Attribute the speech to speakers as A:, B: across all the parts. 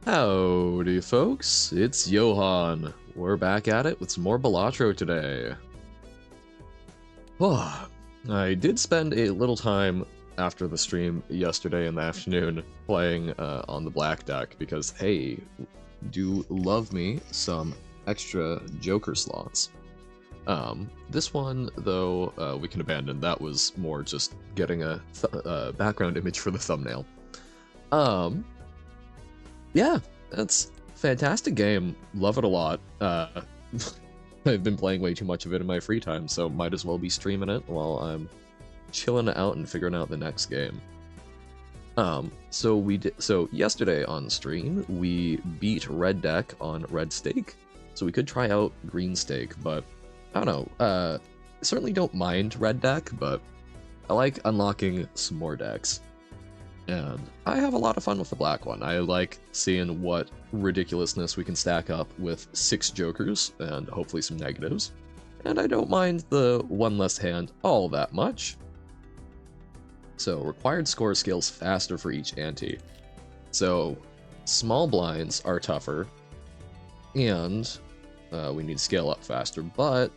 A: Howdy folks, it's Johan. We're back at it with some more Balatro today. Oh, I did spend a little time after the stream yesterday in the afternoon playing on the black deck because, hey, do love me some extra Joker slots. This one, though, we can abandon. That was more just getting a background image for the thumbnail. Yeah, that's a fantastic game. Love it a lot. I've been playing way too much of it in my free time, so might as well be streaming it while I'm chilling out and figuring out the next game. So yesterday on stream, we beat Red Deck on Red Stake, so we could try out Green Stake, but I don't know, certainly don't mind Red Deck, but I like unlocking some more decks. And I have a lot of fun with the black one. I like seeing what ridiculousness we can stack up with 6 jokers and hopefully some negatives. And I don't mind the one less hand all that much. So required score scales faster for each ante. So small blinds are tougher, and we need to scale up faster, but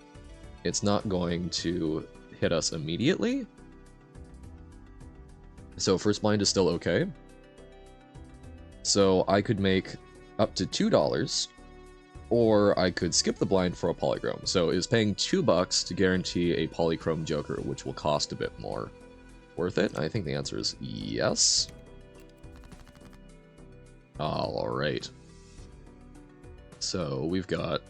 A: it's not going to hit us immediately. So first blind is still okay. So I could make up to $2, or I could skip the blind for a polychrome. So it was paying $2 to guarantee a polychrome joker, which will cost a bit more. Worth it? I think the answer is yes. Alright. So we've got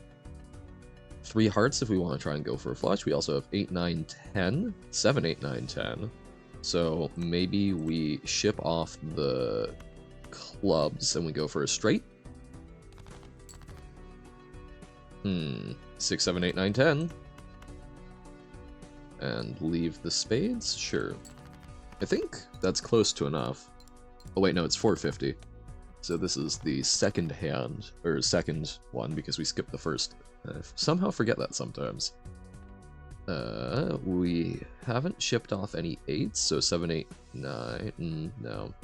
A: 3 hearts if we want to try and go for a flush. We also have 8, 9, 10. 7, 8, 9, 10. So maybe we ship off the clubs and we go for a straight. 6, 7, 8, 9, 10. And leave the spades? Sure. I think that's close to enough. Oh wait, no, it's 450. So this is the second hand, or second one, because we skipped the first. I somehow forget that sometimes. We haven't shipped off any 8s, so 7, 8, 9, no.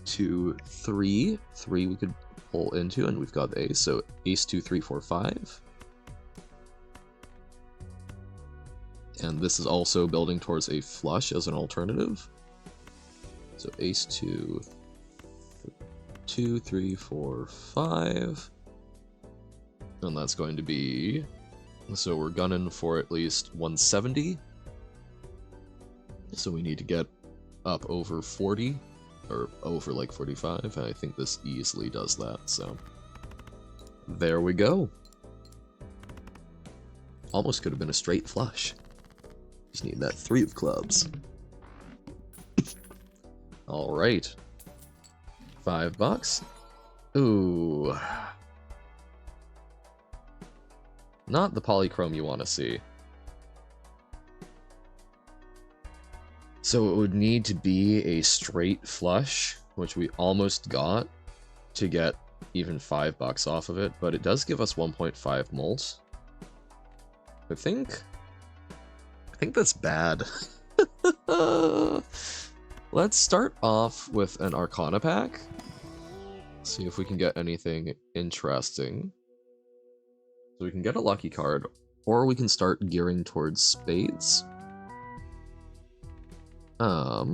A: 2, 3. 3 we could pull into, and we've got the ace, so ace 2, 3, 4, 5. And this is also building towards a flush as an alternative. So ace 2, 2, 3, 4, 5. And that's going to be... So we're gunning for at least 170. So we need to get up over 40, or over like 45, and I think this easily does that, so... There we go. Almost could have been a straight flush. Just need that 3 of clubs. Alright. $5. Ooh. Not the polychrome you want to see. So it would need to be a straight flush, which we almost got, to get even $5 off of it, but it does give us 1.5 moles. I think that's bad. Let's start off with an Arcana pack. See if we can get anything interesting. So we can get a lucky card, or we can start gearing towards spades. I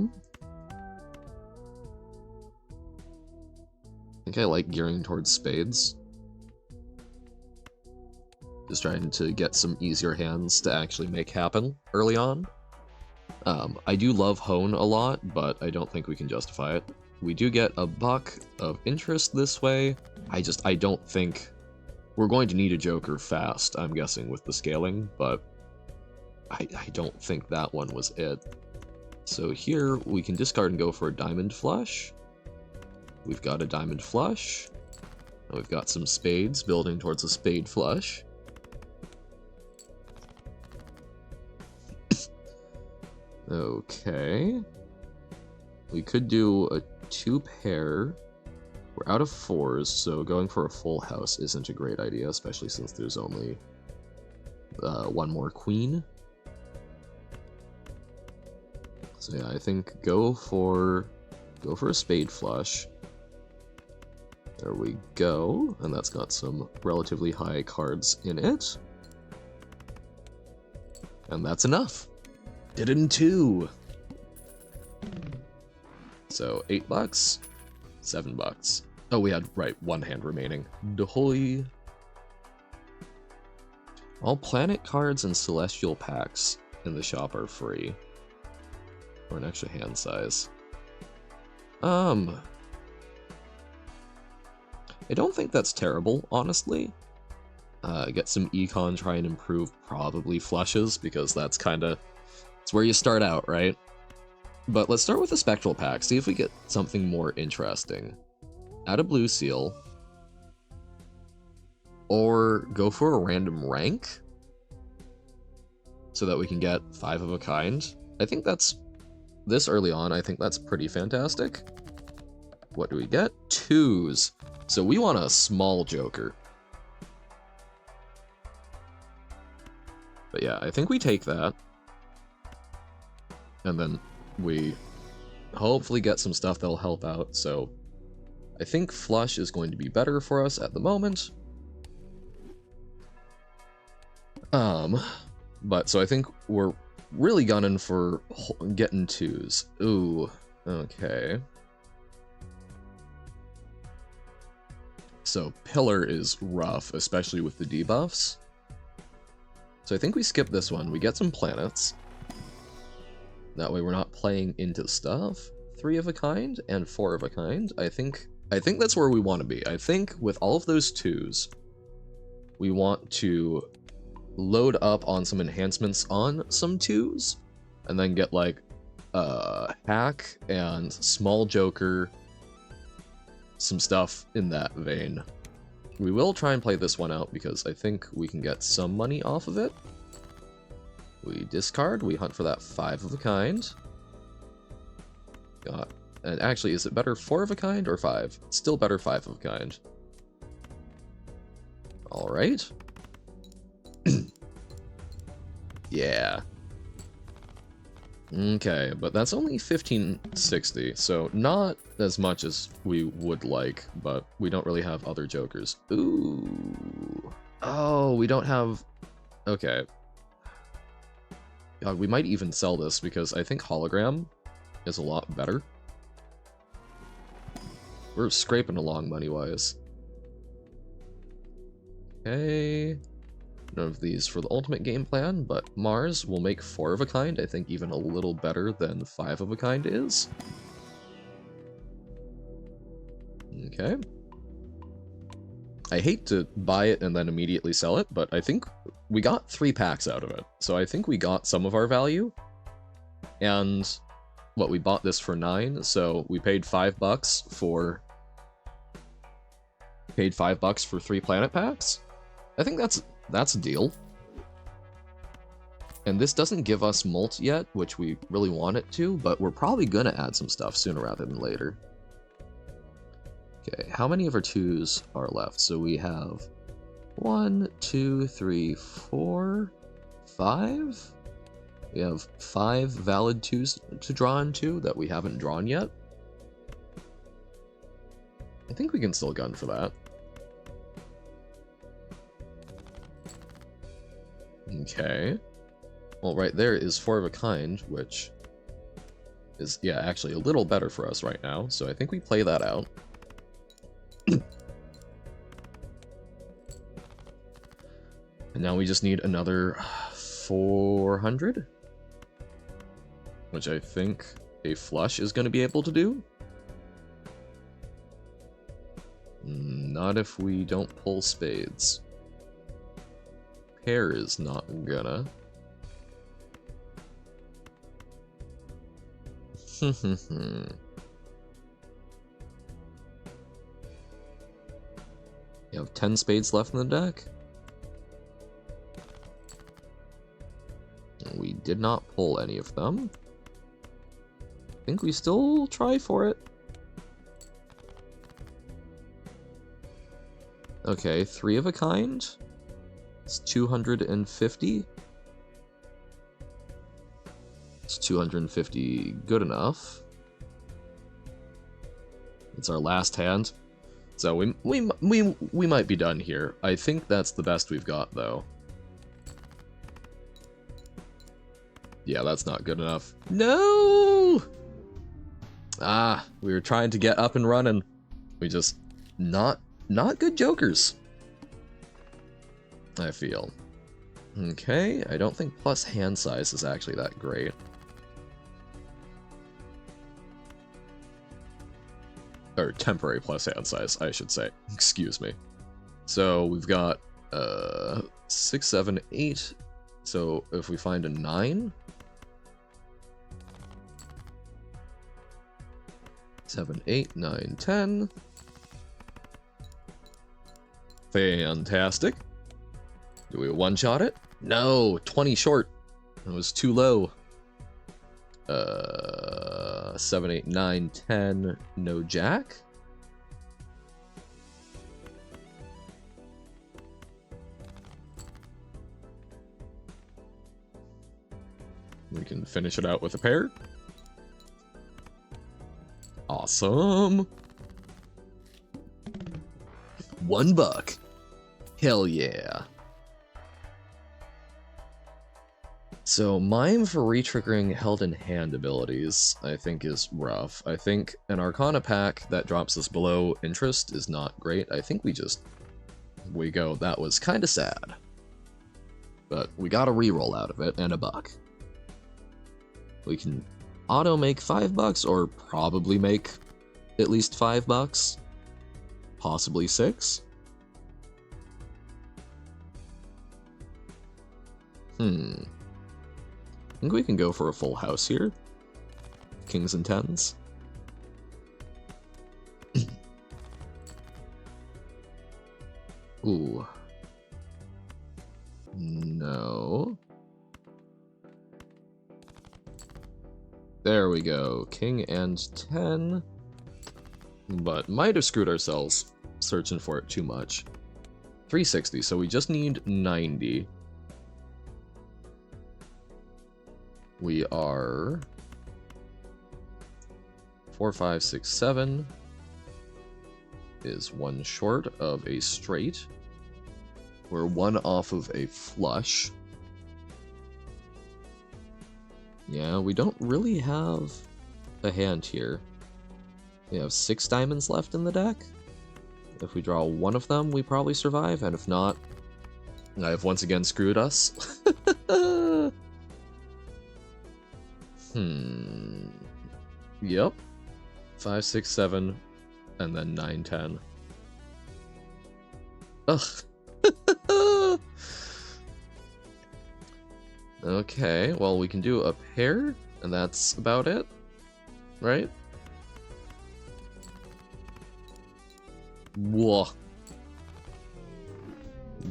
A: think I like gearing towards spades. Just trying to get some easier hands to actually make happen early on. I do love Hone a lot, but I don't think we can justify it. We do get a buck of interest this way. I don't think... We're going to need a joker fast, I'm guessing, with the scaling, but I don't think that one was it. So here, we can discard and go for a diamond flush. We've got a diamond flush. And we've got some spades building towards a spade flush. Okay. We could do a 2-pair. We're out of 4s, so going for a full house isn't a great idea, especially since there's only 1 more queen. So yeah, I think go for a spade flush. There we go, and that's got some relatively high cards in it. And that's enough. Did it in 2. So $8, $7. Oh, we had, right, 1 hand remaining. Dahoy. All planet cards and celestial packs in the shop are free. Or an extra hand size. I don't think that's terrible, honestly. Get some econ, try and improve probably flushes, because that's kinda... it's where you start out, right? But let's start with the spectral pack, see if we get something more interesting. Add a blue seal. Or go for a random rank. So that we can get 5 of a kind. I think that's... this early on, I think that's pretty fantastic. What do we get? 2s. So we want a small Joker. But yeah, I think we take that. And then we hopefully get some stuff that'll help out. So I think flush is going to be better for us at the moment. But so I think we're really gunning for getting 2s. Ooh, okay. So Pillar is rough, especially with the debuffs. So I think we skip this one. We get some planets. That way we're not playing into stuff. 3 of a kind and 4 of a kind. I think that's where we want to be. I think with all of those 2s, we want to load up on some enhancements on some 2s, and then get like hack and small Joker, some stuff in that vein. We will try and play this one out because I think we can get some money off of it. We discard, we hunt for that 5 of a kind. And actually, is it better 4 of a kind or 5? It's still better 5 of a kind. Alright. Yeah. Okay, but that's only 1560, so not as much as we would like, but we don't really have other Jokers. Ooh. Oh, we don't have... Okay. God, we might even sell this, because I think Hologram is a lot better. We're scraping along money-wise. Okay... None of these for the ultimate game plan, but Mars will make 4 of a kind, I think even a little better than 5 of a kind is. Okay. I hate to buy it and then immediately sell it, but I think we got 3 packs out of it, so I think we got some of our value. And, what, we bought this for 9, so we paid $5 for... Paid $5 for 3 planet packs? I think that's a deal. And this doesn't give us Molt yet, which we really want it to, but we're probably gonna add some stuff sooner rather than later. Okay, how many of our 2s are left? So we have 1, 2, 3, 4, 5? We have 5 valid 2s to draw into that we haven't drawn yet. I think we can still gun for that. Okay. Well, right there is 4 of a kind, which is, yeah, actually a little better for us right now, so I think we play that out. And now we just need another 400, which I think a flush is going to be able to do. Not if we don't pull spades. Pair is not gonna. You have 10 spades left in the deck. We did not pull any of them. I think we still try for it. Okay, 3 of a kind. It's 250. It's 250 good enough. It's our last hand. So we might be done here. I think that's the best we've got, though. Yeah, that's not good enough. No! Ah, we were trying to get up and running. We just not good jokers, I feel. Okay, I don't think plus hand size is actually that great. Or temporary plus hand size, I should say. Excuse me. So we've got 6, 7, 8. So if we find a 9, 7, 8, 9, 10. Fantastic. Do we one-shot it? No, 20 short. That was too low. 7, 8, 9, 10. No jack. We can finish it out with a pair. Awesome. $1. Hell yeah. So mime for retriggering held in hand abilities, I think is rough. I think an Arcana pack that drops us below interest is not great. I think we go, that was kinda sad. But we got a reroll out of it, and $1. We can auto make $5, or probably make at least $5. Possibly 6. I think we can go for a full house here. Kings and 10s. Ooh. No. There we go. King and 10. But might have screwed ourselves searching for it too much. 360, so we just need 90. We are 4, 5, 6, 7 is 1 short of a straight. We're 1 off of a flush. Yeah, we don't really have a hand here. We have 6 diamonds left in the deck. If we draw 1 of them, we probably survive, and if not, I have once again screwed us. Yep. 5, 6, 7, and then 9, 10. Ugh. Okay, well, we can do a pair, and that's about it, right? Whoa.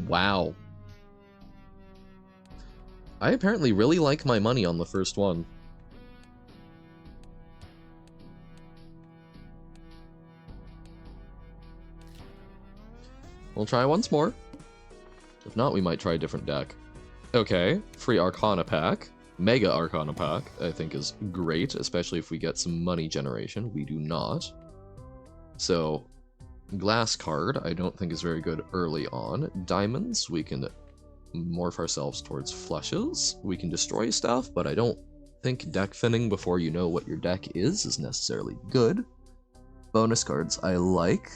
A: Wow. I apparently really like my money on the first one. We'll try once more. If not, we might try a different deck. Okay, free Arcana pack. Mega Arcana pack, I think, is great, especially if we get some money generation. We do not. So, glass card, I don't think is very good early on. Diamonds, we can morph ourselves towards flushes. We can destroy stuff, but I don't think deck thinning before you know what your deck is necessarily good. Bonus cards, I like.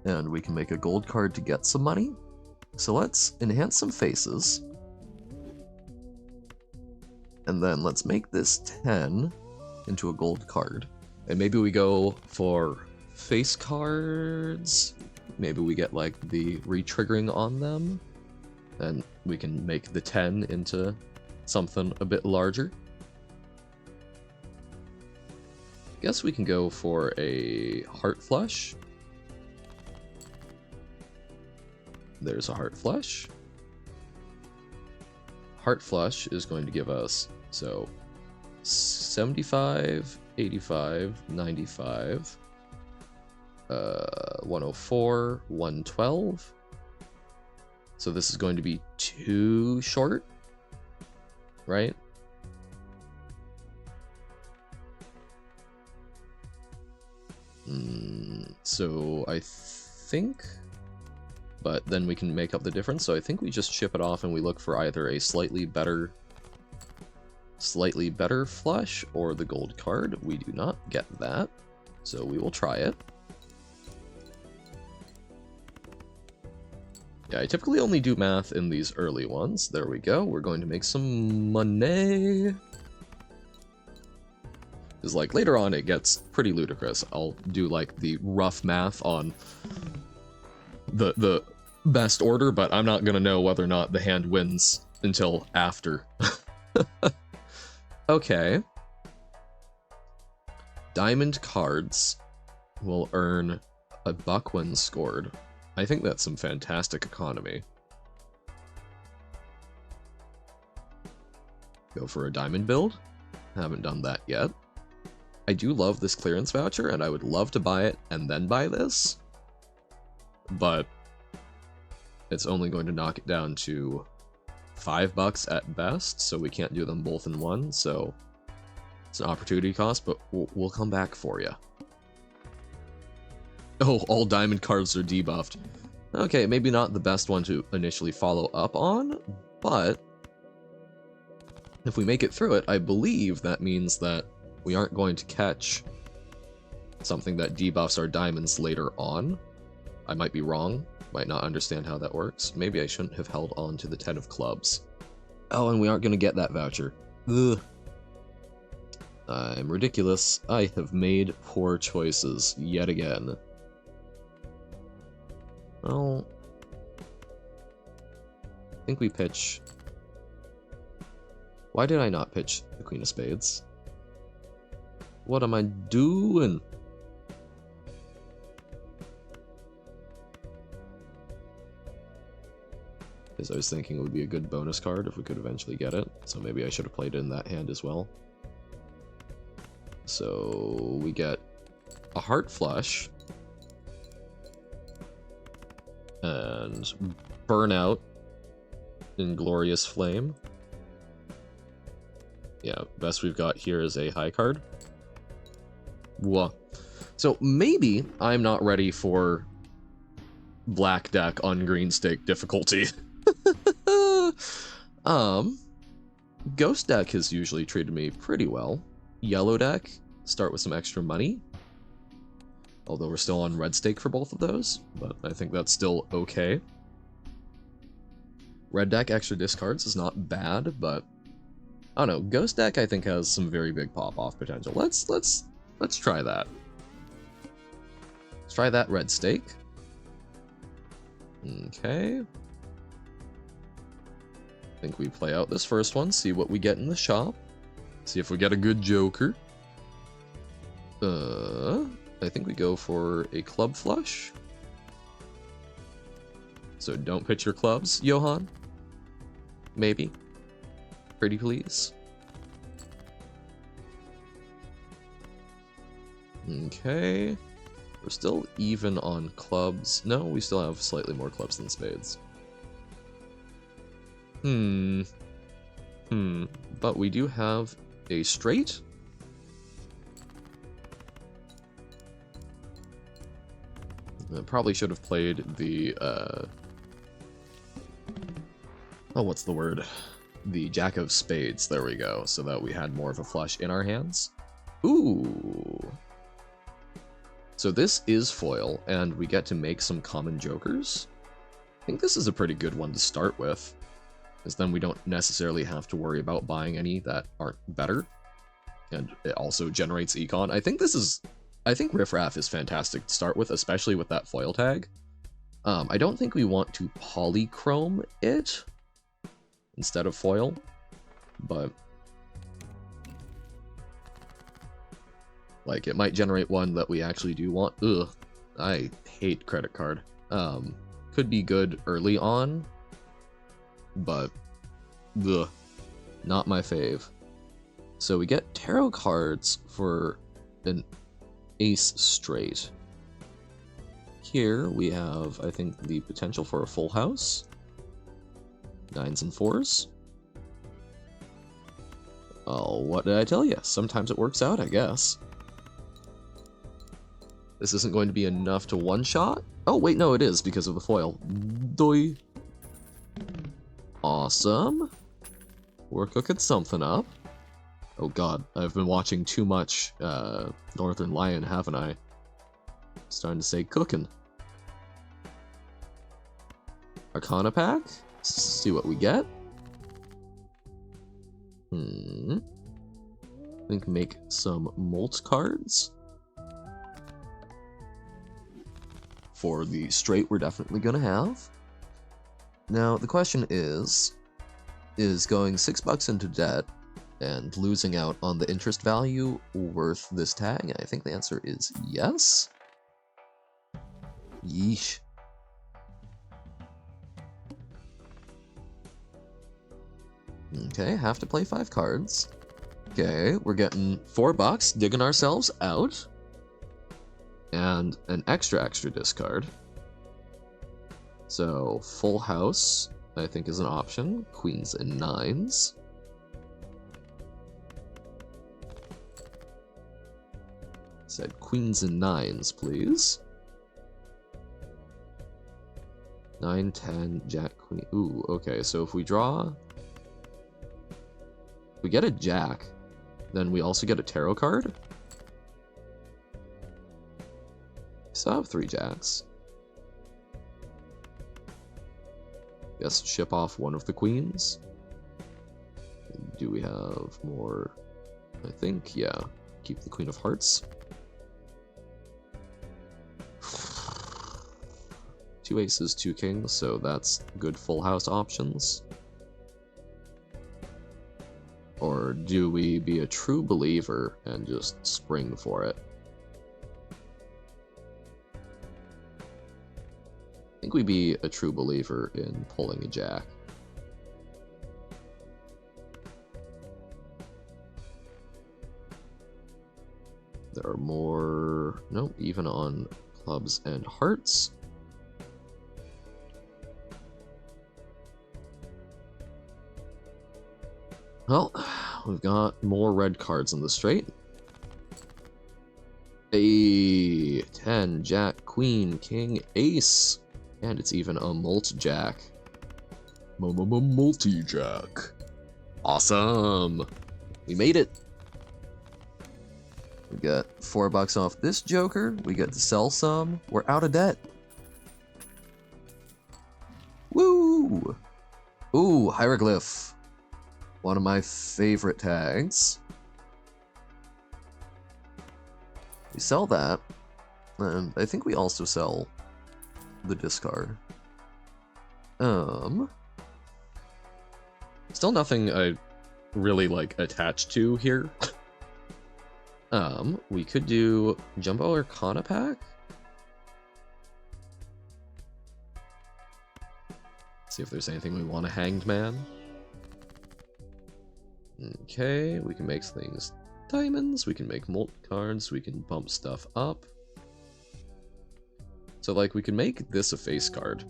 A: And we can make a gold card to get some money. So let's enhance some faces. And then let's make this 10 into a gold card. And maybe we go for face cards. Maybe we get like the retriggering on them. And we can make the 10 into something a bit larger. Guess we can go for a heart flush. There's a heart flush. Heart flush is going to give us, so 75, 85, 95, 104, 112. So this is going to be 2 short, right? So I think... But then we can make up the difference, so I think we just chip it off and we look for either a slightly better flush or the gold card. We do not get that, so we will try it. Yeah, I typically only do math in these early ones. There we go. We're going to make some money. Because, like, later on it gets pretty ludicrous. I'll do, like, the rough math on the best order, but I'm not gonna know whether or not the hand wins until after. Okay. Diamond cards will earn a buck when scored. I think that's some fantastic economy. Go for a diamond build. Haven't done that yet. I do love this clearance voucher, and I would love to buy it and then buy this. But it's only going to knock it down to $5 at best, so we can't do them both in one, so it's an opportunity cost, but we'll come back for you. Oh, all diamond cards are debuffed. Okay, maybe not the best one to initially follow up on, but if we make it through it, I believe that means that we aren't going to catch something that debuffs our diamonds later on. I might be wrong, might not understand how that works. Maybe I shouldn't have held on to the 10 of clubs. Oh, and we aren't going to get that voucher. Ugh. I'm ridiculous. I have made poor choices yet again. Well, I think we pitch... Why did I not pitch the Queen of Spades? What am I doing? Because I was thinking it would be a good bonus card if we could eventually get it, so maybe I should have played it in that hand as well. So we get a heart flush, and burnout in glorious flame. Yeah, best we've got here is a high card. Whoa. So maybe I'm not ready for black deck on green stake difficulty. Ghost deck has usually treated me pretty well. Yellow deck, start with some extra money. Although we're still on red stake for both of those, but I think that's still okay. Red deck extra discards is not bad, but I don't know. Ghost deck I think has some very big pop-off potential. Let's try that. Let's try that red stake. Okay. I think we play out this first one, see what we get in the shop. See if we get a good joker. I think we go for a club flush. So don't pitch your clubs, Johan. Maybe. Pretty please. Okay. We're still even on clubs. No, we still have slightly more clubs than spades. But we do have a straight. I probably should have played the, oh, what's the word? The Jack of Spades, there we go, so that we had more of a flush in our hands. Ooh! So this is foil, and we get to make some common jokers. I think this is a pretty good one to start with, because then we don't necessarily have to worry about buying any that aren't better. And it also generates econ. I think Riff Raff is fantastic to start with, especially with that foil tag. I don't think we want to polychrome it instead of foil, but like it might generate one that we actually do want. Ugh, I hate credit card. Could be good early on, but ugh, not my fave. So we get tarot cards for an ace straight. Here we have, I think, the potential for a full house. 9s and 4s. Oh, what did I tell you? Sometimes it works out, I guess. This isn't going to be enough to one-shot. Oh, wait, no, it is because of the foil. Doi. Awesome. We're cooking something up. Oh god, I've been watching too much Northern Lion, haven't I? Starting to say cooking. Arcana pack? See what we get. I think make some Molt cards. For the straight we're definitely gonna have. Now, the question is going $6 into debt and losing out on the interest value worth this tag? I think the answer is yes. Yeesh. Okay, have to play 5 cards. Okay, we're getting $4, digging ourselves out. And an extra discard. So, full house, I think, is an option. Queens and nines. Said queens and nines, please. 9, 10, jack, queen. Ooh, okay, so if we draw... If we get a jack, then we also get a tarot card. So I have 3 jacks. Guess ship off one of the queens. Do we have more? I think, yeah. Keep the Queen of Hearts. 2 aces, 2 kings, so that's good full house options. Or do we be a true believer and just spring for it? I think we'd be a true believer in pulling a jack. There are more... Nope, even on clubs and hearts. Well, we've got more red cards in the straight. A 10, jack, queen, king, ace. And it's even a multi-jack. Multi-jack. Awesome! We made it! We got $4 off this joker. We get to sell some. We're out of debt. Woo! Ooh, hieroglyph. One of my favorite tags. We sell that. And I think we also sell the discard. Still nothing I really like attached to here. We could do Jumbo Arcana pack. See if there's anything we want a Hanged Man. Okay, we can make things diamonds, we can make Molt cards, we can bump stuff up. So, like, we can make this a face card.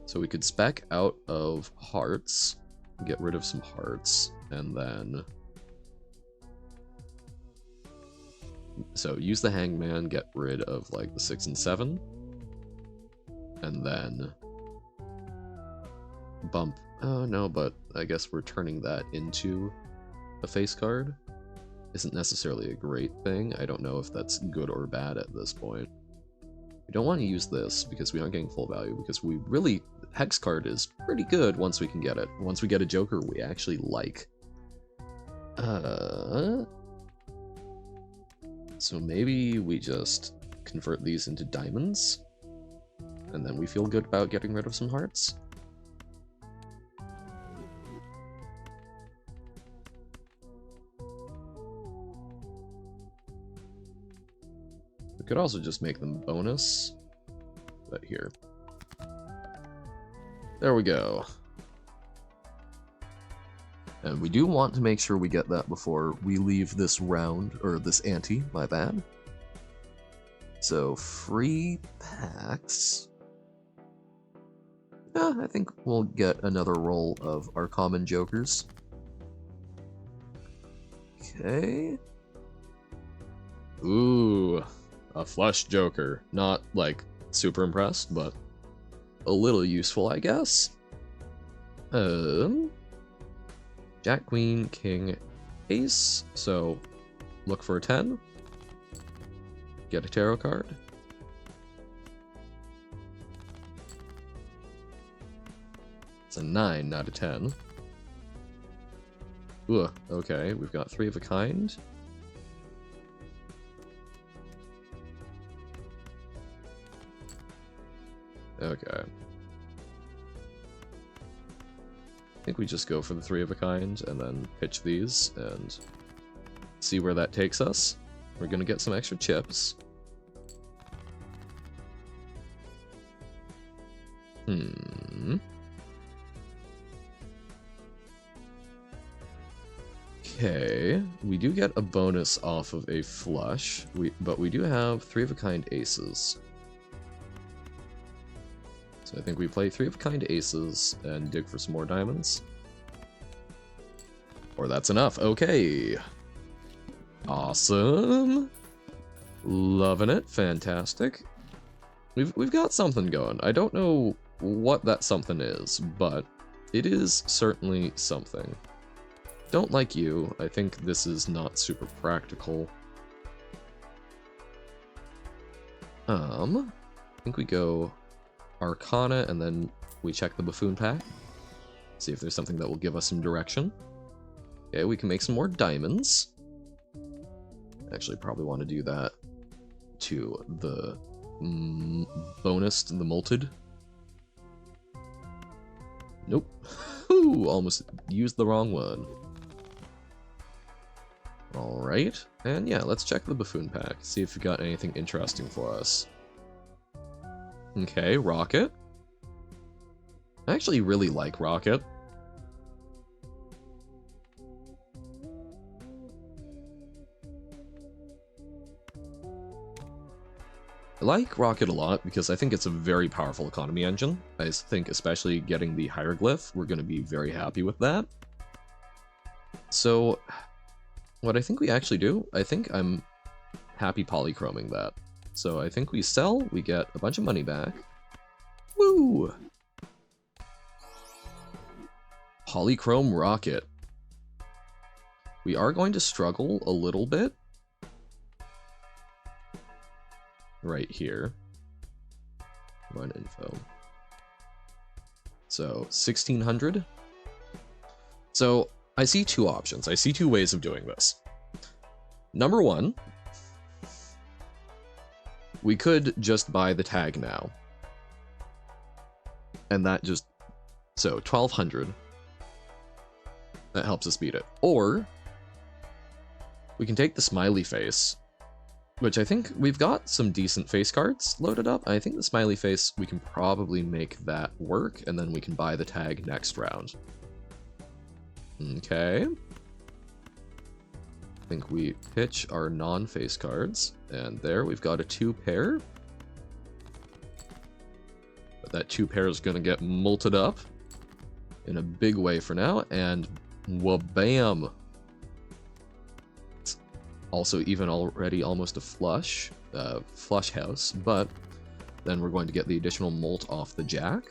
A: So we could spec out of hearts, get rid of some hearts, and then... So, use the Hangman, get rid of, like, the 6 and 7. And then... bump... Oh, no, but I guess we're turning that into a face card. Isn't necessarily a great thing. I don't know if that's good or bad at this point. We don't want to use this because we aren't getting full value, because we really... Hex card is pretty good once we can get it. Once we get a joker we actually like. So maybe we just convert these into diamonds? And then we feel good about getting rid of some hearts? We could also just make them bonus, but here. There we go. And we do want to make sure we get that before we leave this round, or this ante, my bad. So, free packs. Yeah, I think we'll get another roll of our common jokers. Okay. a flush joker. Not, like, super impressed, but a little useful, I guess. Jack, queen, king, ace. So, look for a 10. Get a tarot card. It's a 9, not a 10. Ugh, okay, we've got 3 of a kind. Okay. I think we just go for the 3 of a kind and then pitch these and see where that takes us. We're gonna get some extra chips. Okay, we do get a bonus off of a flush, but we do have 3 of a kind aces. So I think we play 3 of a kind aces and dig for some more diamonds. Or that's enough. Okay. Awesome. Loving it. Fantastic. We've got something going. I don't know what that something is, but it is certainly something. Don't like you. I think this is not super practical. I think we go Arcana, and then we check the Buffoon pack. See if there's something that will give us some direction. Okay, we can make some more diamonds. Actually, probably want to do that to the bonus, the molted. Nope. Ooh, almost used the wrong one. Alright, and yeah, let's check the Buffoon pack, see if we got anything interesting for us. Okay, Rocket. I actually really like Rocket. I like Rocket a lot because I think it's a very powerful economy engine. I think especially getting the hieroglyph, we're going to be very happy with that. So, what I think we actually do, I think I'm happy polychroming that. So I think we sell, we get a bunch of money back. Woo! Polychrome Rocket. We are going to struggle a little bit. Right here. Run info. So, 1600. So, I see 2 options. I see 2 ways of doing this. Number 1, we could just buy the tag now. And that just... So, 1200. That helps us beat it. Or, we can take the smiley face, which I think we've got some decent face cards loaded up. I think the smiley face, we can probably make that work, and then we can buy the tag next round. Okay. I think we pitch our non-face cards, and there we've got a 2 pair. But that 2 pair is going to get molted up in a big way for now, and wha-bam! It's also even already almost a flush house, but then we're going to get the additional molt off the jack.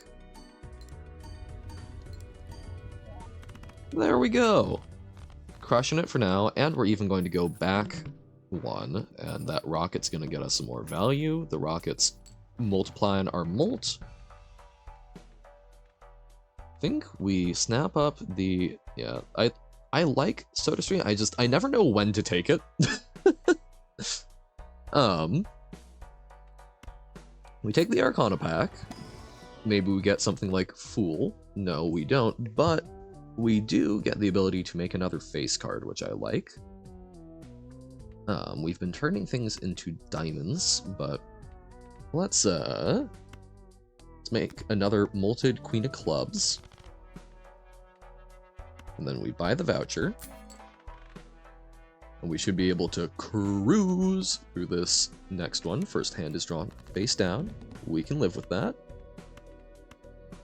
A: There we go! Crushing it for now, and we're even going to go back 1, and that rocket's going to get us some more value. The rocket's multiplying our molt. I think we snap up the... Yeah, I like SodaStream, I never know when to take it. We take the Arcana pack. Maybe we get something like Fool. No, we don't, but we do get the ability to make another face card, which I like. We've been turning things into diamonds, but let's make another molted Queen of Clubs. And then we buy the voucher. And we should be able to cruise through this next one. First hand is drawn face down. We can live with that.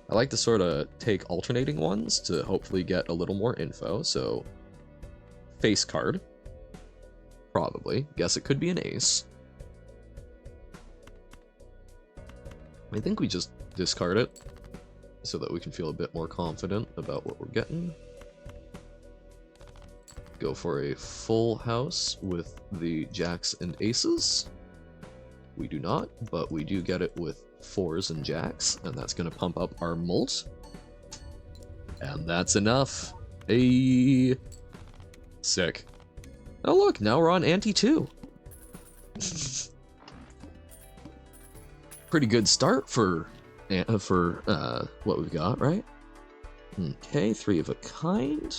A: I like to sort of take alternating ones to hopefully get a little more info, so face card. Probably. Guess it could be an ace. I think we just discard it so that we can feel a bit more confident about what we're getting. Go for a full house with the jacks and aces. We do not, but we do get it with fours and jacks, and that's going to pump up our mult. And that's enough. Hey, sick. Oh look, now we're on ante 2. Pretty good start for what we've got, right? Okay, 3 of a kind.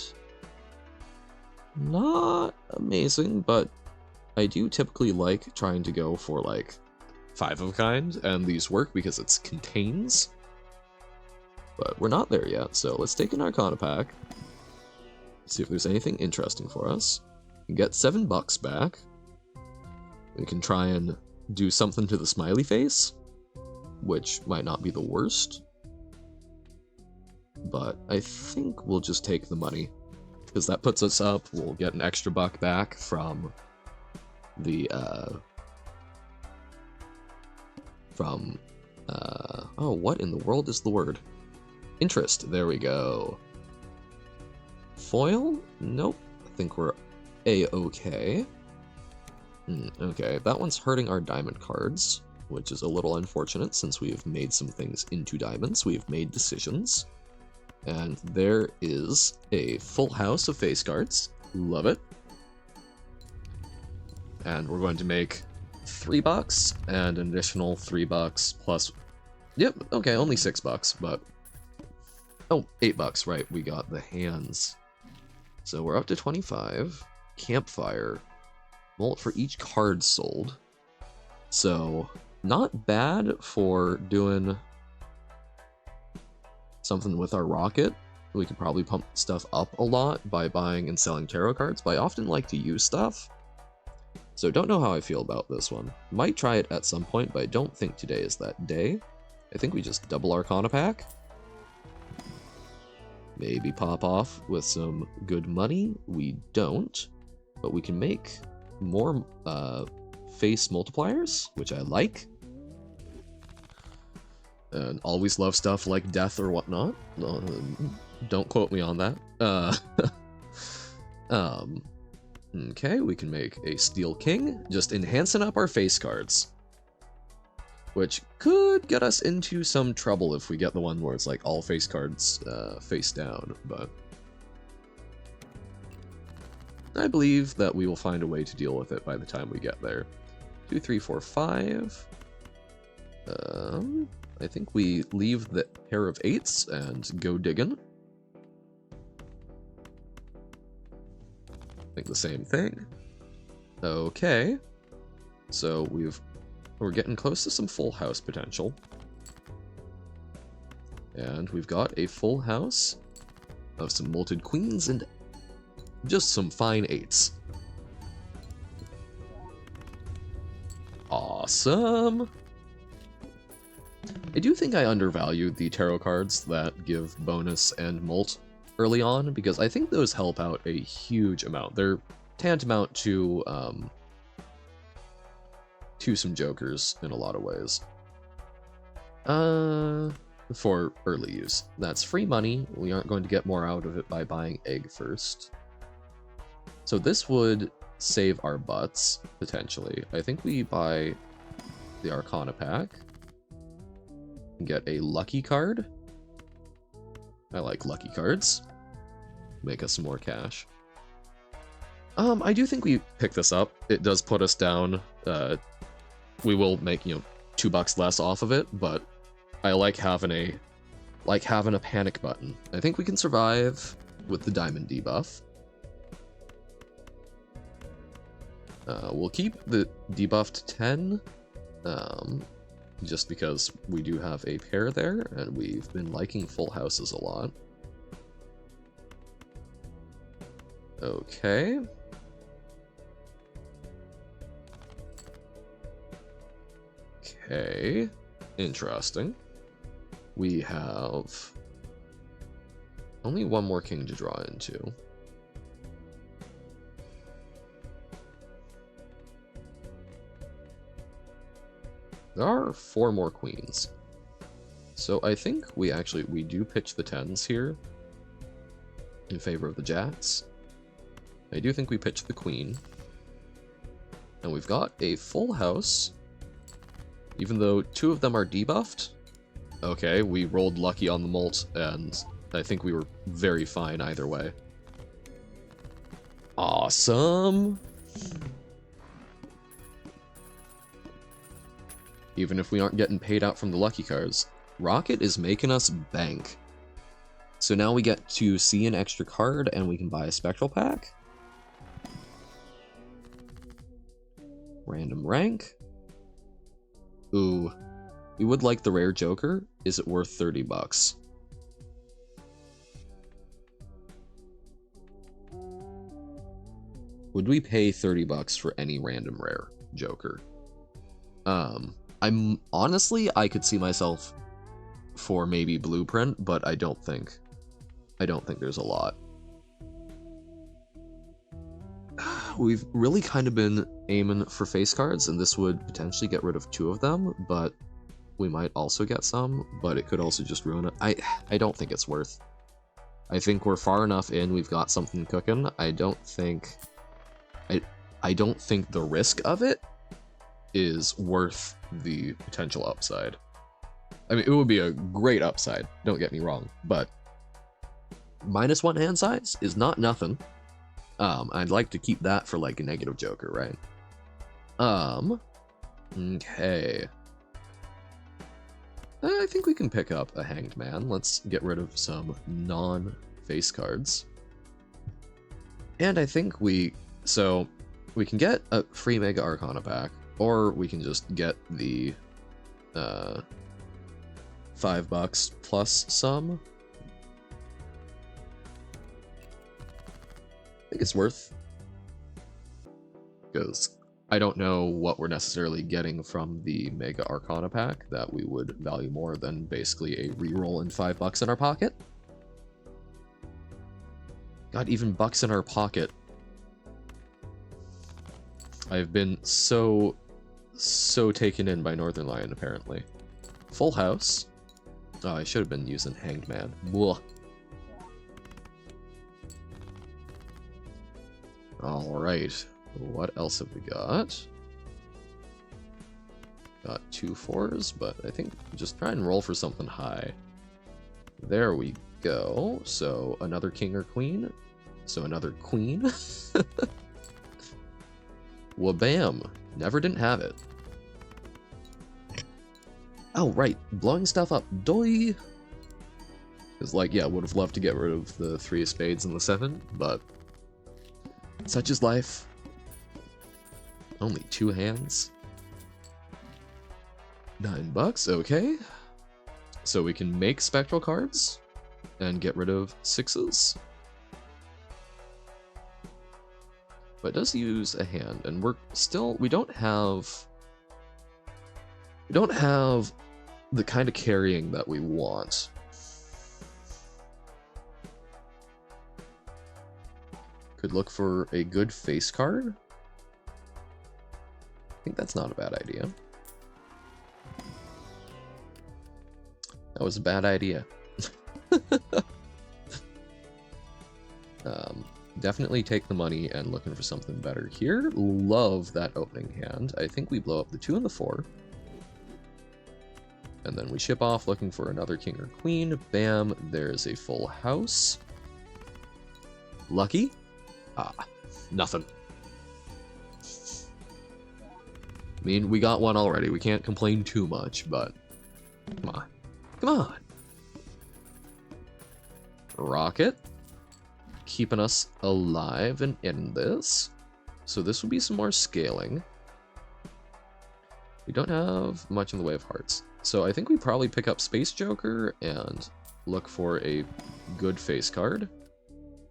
A: Not amazing, but I do typically like trying to go for like 5 of a kind, and these work because it's contains. But we're not there yet, so let's take an Arcana pack. See if there's anything interesting for us. We get $7 back. We can try and do something to the smiley face, which might not be the worst. But I think we'll just take the money, because that puts us up. We'll get an extra $1 back from the, oh, what in the world is the word? Interest, there we go. Foil? Nope, I think we're A-okay. Okay, that one's hurting our diamond cards, which is a little unfortunate since we've made some things into diamonds. We've made decisions. And there is a full house of face cards. Love it. And we're going to make $3 and an additional $3 plus... Yep, okay, only $6, but... Oh, $8, right, we got the hands. So we're up to 25. Campfire. Mult for each card sold. So, not bad for doing something with our rocket. We could probably pump stuff up a lot by buying and selling tarot cards, but I often like to use stuff. So don't know how I feel about this one. Might try it at some point, but I don't think today is that day. I think we just double Arcana pack. Maybe pop off with some good money. We don't, but we can make more face multipliers, which I like. And always love stuff like death or whatnot. Don't quote me on that. Okay, we can make a Steel King, just enhancing up our face cards. Which could get us into some trouble if we get the one where it's like all face cards face down, but I believe that we will find a way to deal with it by the time we get there. 2, 3, 4, 5. I think we leave the pair of 8s and go digging. I think the same thing. Okay. So we're getting close to some full house potential. And we've got a full house of some molted queens and just some fine 8s. Awesome! I do think I undervalued the tarot cards that give bonus and mult early on, because I think those help out a huge amount. They're tantamount to some jokers in a lot of ways. For early use. That's free money. We aren't going to get more out of it by buying egg first. So this would save our butts, potentially. I think we buy the Arcana pack. Get a lucky card. I like lucky cards. Make us some more cash. I do think we pick this up. It does put us down. We will make, $2 less off of it, but I like having a panic button. I think we can survive with the diamond debuff. We'll keep the debuff to 10, just because we do have a pair there, and we've been liking full houses a lot. Okay. Okay. Interesting. We have only one more king to draw into. There are 4 more queens. So I think we do pitch the 10s here in favor of the jacks. I do think we pitch the queen. And we've got a full house, even though 2 of them are debuffed. Okay, we rolled lucky on the mult, and I think we were very fine either way. Awesome! Even if we aren't getting paid out from the lucky cards, Rocket is making us bank. So now we get to see an extra card, and we can buy a Spectral Pack. Random rank. Ooh. We would like the rare Joker. Is it worth 30 bucks? Would we pay 30 bucks for any random rare Joker? I could see myself for maybe Blueprint, but I don't think there's a lot. We've really kind of been aiming for face cards, and this would potentially get rid of 2 of them, but we might also get some, but it could also just ruin it. I don't think it's worth. I think we're far enough in, we've got something cooking. I don't think the risk of it is worth the potential upside. I mean, it would be a great upside, don't get me wrong, but -1 hand size is not nothing. I'd like to keep that for like a negative Joker, right? Okay. I think we can pick up a Hanged Man. Let's get rid of some non-face cards. And I think so we can get a free Mega Arcana pack, or we can just get the $5 plus some. I think it's worth, because I don't know what we're necessarily getting from the Mega Arcana pack that we would value more than basically a reroll and $5 in our pocket. God, even bucks in our pocket. I've been so taken in by Northern Lion, apparently. Full house. Oh, I should have been using Hanged Man. Blah. Alright, what else have we got? Got 2 4s, but I think just try and roll for something high. There we go. So another king or queen. So another queen. Wabam! Never didn't have it. Oh, right. Blowing stuff up. Doi! Because, like, yeah, would have loved to get rid of the 3 of spades and the 7, but such is life. Only 2 hands. $9, okay. So we can make spectral cards and get rid of 6s. But it does use a hand, and we don't have the kind of carrying that we want. Could look for a good face card. I think that's not a bad idea. That was a bad idea. Definitely take the money and looking for something better here. Love that opening hand. I think we blow up the 2 and the 4. And then we ship off looking for another king or queen. Bam, there's a full house. Lucky? Ah, nothing. I mean, we got one already. We can't complain too much, but come on. Come on. Rocket. Keeping us alive and in this. So this will be some more scaling. We don't have much in the way of hearts. So I think we probably pick up Space Joker and look for a good face card.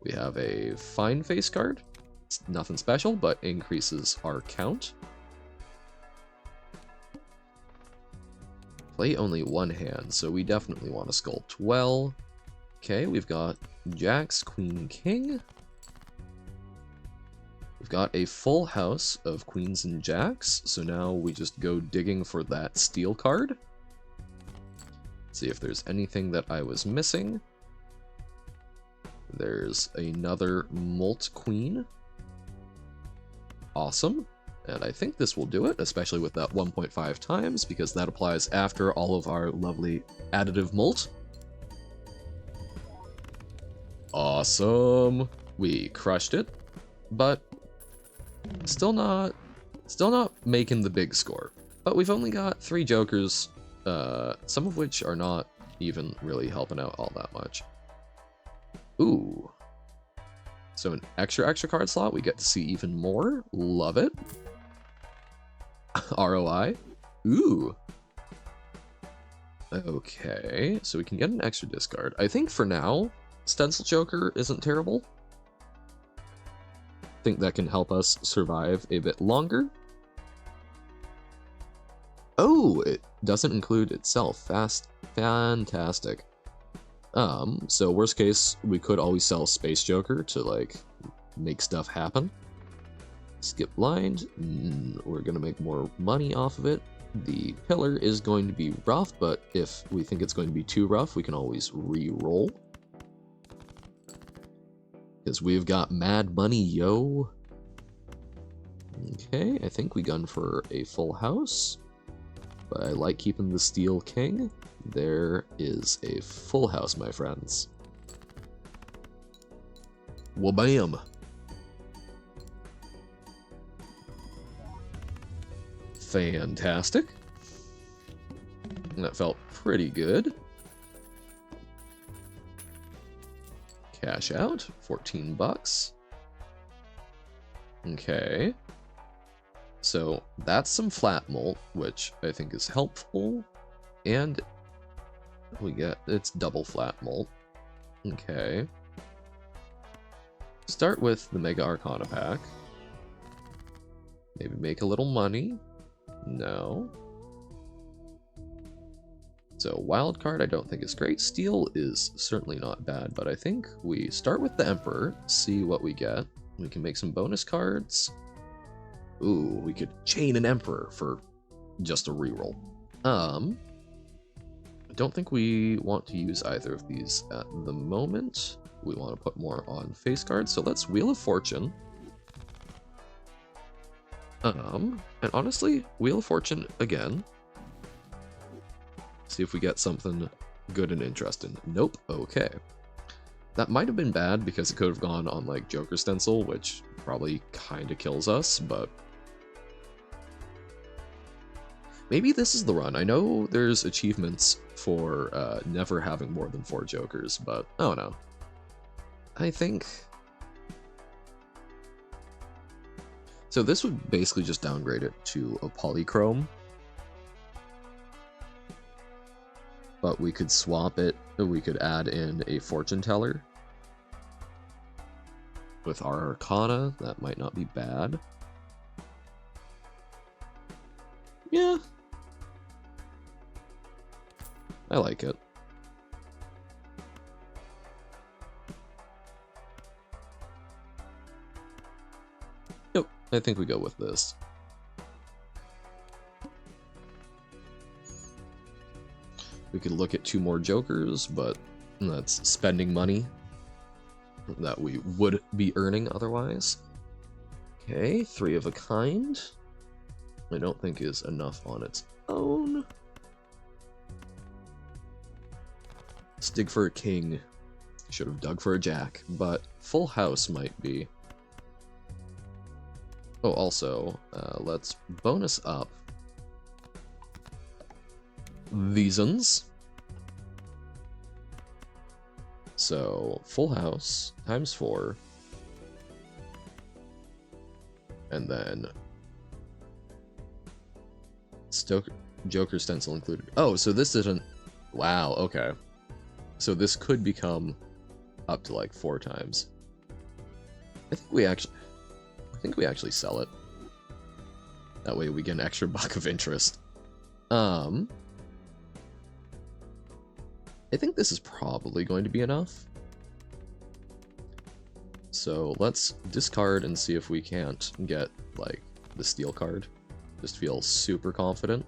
A: We have a fine face card. It's nothing special, but increases our count. Play only 1 hand, so we definitely want to sculpt well. Okay, we've got Jacks, Queen, King. We've got a full house of Queens and Jacks, so now we just go digging for that steel card. See if there's anything that I was missing. There's another Molt Queen. Awesome. And I think this will do it, especially with that 1.5 times, because that applies after all of our lovely additive molt. Awesome. We crushed it, but still not making the big score. But we've only got 3 jokers, some of which are not even really helping out all that much. Ooh. So an extra card slot, we get to see even more. Love it. ROI. Ooh. Okay, so we can get an extra discard. I think for now, Stencil Joker isn't terrible. I think that can help us survive a bit longer. Oh, it doesn't include itself. Fantastic. So worst case, we could always sell Space Joker to, like, make stuff happen. Skip blind. We're gonna make more money off of it. The pillar is going to be rough, but if we think it's going to be too rough, we can always re-roll. Because we've got mad money, yo. Okay, I think we gun for a full house. But I like keeping the Steel King. There is a full house, my friends. Wabam! Fantastic. That felt pretty good. Cash out, 14 bucks. Okay. So that's some flat molt, which I think is helpful. And we get, it's double flat molt. Okay. Start with the Mega Arcana pack. Maybe make a little money. No. So wild card I don't think is great. Steel is certainly not bad, but I think we start with the Emperor, see what we get. We can make some bonus cards. Ooh, we could chain an Emperor for just a reroll. I don't think we want to use either of these at the moment. We want to put more on face cards, so let's Wheel of Fortune. And honestly, Wheel of Fortune again. See if we get something good and interesting. Nope, okay. That might have been bad because it could have gone on like Joker Stencil, which probably kind of kills us, but maybe this is the run. I know there's achievements for never having more than 4 Jokers, but I don't know. I think... So this would basically just downgrade it to a Polychrome. But we could swap it, we could add in a Fortune Teller. With our Arcana, that might not be bad. Yeah. I like it. Yep, I think we go with this. We could look at 2 more Jokers, but that's spending money that we would be earning otherwise. Okay, 3 of a kind. I don't think is enough on its own. Let's dig for a king. Should have dug for a jack, but full house might be. Oh, also, let's bonus up these ones. So, full house times 4. And then Joker Stencil included. Oh, so this isn't... Wow, okay. So this could become up to like 4 times. I think we actually sell it. That way we get an extra buck of interest. I think this is probably going to be enough. So let's discard and see if we can't get, like, the steel card. Just feel super confident.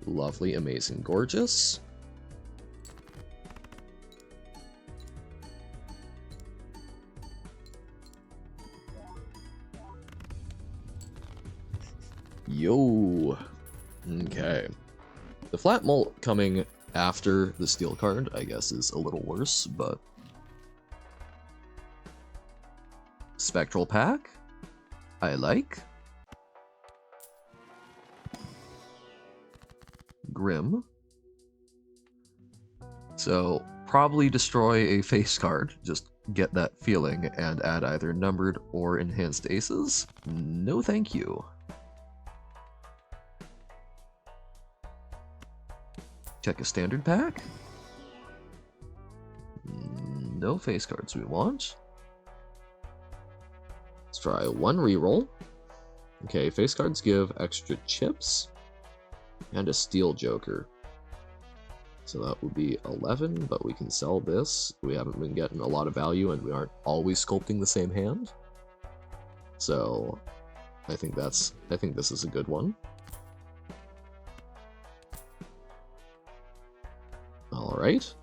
A: Lovely, amazing, gorgeous. Yo. Okay. The flat mult coming after the steel card, I guess, is a little worse, but... Spectral pack? I like. Grim. So, probably destroy a face card, just get that feeling, and add either numbered or enhanced aces? No thank you. Check a standard pack? No face cards we want. Let's try one reroll. Okay, face cards give extra chips and a steel joker. So that would be 11, but we can sell this. We haven't been getting a lot of value and we aren't always sculpting the same hand. So I think this is a good one. Alright.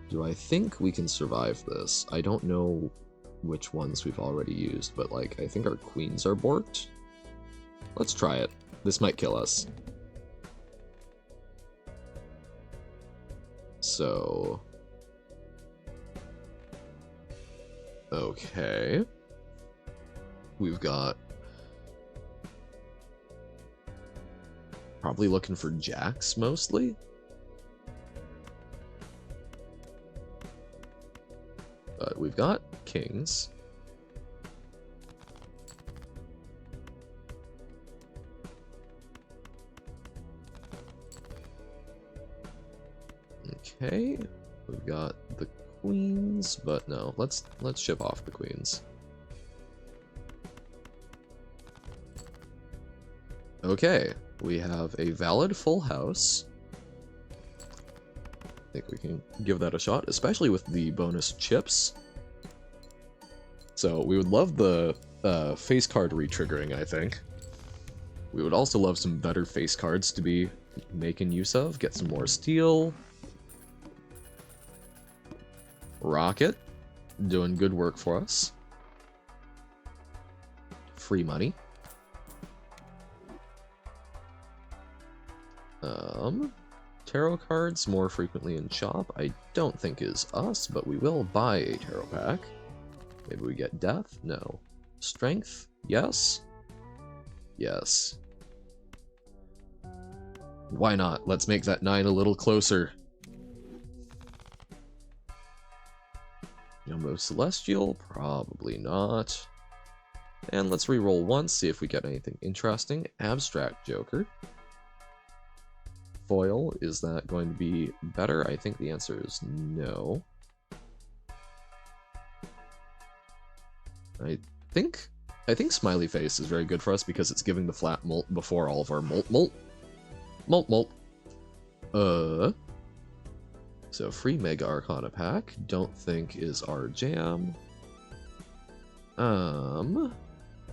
A: Do I think we can survive this? I don't know which ones we've already used, but like, I think our queens are borked. Let's try it. This might kill us. So... Okay. We've got... Probably looking for jacks, mostly. But we've got kings. Okay, we've got the queens, but no, let's ship off the queens. Okay, we have a valid full house. I think we can give that a shot, especially with the bonus chips. So we would love the face card retriggering, I think. We would also love some better face cards to be making use of. Get some more steel. Rocket, doing good work for us. Free money. Tarot cards more frequently in shop. I don't think is us, but we will buy a tarot pack. Maybe we get death? No. Strength? Yes. Yes. Why not? Let's make that 9 a little closer. Jumbo Celestial? Probably not. And let's re-roll once, see if we get anything interesting. Abstract Joker. Foil, is that going to be better? I think the answer is no. I think Smiley Face is very good for us because it's giving the flat mult before all of our mult. So free Mega Arcana pack, don't think is our jam. So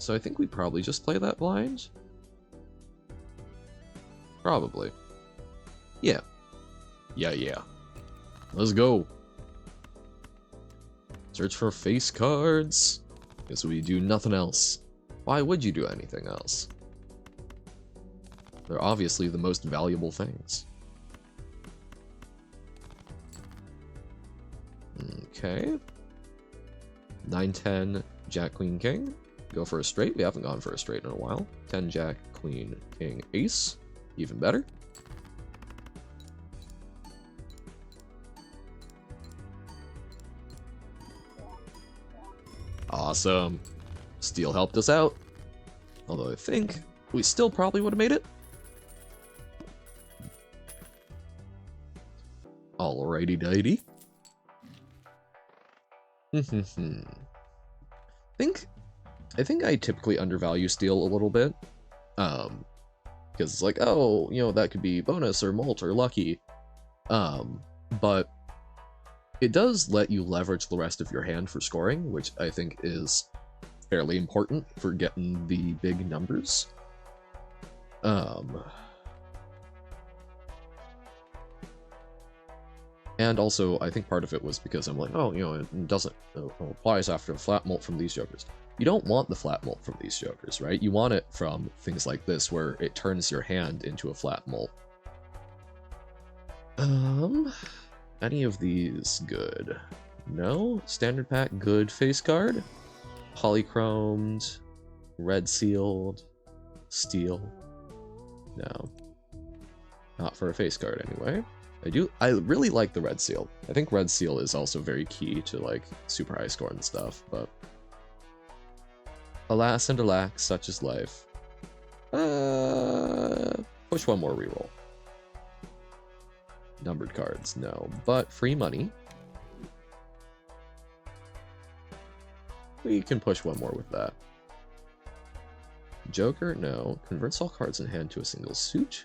A: I think we probably just play that blind. Probably. Yeah. Yeah. Let's go. Search for face cards. Because we do nothing else. Why would you do anything else? They're obviously the most valuable things. Okay. 9, 10, Jack, Queen, King. Go for a straight. We haven't gone for a straight in a while. 10, Jack, Queen, King, Ace. Even better. Awesome. Steel helped us out. Although I think we still probably would have made it. Alrighty dighty. I think I typically undervalue steel a little bit. Because it's like, oh, you know, that could be bonus or mult or lucky. But it does let you leverage the rest of your hand for scoring, which I think is fairly important for getting the big numbers. And also, I think part of it was because I'm like, oh, you know, it doesn't applies after a flat mult from these jokers. You don't want the flat mult from these jokers, right? You want it from things like this, where it turns your hand into a flat mult. Any of these good? No? Standard pack, good. Face card? Polychromed, red sealed, steel. No. Not for a face card anyway. I really like the red seal. I think red seal is also very key to like super high score and stuff, but alas and alack, such is life. Push one more reroll. Numbered cards, no. But free money. We can push one more with that. Joker, no. Converts all cards in hand to a single suit.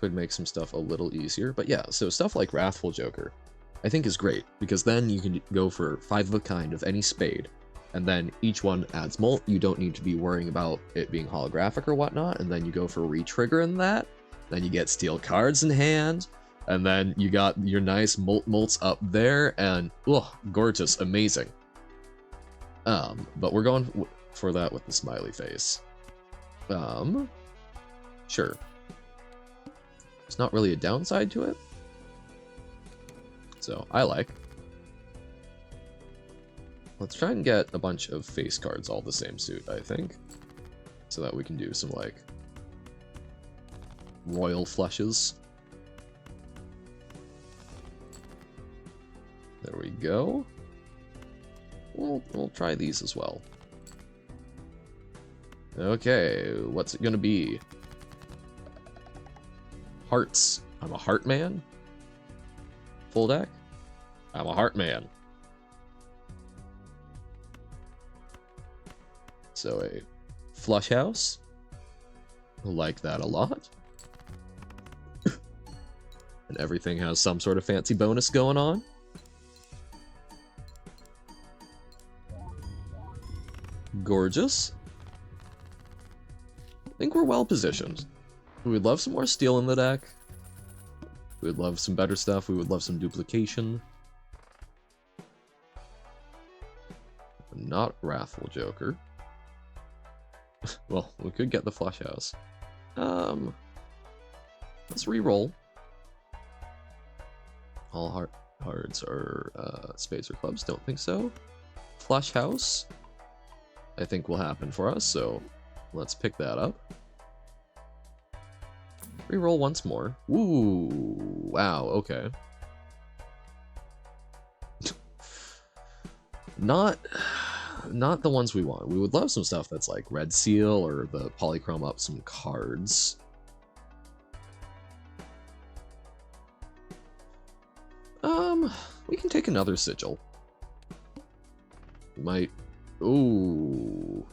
A: Could make some stuff a little easier. But yeah, so stuff like Wrathful Joker, I think is great, because then you can go for 5 of a kind of any spade, and then each one adds mult. You don't need to be worrying about it being holographic or whatnot, and then you go for re-trigger in that. Then you get steel cards in hand, and then you got your nice mults up there, and gorgeous, amazing. But we're going for that with the smiley face. Sure. There's not really a downside to it, so I like. Let's try and get a bunch of face cards all the same suit, I think, so that we can do some like royal flushes. There we go. We'll try these as well. Okay, what's it gonna be? Hearts. I'm a heart man. Full deck. I'm a heart man. So a flush house. Like that a lot. And everything has some sort of fancy bonus going on. Gorgeous. I think we're well positioned. We would love some more steel in the deck. We would love some better stuff. We would love some duplication. Not Wrathful Joker. Well, we could get the flush house. Let's re-roll. All hearts are spades or clubs. Don't think so. Flush house, I think will happen for us, so let's pick that up. Reroll once more. Ooh, wow, okay. Not the ones we want. We would love some stuff that's like red seal or the polychrome up some cards. We can take another sigil. We might. Ooh.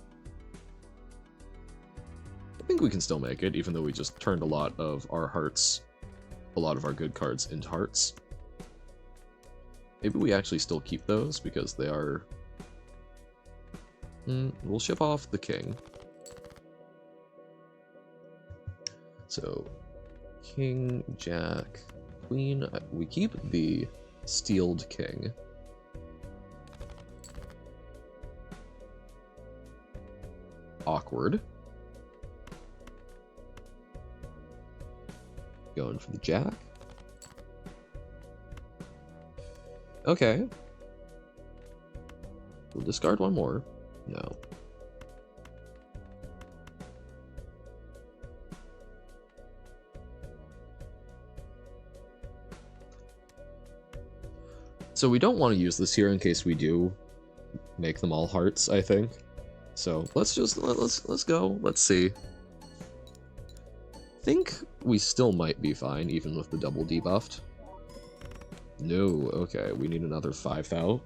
A: I think we can still make it, even though we just turned a lot of our hearts, a lot of our good cards into hearts. Maybe we actually still keep those because they are. We'll ship off the king. So, king, jack, queen. We keep the steeled king. Awkward. Going for the jack. Okay. We'll discard one more. No. So we don't want to use this here in case we do make them all hearts, I think. So let's go. Let's see. I think we still might be fine, even with the double debuffed. No, okay, we need another 5,000.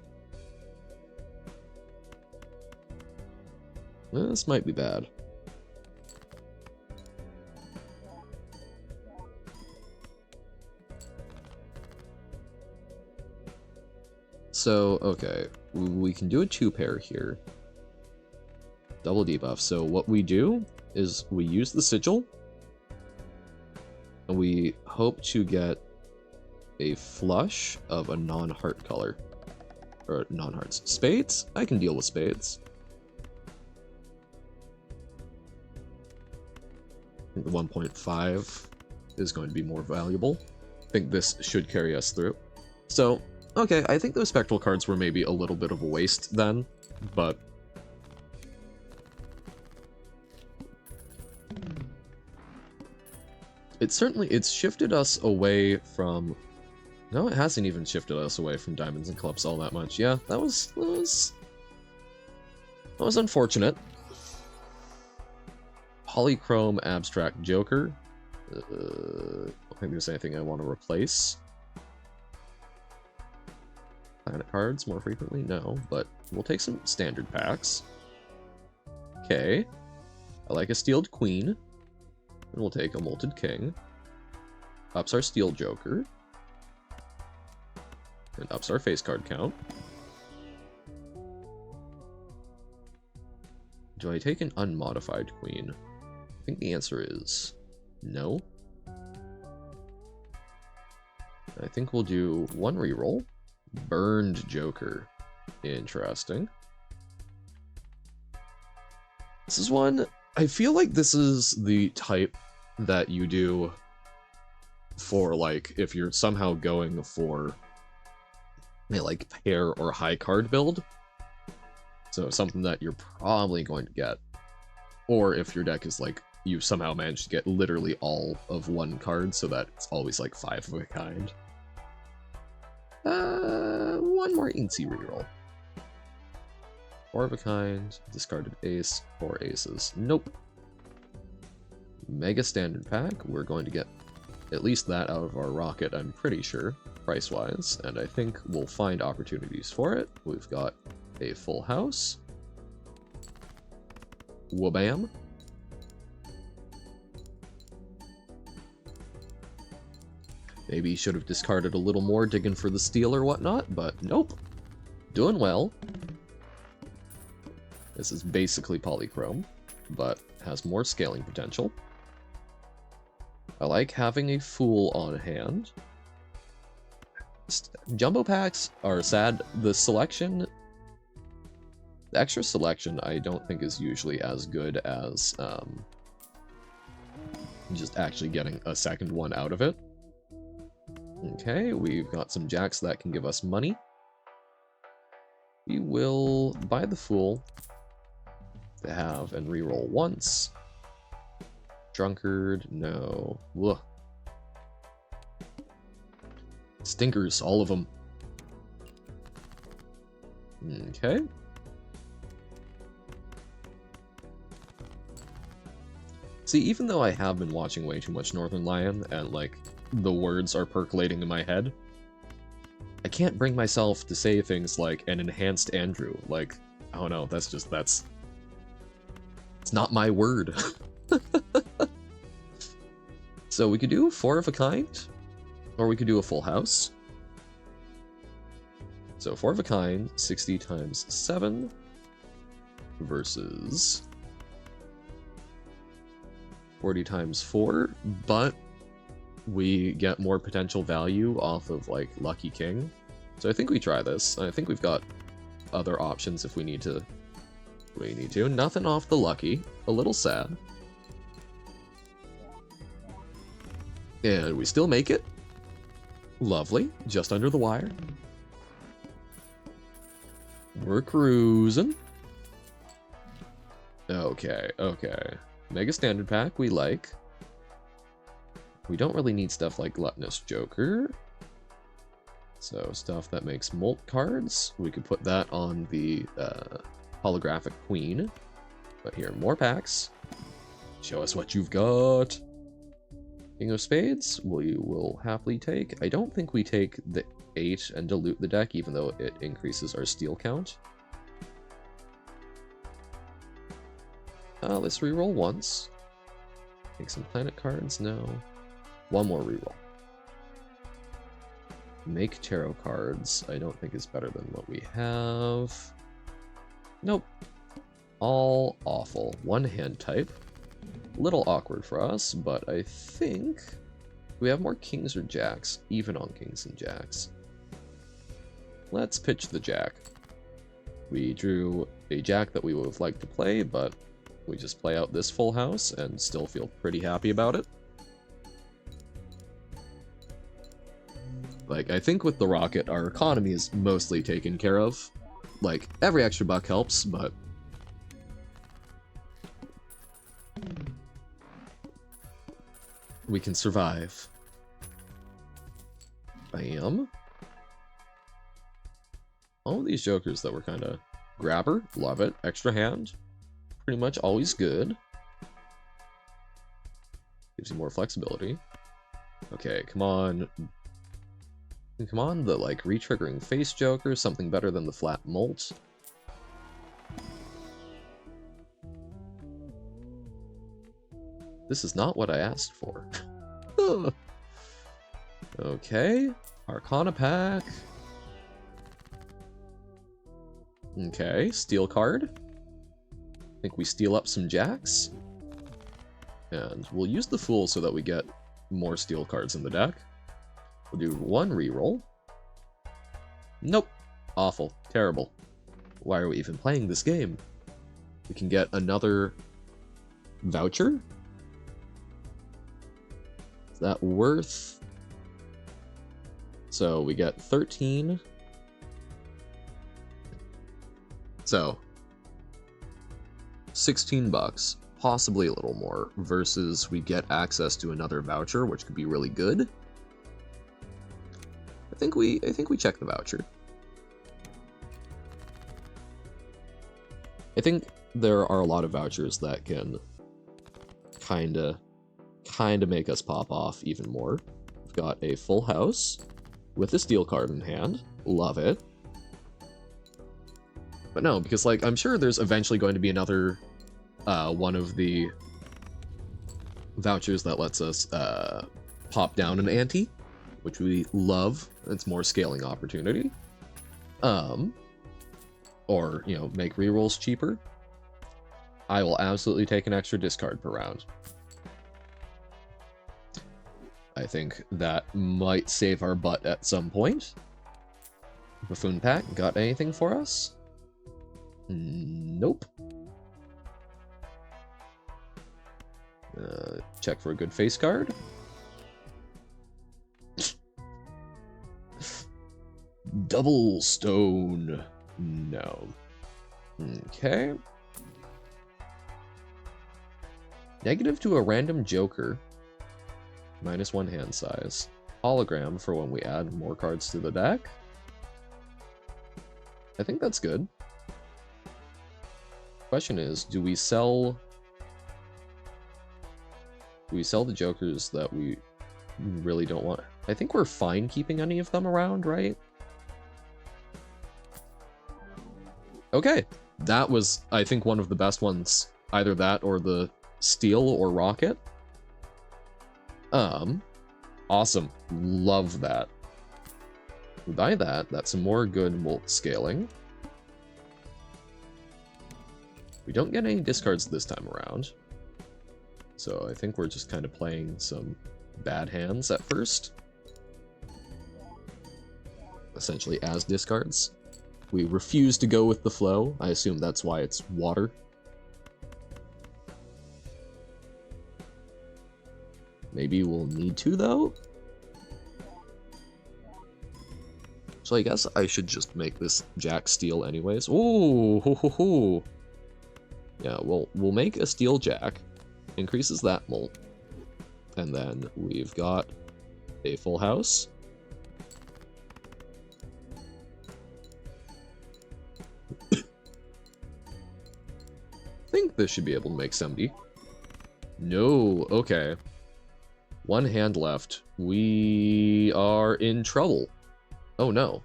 A: This might be bad. So, okay, we can do a 2-pair here. Double debuff. So what we do is we use the sigil, and we hope to get a flush of a non-heart color. Or non-hearts. Spades? I can deal with spades. I think the 1.5 is going to be more valuable. I think this should carry us through. So, okay, I think those spectral cards were maybe a little bit of a waste then, but... it's shifted us away from... No, it hasn't even shifted us away from diamonds and clubs all that much. Yeah, that was unfortunate. Polychrome Abstract Joker. I don't think there's anything I want to replace. Planet cards more frequently? No, but we'll take some standard packs. Okay. I like a Steeled Queen. And we'll take a Molted King. Ups our Steel Joker. And ups our face card count. Do I take an unmodified queen? I think the answer is no. I think we'll do one reroll. Burned Joker. Interesting. This is one... I feel like this is the type that you do for, like, if you're somehow going for like pair or high card build. So something that you're probably going to get. Or if your deck is like, you somehow managed to get literally all of one card so that it's always like 5 of a kind. One more Incy reroll. 4 of a kind, discarded ace, 4 aces. Nope. Mega standard pack, we're going to get at least that out of our rocket, I'm pretty sure, price-wise, and I think we'll find opportunities for it. We've got a full house. Wabam. Maybe should have discarded a little more digging for the steal or whatnot, but nope. Doing well. This is basically Polychrome, but has more scaling potential. I like having a Fool on hand. Jumbo packs are sad. The extra selection I don't think is usually as good as just actually getting a second one out of it. Okay, we've got some jacks that can give us money. We will buy the Fool to have and reroll once. Drunkard, no. Ugh. Stinkers, all of them. Okay. See, even though I have been watching way too much Northern Lion, and, like, the words are percolating in my head, I can't bring myself to say things like an enhanced Andrew. Like, oh no, that's... it's not my word. So we could do 4 of a kind, or we could do a full house. So 4 of a kind, 60 times 7, versus 40 times 4, but we get more potential value off of, like, Lucky King. So I think we try this. I think we've got other options if we need to. Nothing off the Lucky. A little sad. And we still make it. Lovely. Just under the wire. We're cruising. Okay, okay. Mega Standard Pack we like. We don't really need stuff like Gluttonous Joker. So stuff that makes Molt cards. We could put that on the Holographic Queen. But here, more packs. Show us what you've got. King of Spades, we will happily take. I don't think we take the 8 and dilute the deck, even though it increases our steal count. Let's reroll once. Take some planet cards, no. One more reroll. Make tarot cards, I don't think is better than what we have. Nope. All awful. One hand type. Little awkward for us, but I think we have more kings or jacks, even on kings and jacks. let's pitch the jack. We drew a jack that we would have liked to play, but we just play out this full house and still feel pretty happy about it. Like, I think with the rocket, our economy is mostly taken care of. Like, every extra buck helps, but... we can survive. Bam. All of these jokers that were kind of... grabber, love it. Extra hand, pretty much always good. Gives you more flexibility. Okay, come on. Come on, the, like, re-triggering face joker, something better than the flat molt. This is not what I asked for. Okay, Arcana pack. Okay, steel card. I think we steal up some jacks. And we'll use the Fool so that we get more steel cards in the deck. We'll do one reroll. Nope. Awful. Terrible. Why are we even playing this game? We can get another voucher? Is that worth... So we get 13. So 16 bucks, possibly a little more, versus we get access to another voucher, which could be really good. I think we check the voucher. I think there are a lot of vouchers that can kinda make us pop off even more. We've got a full house with a steel card in hand. Love it. But no, because, like, I'm sure there's eventually going to be another one of the vouchers that lets us pop down an ante, which we love. It's more scaling opportunity. Or, you know, make rerolls cheaper. I will absolutely take an extra discard per round. I think that might save our butt at some point. Buffoon pack, got anything for us? Nope. Check for a good face card. Double stone. No. Okay. Negative to a random joker. -1 hand size. Hologram for when we add more cards to the deck. I think that's good. Question is, do we sell the jokers that we really don't want? I think we're fine keeping any of them around, right? Okay, that was, I think, one of the best ones. Either that or the steel or rocket. Awesome. Love that. We buy that. That's some more good molt scaling. We don't get any discards this time around. So I think we're just kind of playing some bad hands at first. Essentially as discards. We refuse to go with the flow. I assume that's why it's water. Maybe we'll need to, though? So I guess I should just make this jack steel anyways. Ooh, ho, ho, ho. Yeah, we'll make a steel jack. Increases that molt. And then we've got a full house. I think this should be able to make 70. No, okay. One hand left. We are in trouble. Oh no.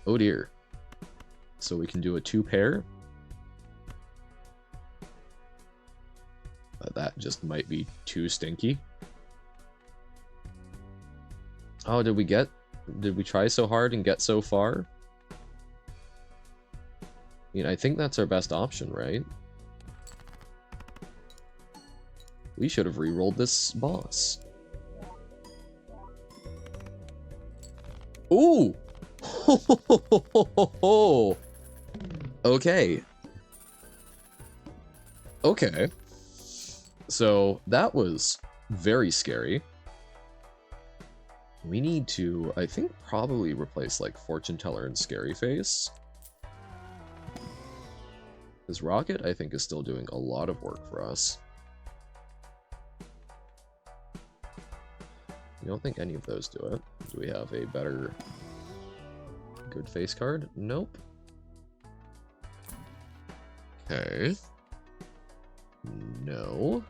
A: Oh dear. So we can do a 2-pair. That just might be too stinky. Oh, did we try so hard and get so far? I mean, I think that's our best option, right? We should have re-rolled this boss. Ooh! Okay. Okay. So that was very scary. We need to, I think, probably replace like Fortune Teller and Scary Face. Because Rocket, I think, is still doing a lot of work for us. I don't think any of those do it. Do we have a better good face card? Nope. Okay. No.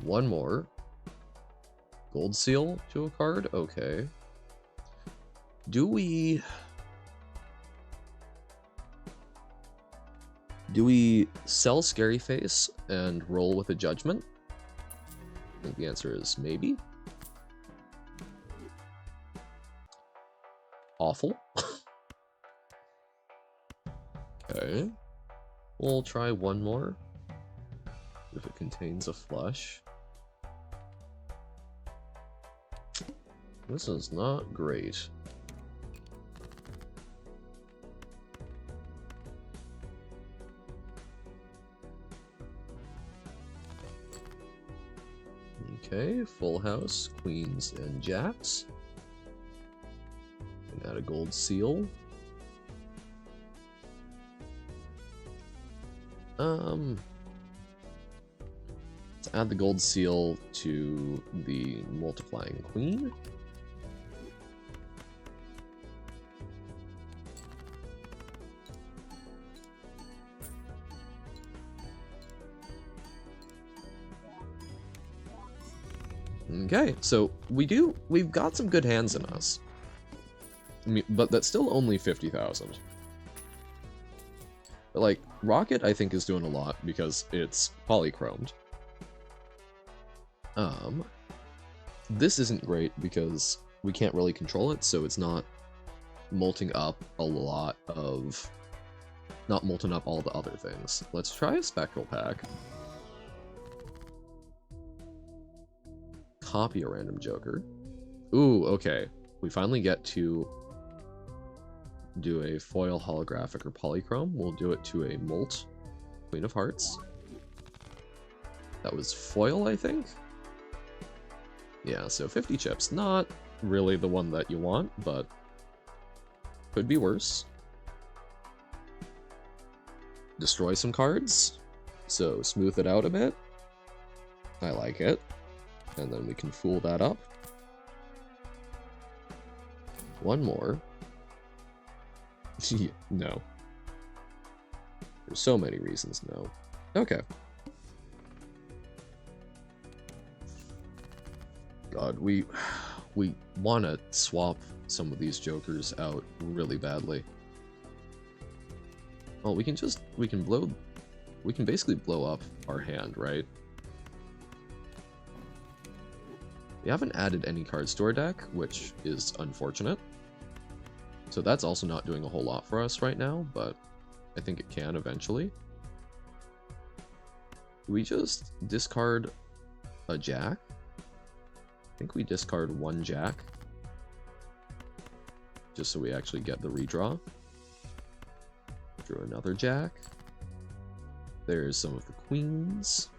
A: One more. Gold seal to a card? Okay. Do we sell Scary Face and roll with a judgment? I think the answer is maybe. Awful. Okay. We'll try one more. If it contains a flush. This is not great. Okay, full house, queens and jacks. And add a gold seal. Let's add the gold seal to the multiplying queen. Okay, so we've got some good hands in us. I mean, but that's still only 50,000. But like, Rocket I think is doing a lot because it's polychromed. This isn't great because we can't really control it, so it's not molting up a lot of... not molting up all the other things. Let's try a Spectral Pack. Copy a random Joker. Ooh, okay. We finally get to do a foil holographic or polychrome. We'll do it to a molt Queen of Hearts. That was foil, I think? Yeah, so 50 chips. Not really the one that you want, but could be worse. Destroy some cards, so smooth it out a bit. I like it. And then we can fool that up. One more. No. There's so many reasons no. Okay. God, we want to swap some of these jokers out really badly. Oh, we can basically blow up our hand, right? We haven't added any cards to our deck, which is unfortunate. So that's also not doing a whole lot for us right now, but I think it can eventually. Do we just discard a jack? I think we discard one jack. Just so we actually get the redraw. Drew another jack. There's some of the queens.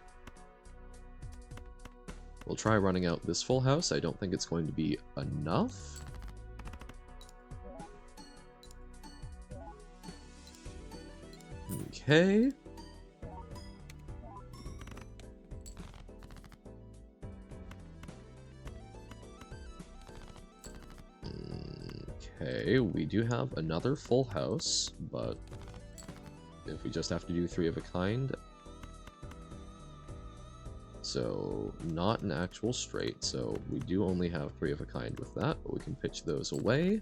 A: We'll try running out this full house. I don't think it's going to be enough. Okay. Okay, we do have another full house, but if we just have to do 3 of a kind... So, not an actual straight, so we do only have 3 of a kind with that, but we can pitch those away.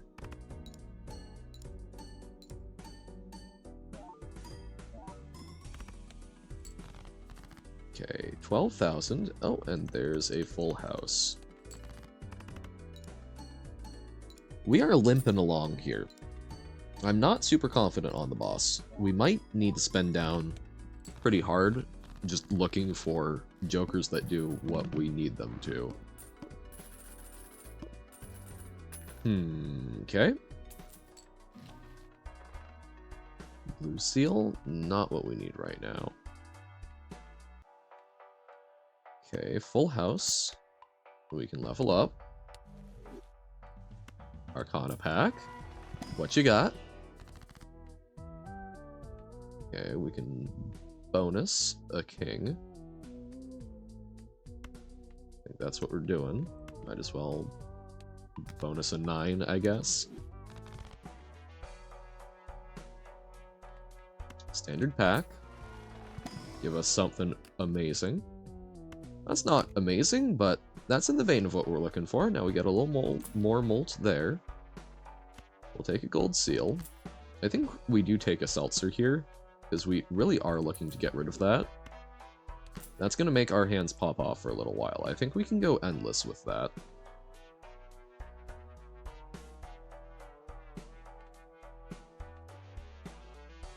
A: Okay, 12,000. Oh, and there's a full house. We are limping along here. I'm not super confident on the boss. We might need to spend down pretty hard just looking for jokers that do what we need them to. Okay. Blue seal, not what we need right now. Okay, full house. We can level up. Arcana pack. What you got? Okay, we can bonus a king. I think that's what we're doing. Might as well bonus a 9, I guess. Standard pack. Give us something amazing. That's not amazing, but that's in the vein of what we're looking for. Now we get a little more molt there. We'll take a gold seal. I think we do take a seltzer here, because we really are looking to get rid of that. That's going to make our hands pop off for a little while. I think we can go endless with that.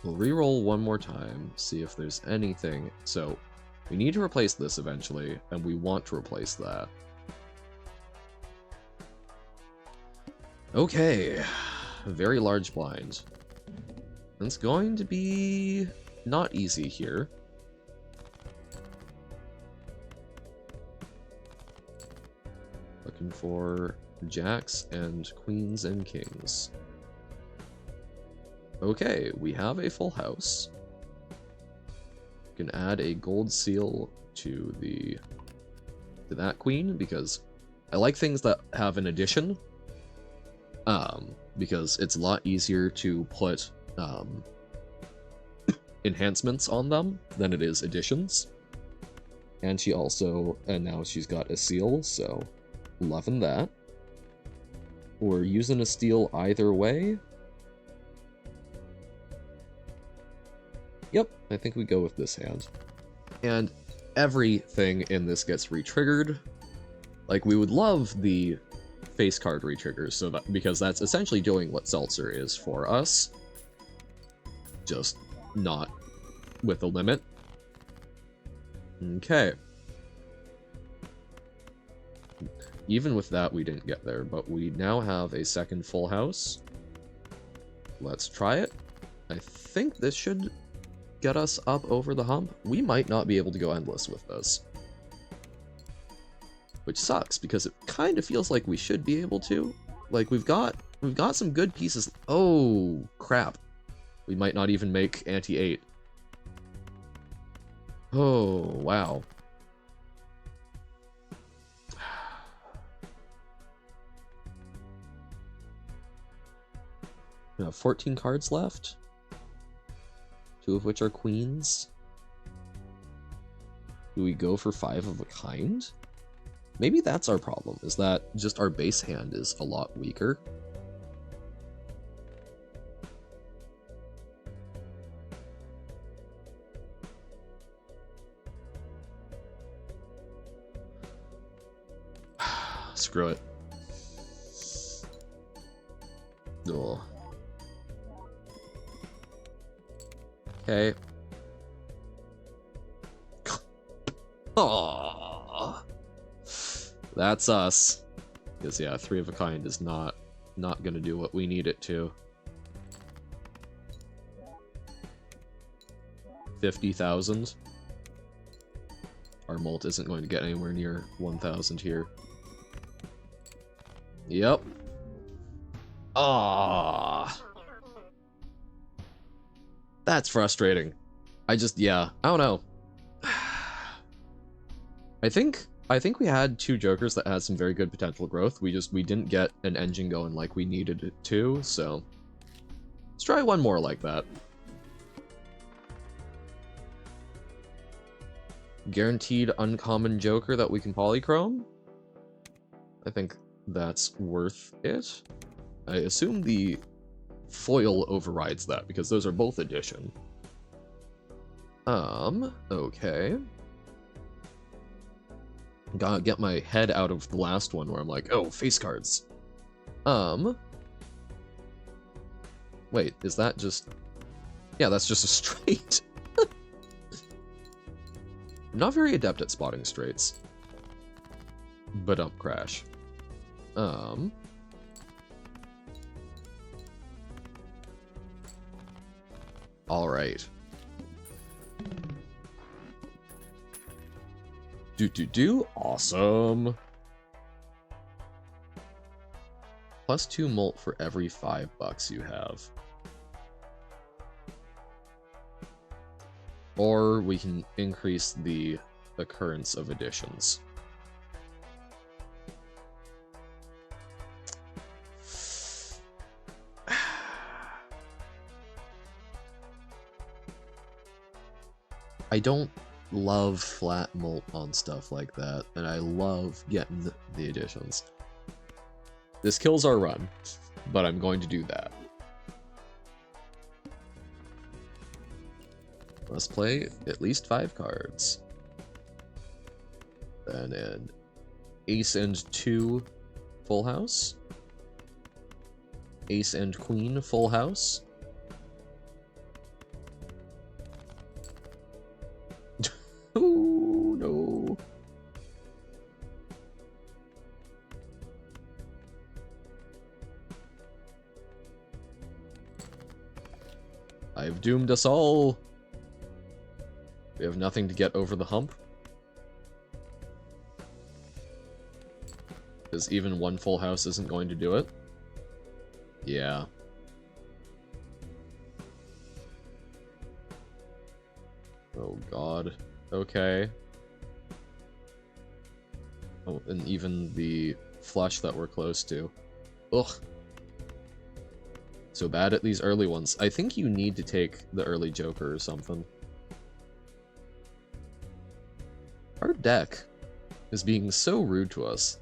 A: We'll re-roll one more time, see if there's anything. So, we need to replace this eventually, and we want to replace that. Okay, a very large blind. It's going to be not easy here. Looking for jacks and queens and kings. Okay, we have a full house. We can add a gold seal to that queen, because I like things that have an addition. Because it's a lot easier to put enhancements on them than it is additions. And now she's got a seal, so loving that. We're using a steal either way. Yep, I think we go with this hand. And everything in this gets re-triggered. Like, we would love the face card re-triggers, because that's essentially doing what Seltzer is for us. Just not with a limit. Okay. Even with that, we didn't get there, but we now have a second full house. Let's try it. I think this should get us up over the hump. We might not be able to go endless with this. Which sucks, because it kind of feels like we should be able to. Like, we've got some good pieces. Oh, crap. We might not even make anti-8. Oh, wow. We have 14 cards left. 2 of which are queens. Do we go for 5 of a kind? Maybe that's our problem, is that just our base hand is a lot weaker. Screw it. Ugh. Okay. Aww. That's us. Because, yeah, 3 of a kind is not gonna do what we need it to. 50,000. Our molt isn't going to get anywhere near 1,000 here. Yep. Ah. That's frustrating. I don't know. I think we had 2 jokers that had some very good potential growth. We didn't get an engine going like we needed it to, so let's try one more like that. Guaranteed uncommon joker that we can polychrome. I think that's worth it. I assume the foil overrides that, because those are both addition. Okay. Gotta get my head out of the last one where I'm like, oh, face cards. Wait, is that just... Yeah, that's just a straight. I'm not very adept at spotting straights. But crash. Alright. Awesome. +2 molt for every $5 you have. Or we can increase the occurrence of additions. I don't love flat molt on stuff like that, and I love getting the additions. This kills our run, but I'm going to do that. Let's play at least 5 cards. Then an ace and 2 full house. Ace and queen full house. Oh no. I've doomed us all. We have nothing to get over the hump. Because even one full house isn't going to do it. Yeah. Oh god. Okay. Oh, and even the flush that we're close to. Ugh. So bad at these early ones. I think you need to take the early Joker or something. Our deck is being so rude to us.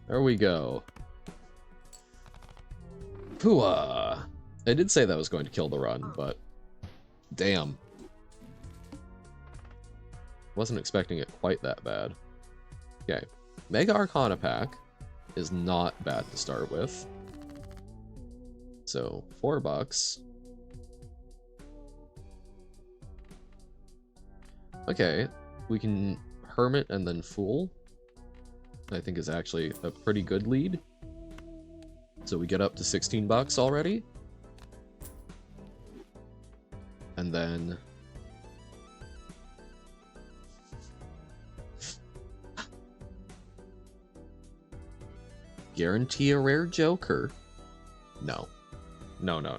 A: There we go. Pooah! I did say that was going to kill the run, but damn. Wasn't expecting it quite that bad. Okay. Mega Arcana pack is not bad to start with. So, $4. Okay, we can Hermit and then Fool. I think is actually a pretty good lead. So we get up to $16 already. And then guarantee a rare Joker. No. No.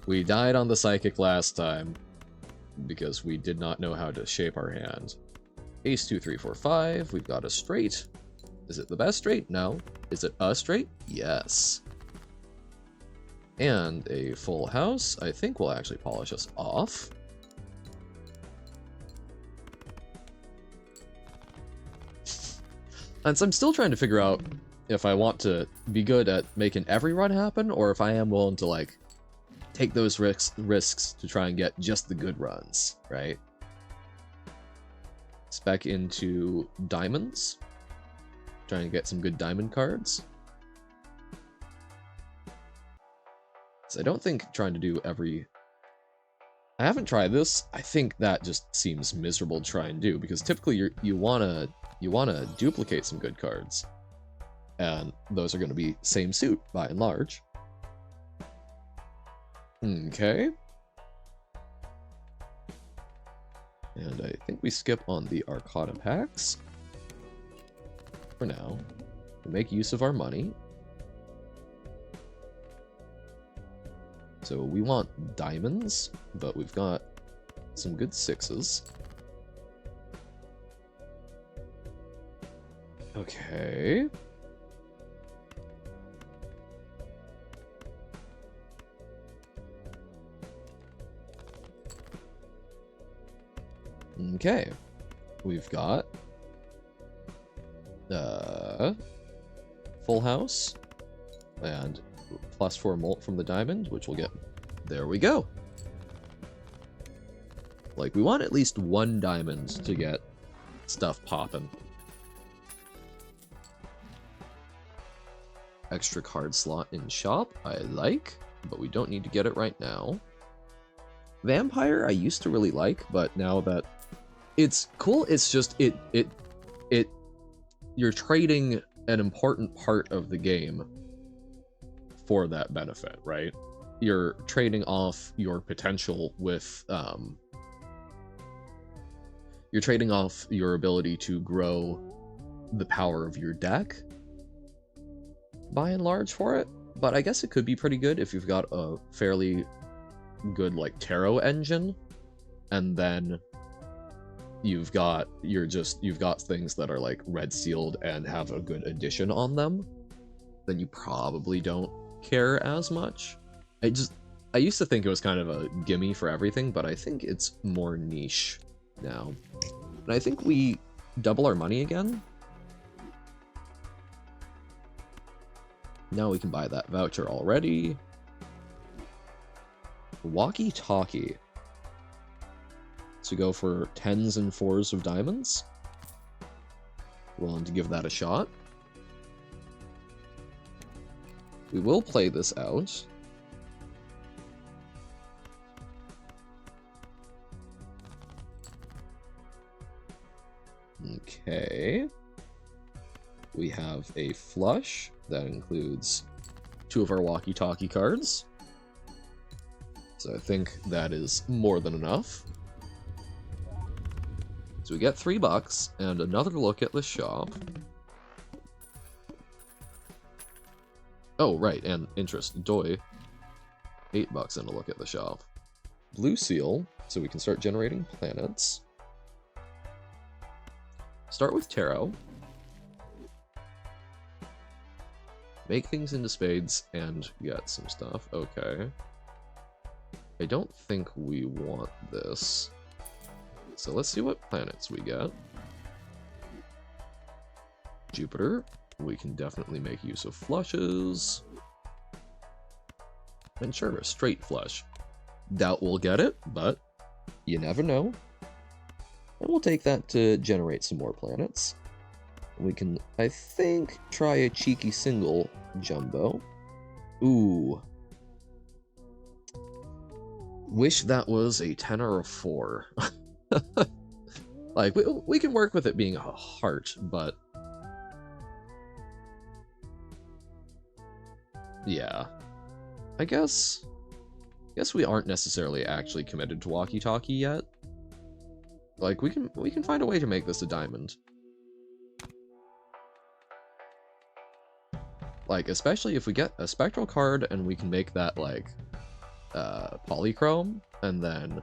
A: We died on the Psychic last time because we did not know how to shape our hand. Ace 2, 3, 4, 5. We've got a straight. Is it the best straight? No. Is it a straight? Yes. And a full house, I think will actually polish us off. And so I'm still trying to figure out if I want to be good at making every run happen, or if I am willing to, like, take those risks to try and get just the good runs, right? Spec into diamonds. Trying to get some good diamond cards. So I don't think trying to do every... I haven't tried this. I think that just seems miserable to try and do, because typically you wanna duplicate some good cards. And those are gonna be same suit, by and large. Okay. And I think we skip on the Arcana packs. For now. To make use of our money. So we want diamonds, but we've got some good sixes. Okay. Okay. We've got full house and +4 molt from the diamond, which we'll get. There we go. Like, we want at least one diamond to get stuff popping. Extra card slot in shop, I like, but we don't need to get it right now. Vampire I used to really like, but now that it's cool, it's just you're trading an important part of the game for that benefit, right? You're trading off your potential with, you're trading off your ability to grow the power of your deck, by and large, for it. But I guess it could be pretty good if you've got a fairly good, like, tarot engine, and then you've got things that are like red sealed and have a good addition on them, then you probably don't care as much. I used to think it was kind of a gimme for everything, but I think it's more niche now. And I think we double our money again. Now we can buy that voucher already. Walkie-talkie. To go for 10s and 4s of diamonds. Willing to give that a shot. We will play this out. Okay. We have a flush that includes 2 of our walkie-talkie cards. So I think that is more than enough. So we get $3 and another look at the shop. Oh, right, and interest. Doi. $8 and a look at the shop. Blue seal, so we can start generating planets. Start with tarot. Make things into spades and get some stuff. Okay. I don't think we want this. So let's see what planets we get. Jupiter. We can definitely make use of flushes. And sure, a straight flush. Doubt we'll get it, but you never know. And we'll take that to generate some more planets. We can, I think, try a cheeky single jumbo. Ooh. Wish that was a 10 or a 4. Like, we can work with it being a heart, but... yeah. I guess we aren't necessarily actually committed to walkie-talkie yet. Like, we can find a way to make this a diamond. Like, especially if we get a spectral card and we can make that, like, polychrome, and then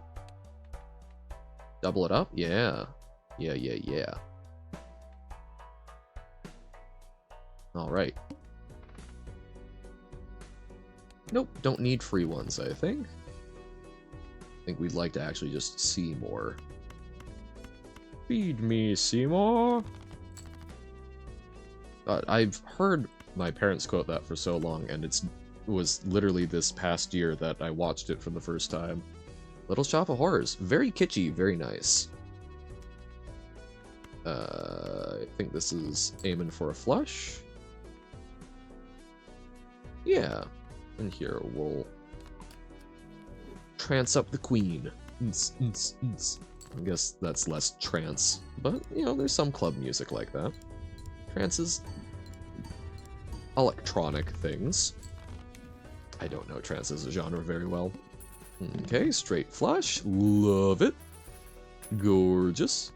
A: double it up? Yeah. Yeah. Alright. Nope, don't need free ones, I think. I think we'd like to actually just see more. Feed me, Seymour! I've heard my parents quote that for so long, and it was literally this past year that I watched it for the first time. Little Shop of Horrors. Very kitschy, very nice. I think this is aiming for a flush. Yeah. And here we'll trance up the queen. I guess that's less trance, but, you know, there's some club music like that. Trance is electronic things. I don't know trance as a genre very well. Okay, straight flush. Love it. Gorgeous.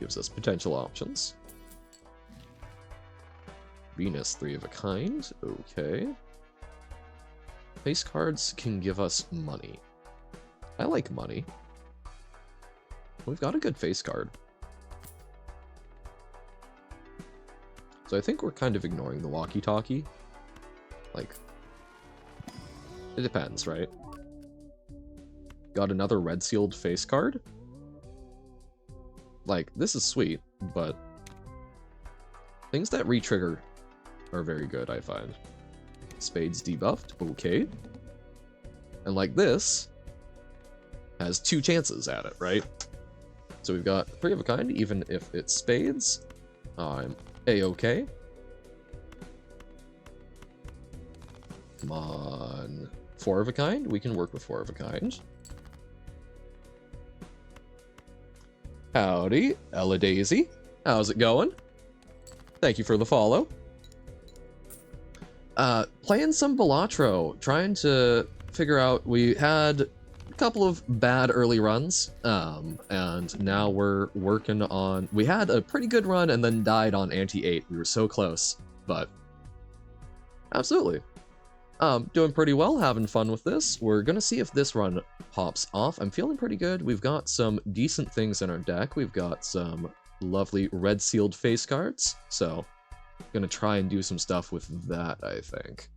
A: Gives us potential options. Venus, 3 of a kind. Okay. Face cards can give us money. I like money. We've got a good face card. So I think we're kind of ignoring the walkie-talkie. Like, it depends, right? Got another red sealed face card. Like, this is sweet, but things that re-trigger are very good, I find. Spades debuffed, okay. And like this, has 2 chances at it, right? So we've got 3 of a kind, even if it's spades. I'm A-okay. Come on. 4 of a kind? We can work with 4 of a kind. Howdy, Ella Daisy. How's it going? Thank you for the follow. Playing some Balatro, trying to figure out, we had a couple of bad early runs, and now we're working on, we had a pretty good run and then died on anti-8. We were so close, but absolutely. Doing pretty well, having fun with this. We're gonna see if this run pops off. I'm feeling pretty good. We've got some decent things in our deck. We've got some lovely red sealed face cards, so gonna try and do some stuff with that, I think.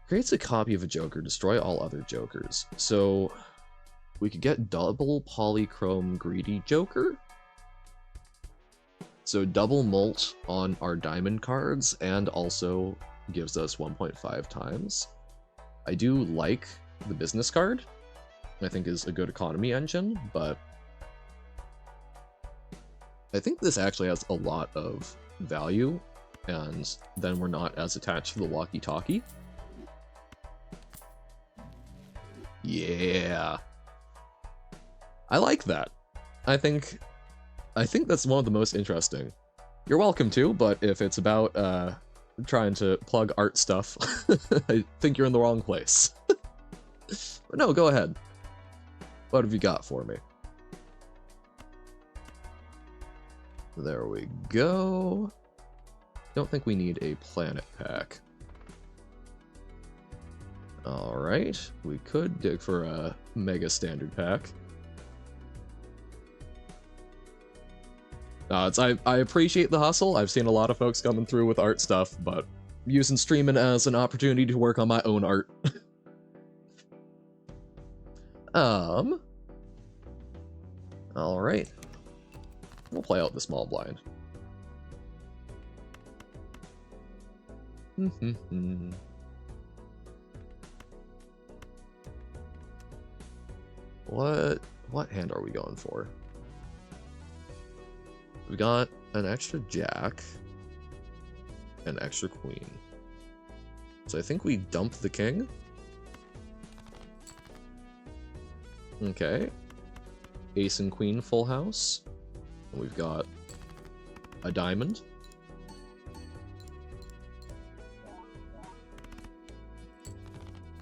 A: Creates a copy of a Joker, destroy all other Jokers. So we could get double polychrome greedy Joker. So double molt on our diamond cards and also gives us 1.5 times. I do like the business card. I think is a good economy engine, but I think this actually has a lot of value, and then we're not as attached to the walkie-talkie. Yeah. I like that. I think that's one of the most interesting. You're welcome to, but if it's about trying to plug art stuff, I think you're in the wrong place. But no, go ahead. What have you got for me? There we go. Don't think we need a planet pack. Alright, we could dig for a mega standard pack. I appreciate the hustle. I've seen a lot of folks coming through with art stuff, but I'm using streaming as an opportunity to work on my own art. Alright. We'll play out the small blind. What hand are we going for? We got an extra jack, an extra queen. So I think we dump the king. Okay. Ace and queen full house. And we've got a diamond.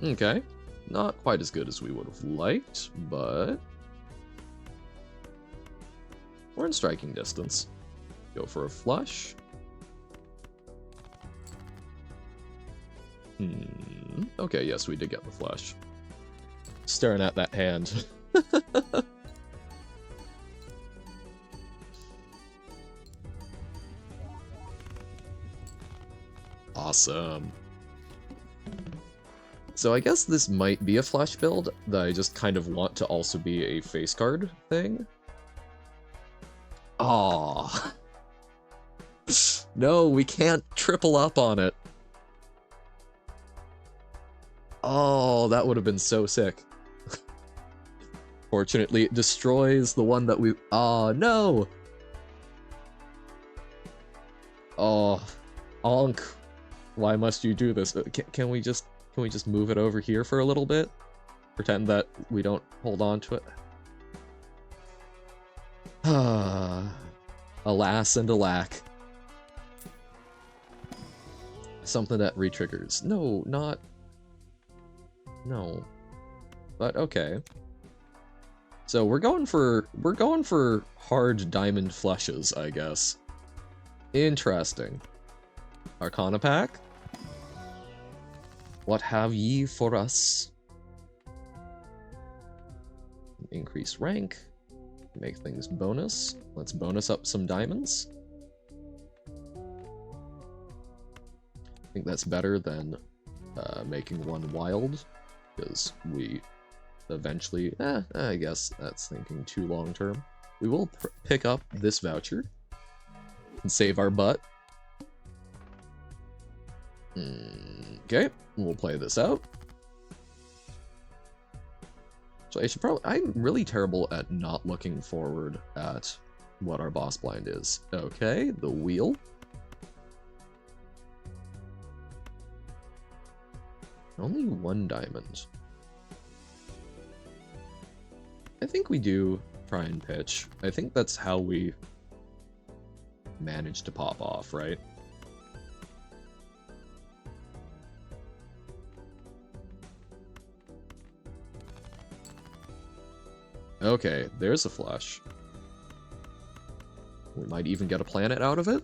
A: Okay. Not quite as good as we would have liked, but we're in striking distance. Go for a flush. Okay, yes, we did get the flush. Staring at that hand. Awesome. So I guess this might be a flush build that I just kind of want to also be a face card thing. Aww. No, we can't triple up on it. Oh, that would have been so sick. Fortunately, it destroys the one that we... Oh, no! Oh, Onk. Why must you do this? Can we just move it over here for a little bit? Pretend that we don't hold on to it? Alas and alack. Something that re-triggers. No, not... No. But okay. So we're going for hard diamond flushes, I guess. Interesting. Arcana pack? What have ye for us? Increase rank. Make things bonus. Let's bonus up some diamonds. I think that's better than making one wild, because we eventually... I guess that's thinking too long term. We will pick up this voucher and save our butt. Okay, we'll play this out. So I should probably... I'm really terrible at not looking forward at what our boss blind is. Okay, the wheel. Only one diamond. I think we do try and pitch. I think that's how we manage to pop off, right? Okay, there's a flush. We might even get a planet out of it.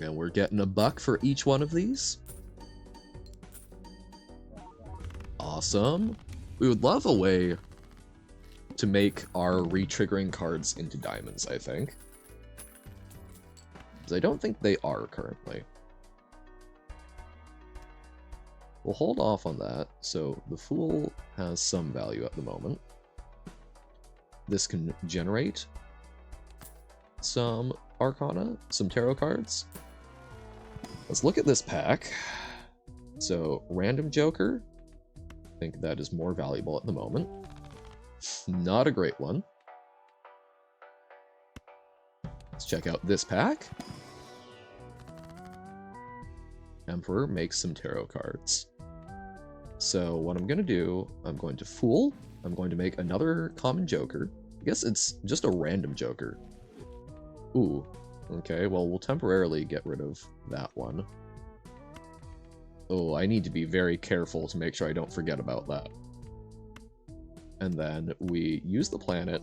A: And we're getting $1 for each one of these. Awesome. We would love a way to make our re-triggering cards into diamonds, I think. Because I don't think they are currently. We'll hold off on that. So the Fool has some value at the moment. This can generate some Arcana, some Tarot cards. Let's look at this pack. So, Random Joker. I think that is more valuable at the moment. Not a great one. Let's check out this pack. Emperor makes some tarot cards. So what I'm going to do, I'm going to Fool. I'm going to make another common Joker. I guess it's just a random Joker. Ooh. Okay, well, we'll temporarily get rid of that one. Oh, I need to be very careful to make sure I don't forget about that. And then we use the planet.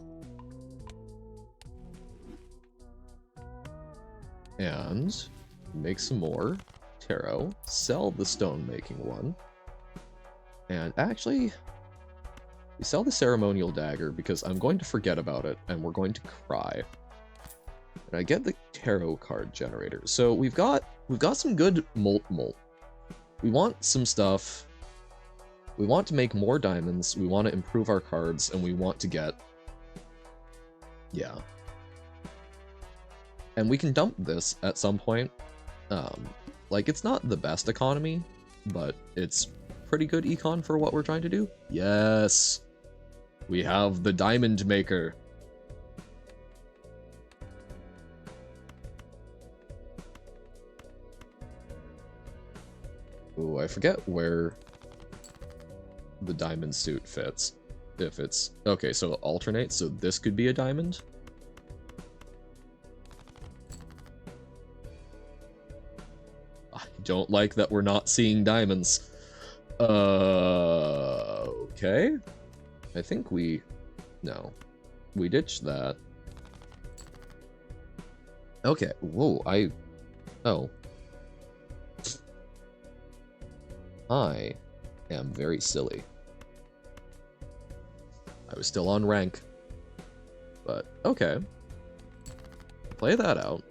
A: And make some more tarot. Sell the stone making one. And actually, we sell the ceremonial dagger because I'm going to forget about it and we're going to cry. And I get the tarot card generator. So we've got some good molt. We want some stuff. We want to make more diamonds. We want to improve our cards, and we want to get, yeah. And we can dump this at some point. Like, it's not the best economy, but it's pretty good econ for what we're trying to do. Yes, we have the diamond maker. Ooh, I forget where the diamond suit fits. If it's... Okay, so it alternates, so this could be a diamond. I don't like that we're not seeing diamonds. Okay. I think we... No. We ditched that. Okay, whoa, Oh. I am very silly. I was still on rank. But, okay. Play that out.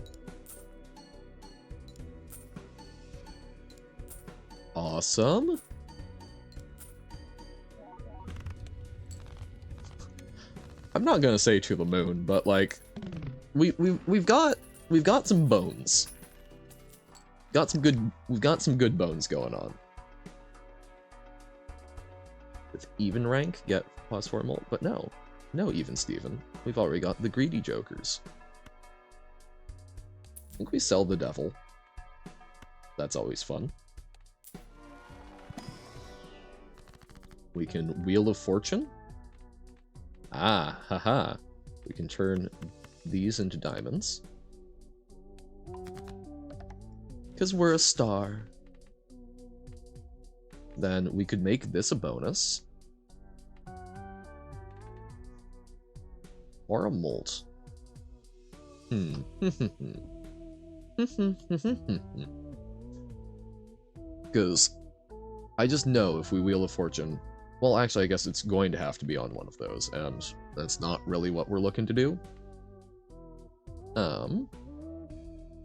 A: Awesome. I'm not gonna say to the moon, but like, we've got some bones. We've got some good bones going on. With even rank, get +4 molt, but no even Steven. We've already got the greedy jokers. I think we sell the devil. That's always fun. We can Wheel of Fortune. Ah, haha. We can turn these into diamonds. Because we're a star. Then we could make this a bonus. Or a molt. Because I just know if we Wheel of Fortune... Well, actually, I guess it's going to have to be on one of those, and that's not really what we're looking to do. So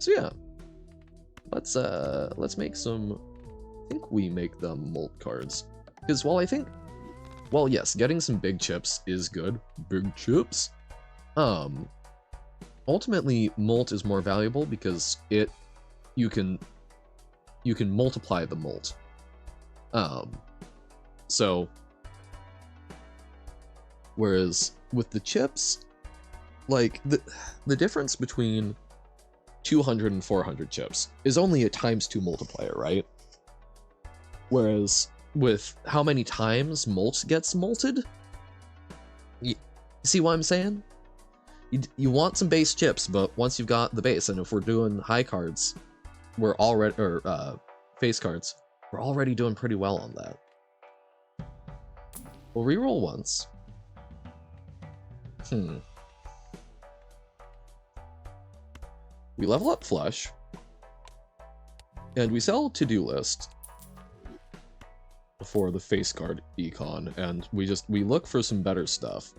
A: yeah. Let's make some... I think we make them molt cards. Because while yes, getting some big chips is good. Big chips? Ultimately, molt is more valuable because you can multiply the molt. So, whereas with the chips, like, the difference between 200 and 400 chips is only a ×2 multiplier, right? Whereas with how many times molt gets molted, you see what I'm saying? You want some base chips, but once you've got the base, and if we're doing high cards, we're already, or face cards, we're already doing pretty well on that. We'll reroll once. We level up Flush. And we sell To-Do List for the face card econ, and we look for some better stuff.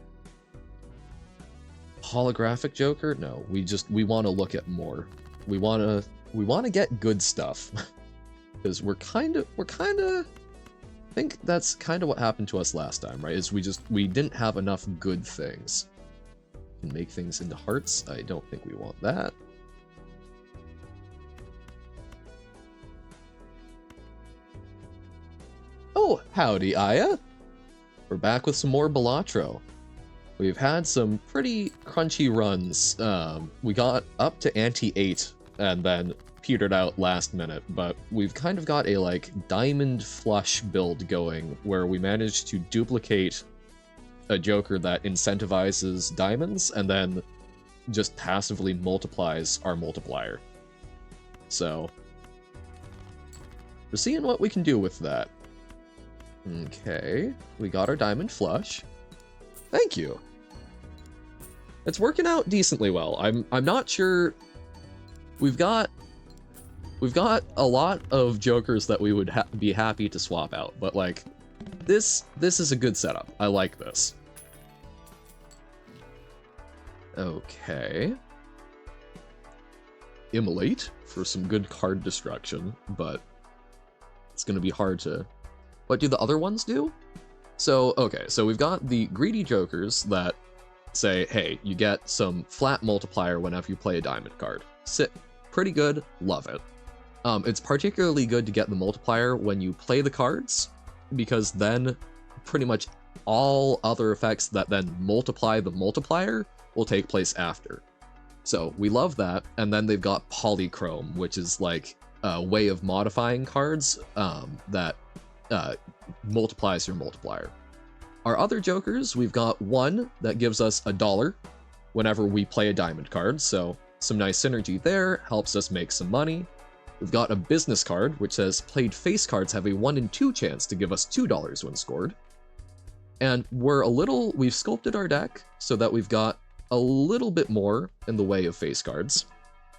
A: Holographic Joker? No, we want to look at more. We want to get good stuff. Because we're kind of I think that's kind of what happened to us last time, right? Is we didn't have enough good things. Can make things into hearts. I don't think we want that. Oh, howdy, Aya! We're back with some more Balatro. We've had some pretty crunchy runs. We got up to ante 8 and then petered out last minute, but we've kind of got a like diamond flush build going where we managed to duplicate a Joker that incentivizes diamonds and then just passively multiplies our multiplier. So we're seeing what we can do with that. Okay, we got our diamond flush. Thank you. It's working out decently well. I'm not sure. We've got a lot of Jokers that we would be happy to swap out, but like this is a good setup. I like this. Okay. Immolate for some good card destruction, but it's gonna be hard to. What do the other ones do? So, okay, so we've got the greedy Jokers that say, hey, you get some flat multiplier whenever you play a diamond card. Pretty good, love it. It's particularly good to get the multiplier when you play the cards, because then pretty much all other effects that then multiply the multiplier will take place after. So we love that, and then they've got Polychrome, which is like a way of modifying cards that multiplies your multiplier. Our other Jokers, we've got one that gives us $1 whenever we play a diamond card, so some nice synergy there, helps us make some money. We've got a business card, which says played face cards have a 1 in 2 chance to give us $2 when scored. And we've sculpted our deck so that we've got a little bit more in the way of face cards.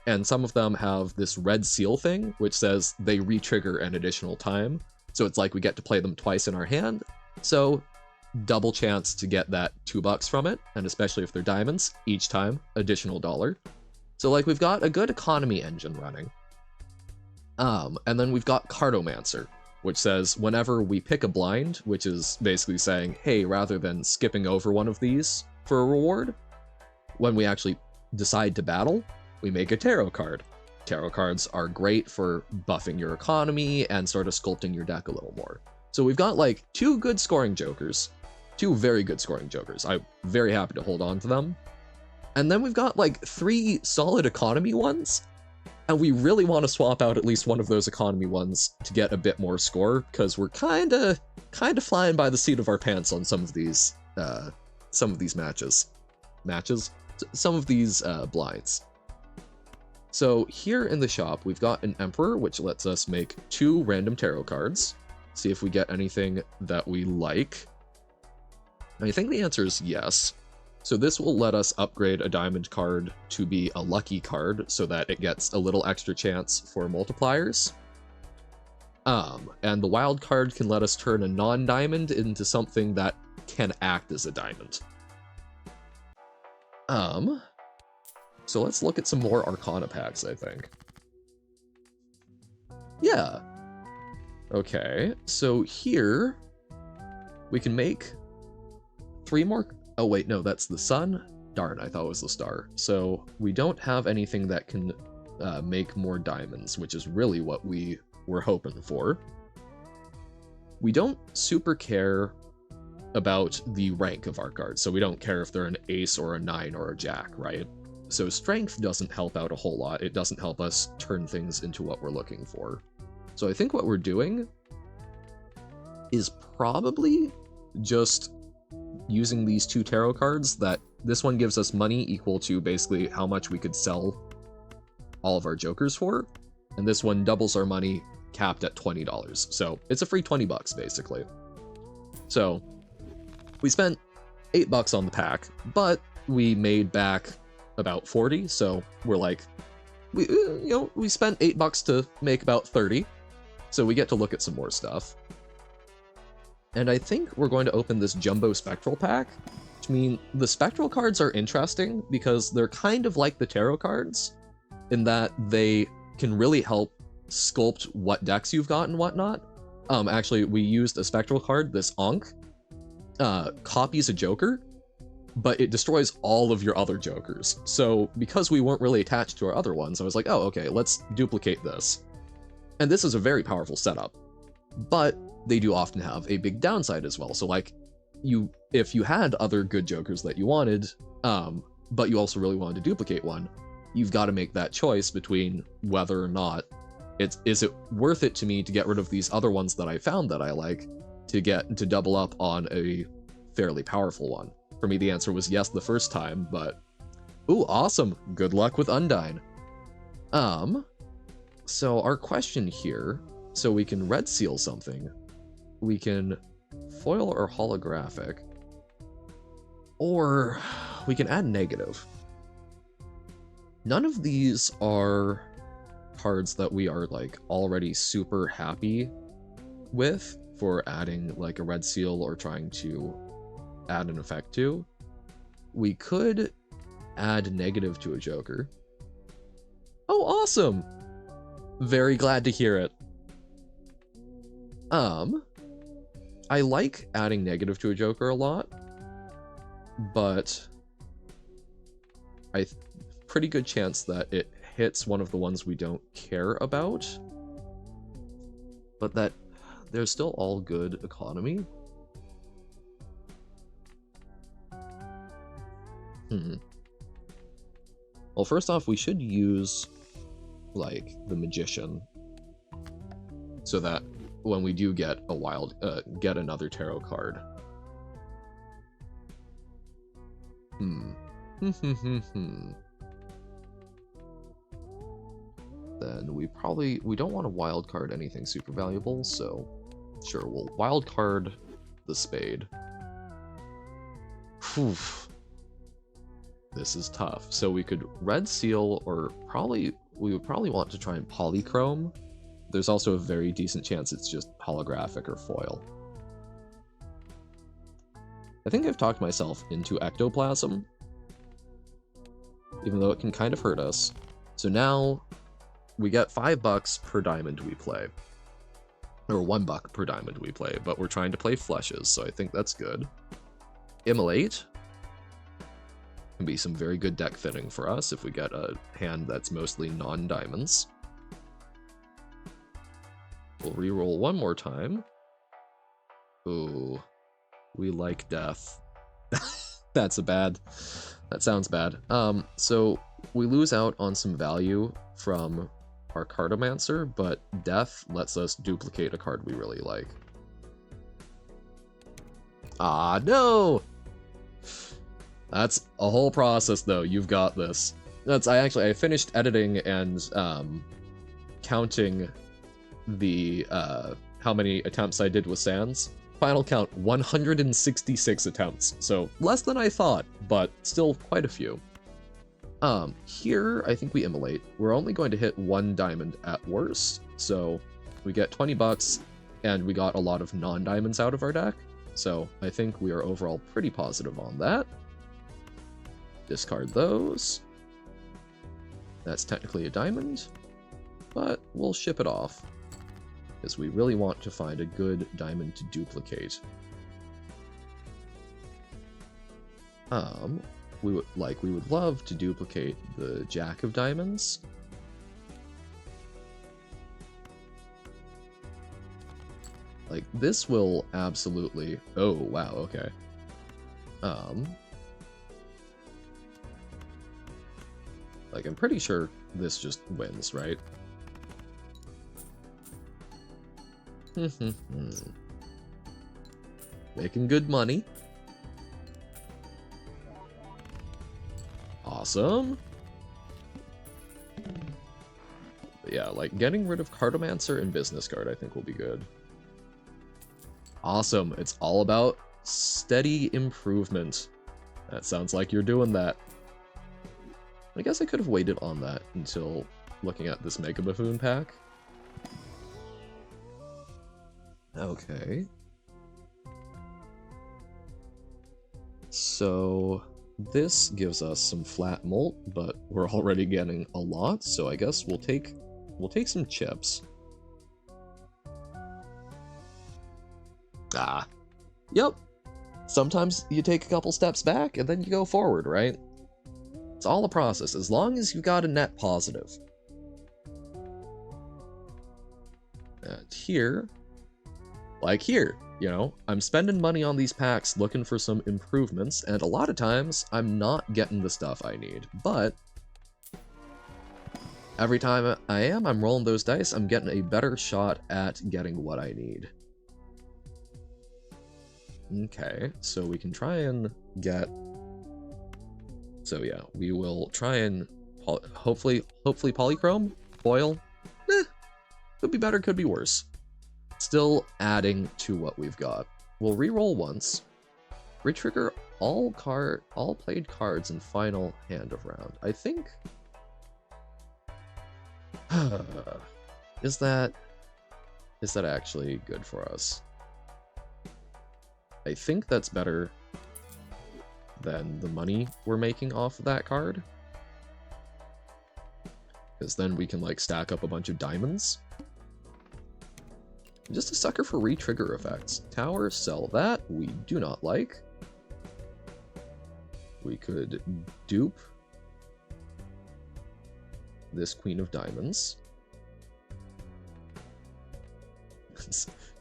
A: And some of them have this red seal thing, which says they re-trigger an additional time. So it's like we get to play them twice in our hand. So double chance to get that $2 from it, and especially if they're diamonds, each time, additional $1. So like we've got a good economy engine running. And then we've got Cartomancer, which says whenever we pick a blind, which is basically saying, hey, rather than skipping over one of these for a reward, when we actually decide to battle, we make a tarot card. Tarot cards are great for buffing your economy and sort of sculpting your deck a little more. So we've got like 2 good scoring Jokers, 2 very good scoring Jokers. I'm very happy to hold on to them. And then we've got like 3 solid economy ones, and we really want to swap out at least one of those economy ones to get a bit more score, because we're kind of flying by the seat of our pants on some of these blinds. So here in the shop, we've got an Emperor, which lets us make 2 random tarot cards. See if we get anything that we like. I think the answer is yes. So this will let us upgrade a diamond card to be a lucky card so that it gets a little extra chance for multipliers. And the wild card can let us turn a non-diamond into something that can act as a diamond. So let's look at some more Arcana packs, I think. Yeah. Okay, so here we can make 3 more. Oh wait, no, that's the sun. Darn, I thought it was the star. So we don't have anything that can make more diamonds, which is really what we were hoping for. We don't super care about the rank of our cards, so we don't care if they're an ace or a 9 or a jack, right? So strength doesn't help out a whole lot. It doesn't help us turn things into what we're looking for. So I think what we're doing is probably just using these 2 tarot cards. That this one gives us money equal to basically how much we could sell all of our Jokers for, and this one doubles our money capped at $20. So it's a free $20 basically. So We spent $8 on the pack, but we made back about 40, so we're like, we spent $8 to make about 30, so we get to look at some more stuff. And I think we're going to open this Jumbo Spectral pack, which means the Spectral cards are interesting because they're kind of like the Tarot cards in that they can really help sculpt what decks you've got and whatnot. Actually, we used a Spectral card, this Ankh, copies a Joker, but it destroys all of your other Jokers. So because we weren't really attached to our other ones, I was like, oh, okay, let's duplicate this. And this is a very powerful setup, but they do often have a big downside as well. So like, if you had other good Jokers that you wanted, but you also really wanted to duplicate one, you've got to make that choice between whether or not is it worth it to me to get rid of these other ones that I found that I like to double up on a fairly powerful one. For me, the answer was yes the first time, but ooh, awesome. Good luck with Undyne. So our question here, so we can red seal something, we can foil or holographic, or we can add negative. None of these are cards that we are like already super happy with for adding like a red seal or trying to add an effect to. We could add negative to a Joker. Oh, awesome! Very glad to hear it. I like adding negative to a Joker a lot, but pretty good chance that it hits one of the ones we don't care about, but that there's still all good economy. Well, first off, we should use like the Magician so that when we do get a get another tarot card. Then we don't want to wild card anything super valuable, so sure, we'll wild card the Spade. Whew. This is tough. So we could red seal, or we would probably want to try and polychrome. There's also a very decent chance it's just holographic or foil. I think I've talked myself into ectoplasm, even though it can kind of hurt us. So now we get $5 per diamond we play, or $1 per diamond we play, but we're trying to play flushes, so I think that's good. Immolate can be some very good deck thinning for us if we get a hand that's mostly non-diamonds. We'll reroll one more time. Ooh, we like death. That sounds bad. So we lose out on some value from our Cartomancer, but death lets us duplicate a card we really like. Ah, no! That's a whole process, though. You've got this. I finished editing and counting the how many attempts I did with Sans. Final count, 166 attempts. So less than I thought, but still quite a few. Here, I think we immolate. We're only going to hit one diamond at worst, so we get $20, and we got a lot of non-diamonds out of our deck, so I think we are overall pretty positive on that. Discard those. That's technically a diamond, but we'll ship it off, because we really want to find a good diamond to duplicate. We would love to duplicate the Jack of Diamonds. Like, this will absolutely... Oh, wow, okay. Like, I'm pretty sure this just wins, right? Making good money. Awesome. But yeah, like, getting rid of Cartomancer and Business Card I think will be good. Awesome. It's all about Steady improvement. That sounds like you're doing that. I guess I could have waited on that until looking at this Mega Buffoon pack. Okay. So this gives us some flat molt, but we're already getting a lot, so I guess we'll take some chips. Ah. Yep. Sometimes you take a couple steps back and then you go forward, right? It's all a process, as long as you got a net positive. And here, like here, you know, I'm spending money on these packs looking for some improvements, and a lot of times I'm not getting the stuff I need, but every time I'm rolling those dice, I'm getting a better shot at getting what I need. Okay, so we can try and get... So yeah, we will try and hopefully polychrome? Foil? Could be better, could be worse. Still adding to what we've got. We'll re-roll once. Retrigger all played cards in final hand of round. I think... Is that actually good for us? I think that's better than the money we're making off of that card. Because then we can, like, stack up a bunch of diamonds. I'm just a sucker for re-trigger effects. Tower, sell that. We do not like. We could dupe this Queen of Diamonds.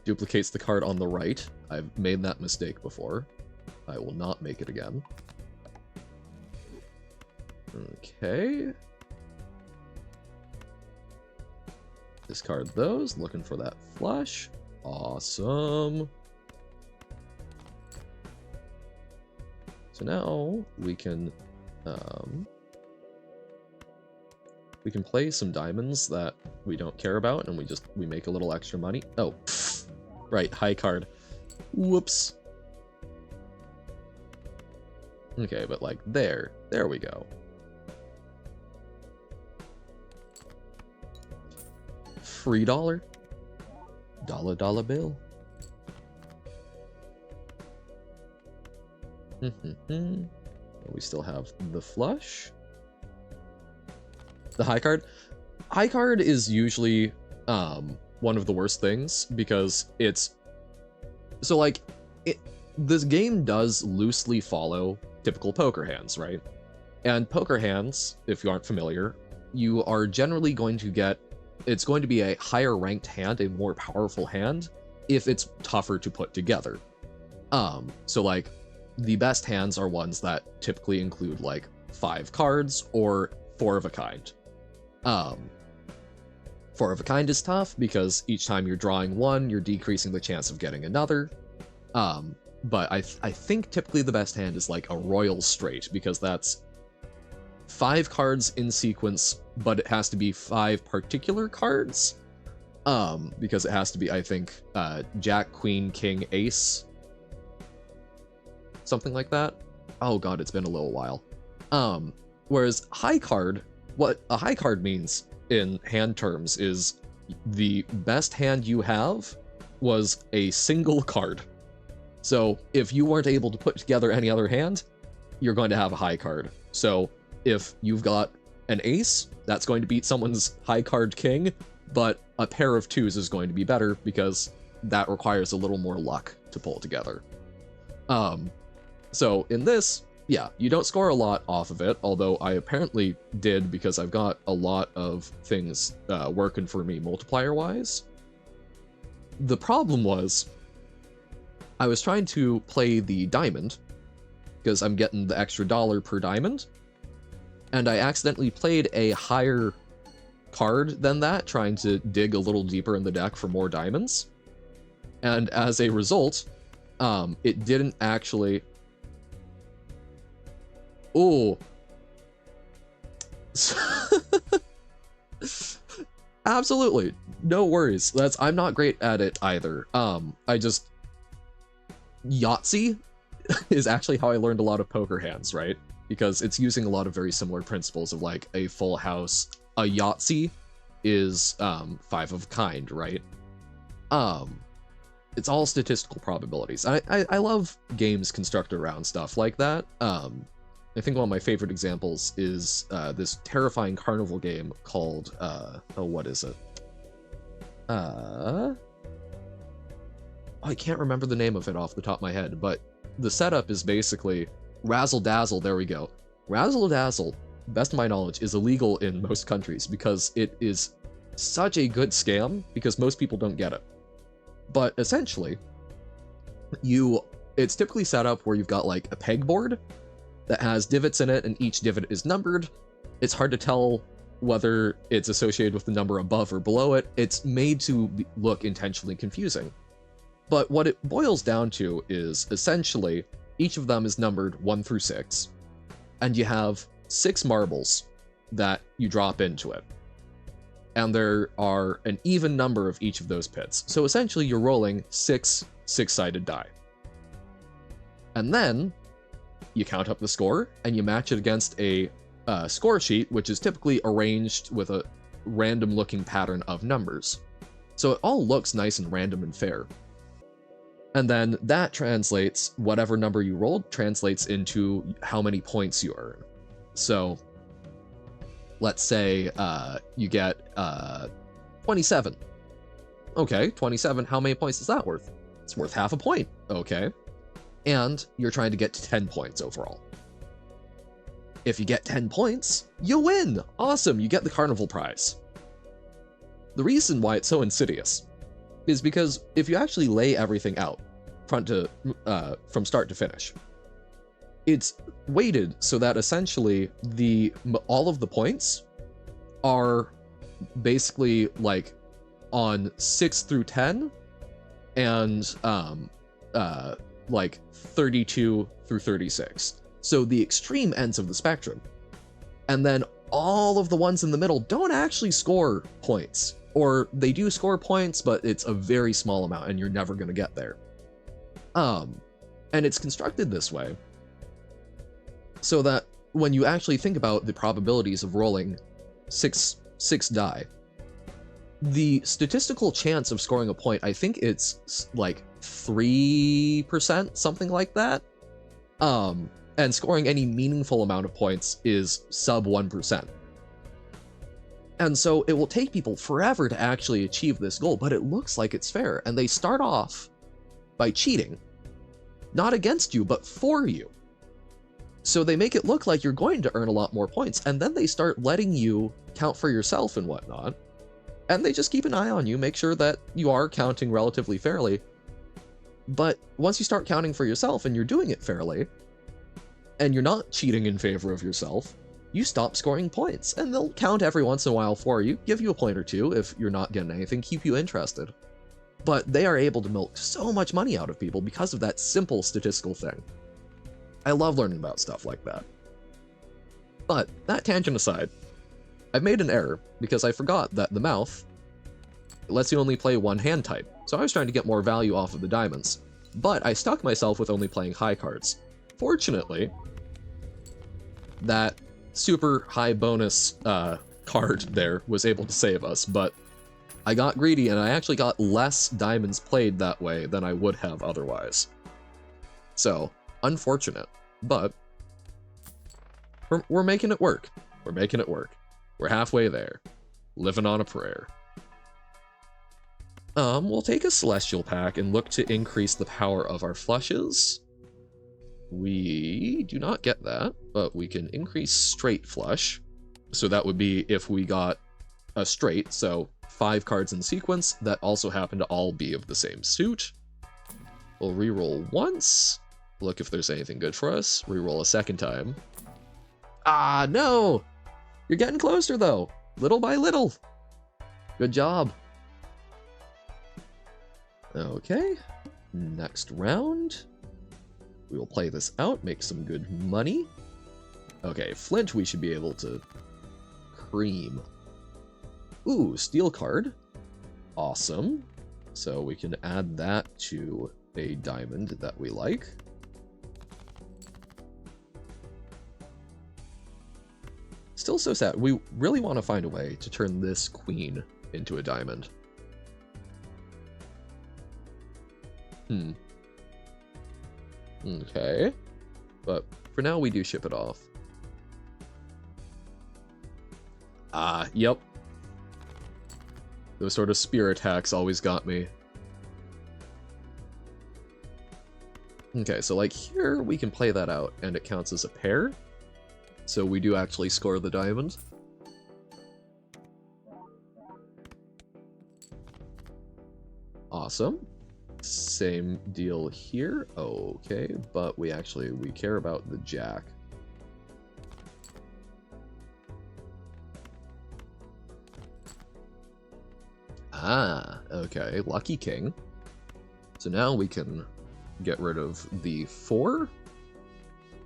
A: Duplicates the card on the right. I've made that mistake before. I will not make it again. Okay. Discard those, looking for that flush. Awesome. So now we can play some diamonds that we don't care about, and we make a little extra money. Oh, right, high card. Whoops. Okay, but like there we go. Free dollar. Dollar bill. We still have the flush. The high card. High card is usually one of the worst things because it's so like this game does loosely follow typical poker hands, right? And poker hands, if you aren't familiar, you are generally going to get, it's going to be a higher ranked hand, a more powerful hand, if it's tougher to put together. So like, the best hands are ones that typically include like 5 cards or 4 of a kind. 4 of a kind is tough because each time you're drawing one, you're decreasing the chance of getting another. But I think typically the best hand is like a royal straight, because that's 5 cards in sequence, but it has to be 5 particular cards. Because it has to be, I think, Jack, Queen, King, Ace. Something like that. Oh god, it's been a little while. Whereas high card, what a high card means in hand terms is the best hand you have was a single card. So if you weren't able to put together any other hand, you're going to have a high card. So if you've got an ace, that's going to beat someone's high card king, but a pair of 2s is going to be better because that requires a little more luck to pull together. So in this, yeah, you don't score a lot off of it, although I apparently did because I've got a lot of things working for me multiplier-wise. The problem was, I was trying to play the diamond, because I'm getting the extra $1 per diamond, and I accidentally played a higher card than that, trying to dig a little deeper in the deck for more diamonds. And as a result, it didn't actually... Oh. Absolutely. No worries. I'm not great at it either. Yahtzee is actually how I learned a lot of poker hands, right? Because it's using a lot of very similar principles of like a full house. A Yahtzee is 5 of kind, right? It's all statistical probabilities. I love games constructed around stuff like that. I think one of my favorite examples is this terrifying carnival game called oh, what is it? I can't remember the name of it off the top of my head, but the setup is basically Razzle Dazzle. There we go. Razzle Dazzle, best of my knowledge, is illegal in most countries because it is such a good scam because most people don't get it. But essentially, it's typically set up where you've got like a pegboard that has divots in it, and each divot is numbered. It's hard to tell whether it's associated with the number above or below it. It's made to look intentionally confusing. But what it boils down to is essentially each of them is numbered 1 through 6, and you have 6 marbles that you drop into it. And there are an even number of each of those pits. So essentially you're rolling 6 six-sided die. And then you count up the score and you match it against a score sheet, which is typically arranged with a random looking pattern of numbers. So it all looks nice and random and fair. And then that translates, whatever number you rolled translates into how many points you earn. So let's say you get 27. Okay, 27, how many points is that worth? It's worth half a point, okay. And you're trying to get to 10 points overall. If you get 10 points, you win! Awesome, you get the carnival prize. The reason why it's so insidious is because if you actually lay everything out from start to finish, it's weighted so that essentially all of the points are basically like on 6 through 10 and like 32 through 36. So the extreme ends of the spectrum. And then all of the ones in the middle don't actually score points. Or they do score points, but it's a very small amount and you're never going to get there. And it's constructed this way so that when you actually think about the probabilities of rolling six die, the statistical chance of scoring a point, I think it's like 3%, something like that. And scoring any meaningful amount of points is sub 1%. And so it will take people forever to actually achieve this goal, but it looks like it's fair. And they start off by cheating, not against you, but for you. So they make it look like you're going to earn a lot more points, and then they start letting you count for yourself and whatnot. And they just keep an eye on you, make sure that you are counting relatively fairly. But once you start counting for yourself and you're doing it fairly, and you're not cheating in favor of yourself, you stop scoring points, and they'll count every once in a while for you, give you a point or two if you're not getting anything, keep you interested. But they are able to milk so much money out of people because of that simple statistical thing. I love learning about stuff like that. But, that tangent aside, I've made an error because I forgot that the mouth lets you only play one hand type, so I was trying to get more value off of the diamonds. But I stuck myself with only playing high cards. Fortunately, that super high bonus card there was able to save us, but I got greedy and I actually got less diamonds played that way than I would have otherwise. So, unfortunate, but we're making it work. We're making it work. We're halfway there. Living on a prayer. We'll take a Celestial Pack and look to increase the power of our flushes. We do not get that, but we can increase straight flush. So that would be if we got a straight, so 5 cards in sequence that also happen to all be of the same suit. We'll reroll once, look if there's anything good for us, reroll a second time. Ah, no! You're getting closer though, little by little. Good job. Okay, next round. We will play this out, make some good money. Okay, Flint we should be able to cream. Ooh, steel card. Awesome. So we can add that to a diamond that we like. Still so sad. We really want to find a way to turn this queen into a diamond. Okay. But for now, we do ship it off. Yep. Those sort of spear attacks always got me. Okay, so like here, we can play that out, and it counts as a pair. So we do actually score the diamond. Awesome. Same deal here. Okay, but we care about the jack. Ah, okay, lucky king. So now we can get rid of the 4.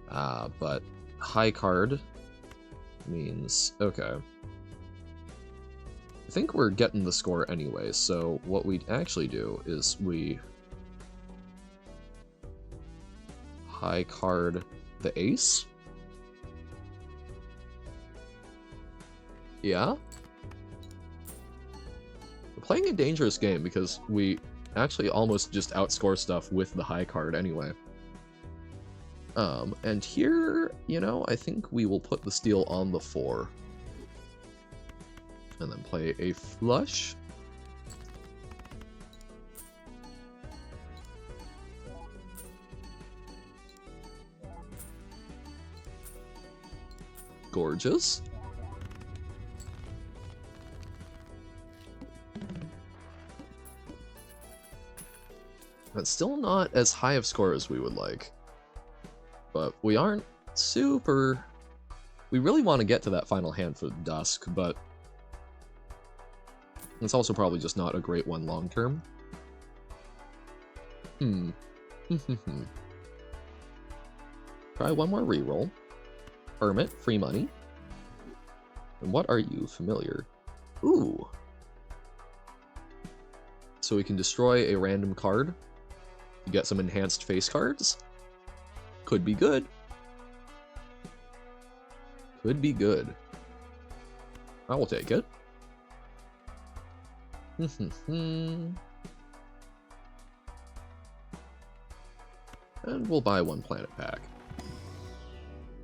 A: But high card means, okay. I think we're getting the score anyway, so what we'd actually do is we high card the ace. Yeah? We're playing a dangerous game because we actually almost just outscore stuff with the high card anyway. And here, you know, I think we will put the steal on the 4. And then play a flush. Gorgeous. But still not as high of score as we would like. But we aren't super... We really want to get to that final hand for Dusk, but it's also probably just not a great one long term. Try one more reroll. Hermit, free money. And what are you? Familiar. Ooh. So we can destroy a random card to get some enhanced face cards. Could be good. Could be good. I will take it. And we'll buy 1 planet pack.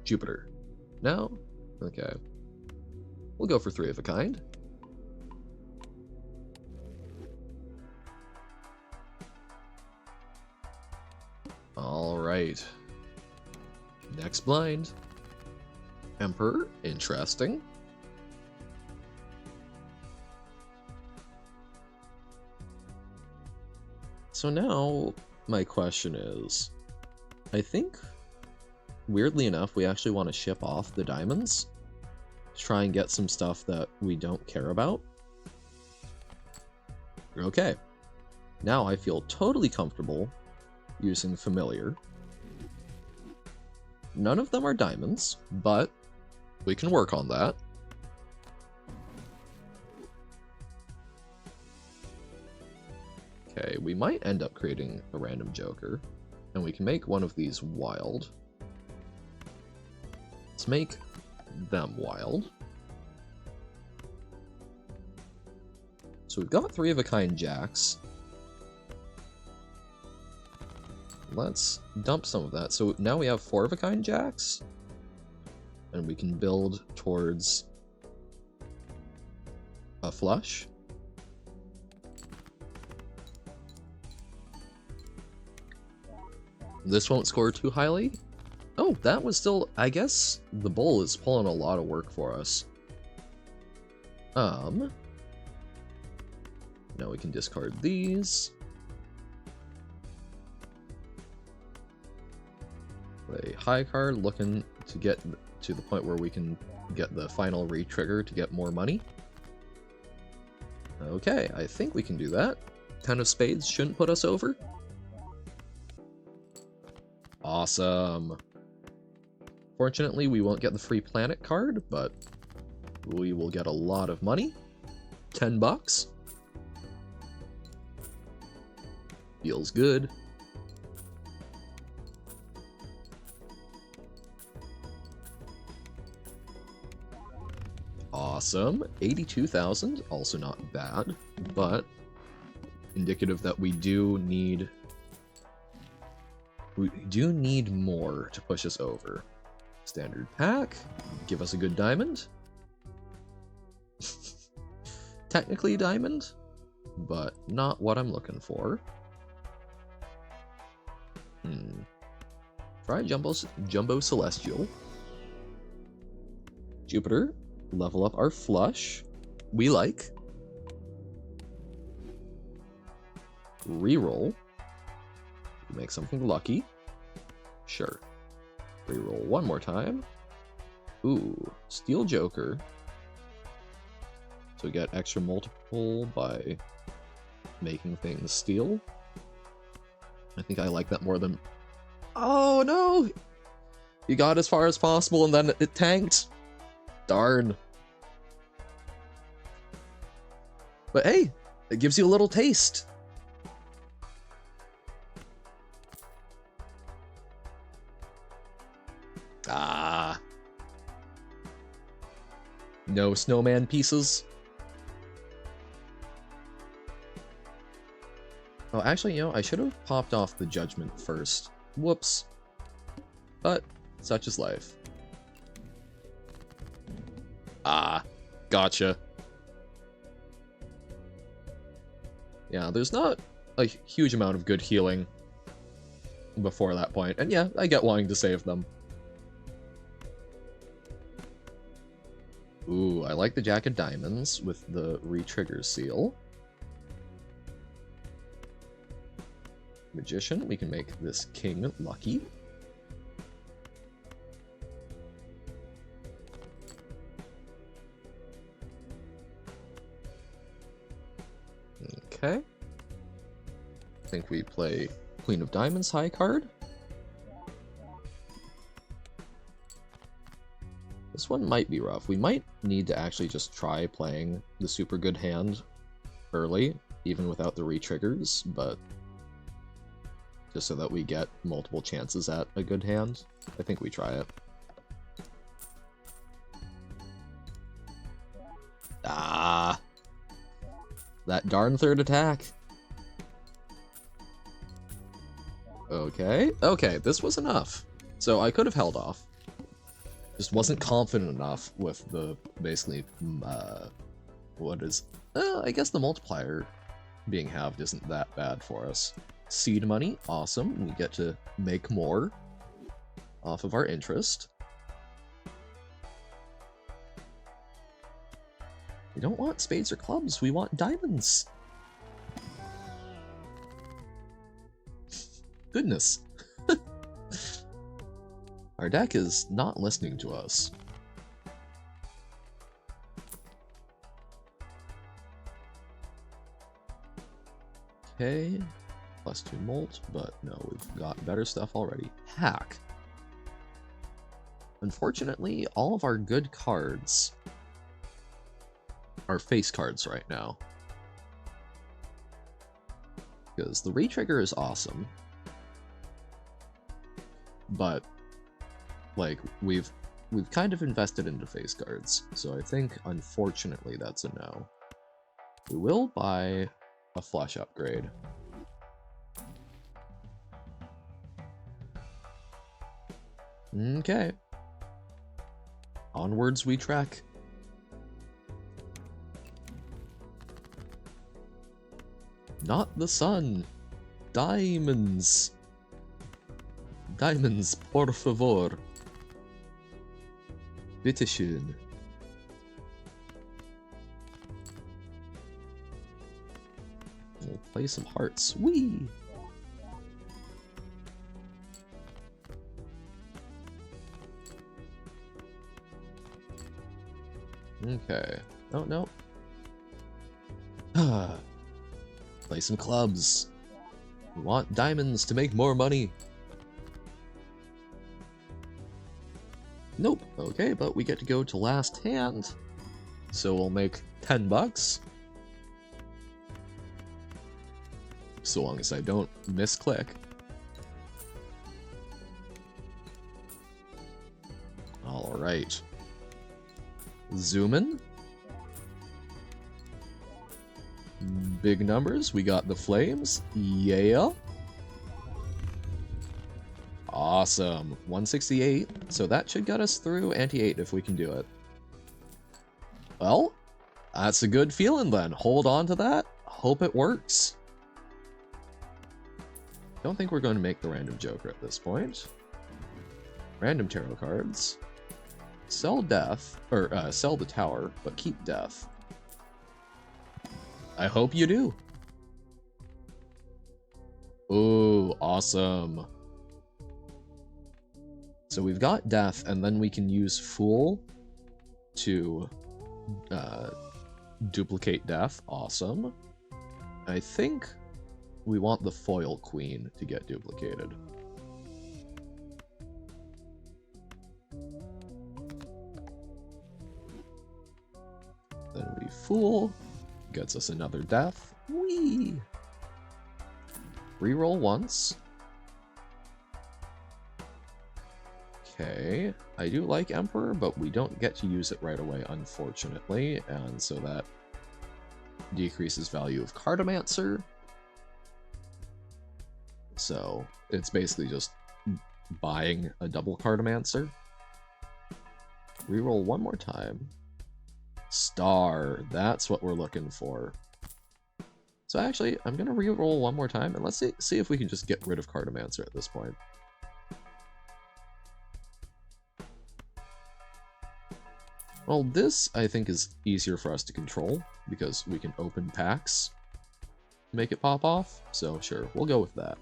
A: Jupiter. No? Okay. We'll go for 3 of a kind. Alright. Next blind. Emperor. Interesting. So now, my question is, I think, weirdly enough, we actually want to ship off the diamonds to try and get some stuff that we don't care about. Okay. Now I feel totally comfortable using Familiar. None of them are diamonds, but we can work on that. Okay, we might end up creating a random joker, and we can make one of these wild. Let's make them wild. So we've got 3 of a kind jacks. Let's dump some of that. So now we have 4 of a kind jacks, and we can build towards a flush. This won't score too highly. Oh, that was still... I guess the bull is pulling a lot of work for us. Now we can discard these. Play high card, looking to get to the point where we can get the final re-trigger to get more money. Okay, I think we can do that. 10 of spades shouldn't put us over. Awesome. Fortunately, we won't get the free planet card, but we will get a lot of money. 10 bucks. Feels good. Awesome. 82,000, also not bad, but indicative that we do need more to push us over. Standard pack, give us a good diamond. Technically diamond, but not what I'm looking for. Try Jumbo Celestial. Jupiter, level up our flush. We like. Reroll. Make something lucky. Sure. Reroll one more time. Ooh, Steel Joker. So we get extra multiple by making things steel. I think I like that more than... Oh no! You got as far as possible and then it tanked. Darn. But hey, it gives you a little taste. Ah. No snowman pieces. Oh, actually, you know, I should have popped off the judgment first. Whoops. But such is life. Ah, gotcha. Yeah, there's not a huge amount of good healing before that point. And yeah, I get wanting to save them. Ooh, I like the Jack of Diamonds with the re-trigger seal. Magician, we can make this king lucky. Okay. I think we play Queen of Diamonds high card. This one might be rough. We might need to actually just try playing the super good hand early, even without the re-triggers, but just so that we get multiple chances at a good hand. I think we try it. Ah! That darn third attack! Okay, okay, this was enough. So I could have held off. Just wasn't confident enough with the, basically, what is... I guess the multiplier being halved isn't that bad for us. Seed money, awesome. We get to make more off of our interest. We don't want spades or clubs, we want diamonds. Goodness. Our deck is not listening to us. Okay. +2 molt, but no, we've got better stuff already. Hack. Unfortunately, all of our good cards are face cards right now. Because the re-trigger is awesome. But, like, we've kind of invested into face cards, so I think, unfortunately, that's a no. We will buy a flush upgrade. Okay. Onwards we trek. Not the sun. Diamonds. Diamonds, por favor. Bitteschön. We'll play some hearts. Whee! Okay. Oh, no. Play some clubs. We want diamonds to make more money. Nope. Okay, but we get to go to last hand. So we'll make 10 bucks. So long as I don't misclick. Alright. Zoom in. big numbers. We got the flames. Yeah. Awesome. 168. So that should get us through anti-8 if we can do it. Well, that's a good feeling then. Hold on to that. Hope it works. Don't think we're going to make the random Joker at this point. Random tarot cards. Sell death, or sell the tower, but keep death. I hope you do. Ooh, awesome. So we've got death, and then we can use Fool to duplicate death. Awesome. I think we want the foil queen to get duplicated. Then we Fool. Gets us another death. Whee! Reroll once. Okay, I do like Emperor, but we don't get to use it right away, unfortunately, and so that decreases value of Cartomancer. So it's basically just buying a double Cartomancer. Reroll one more time. Star, that's what we're looking for. So actually, I'm gonna reroll one more time, and let's see if we can just get rid of Cartomancer at this point. Well, this, I think, is easier for us to control, because we can open packs to make it pop off, so sure, we'll go with that.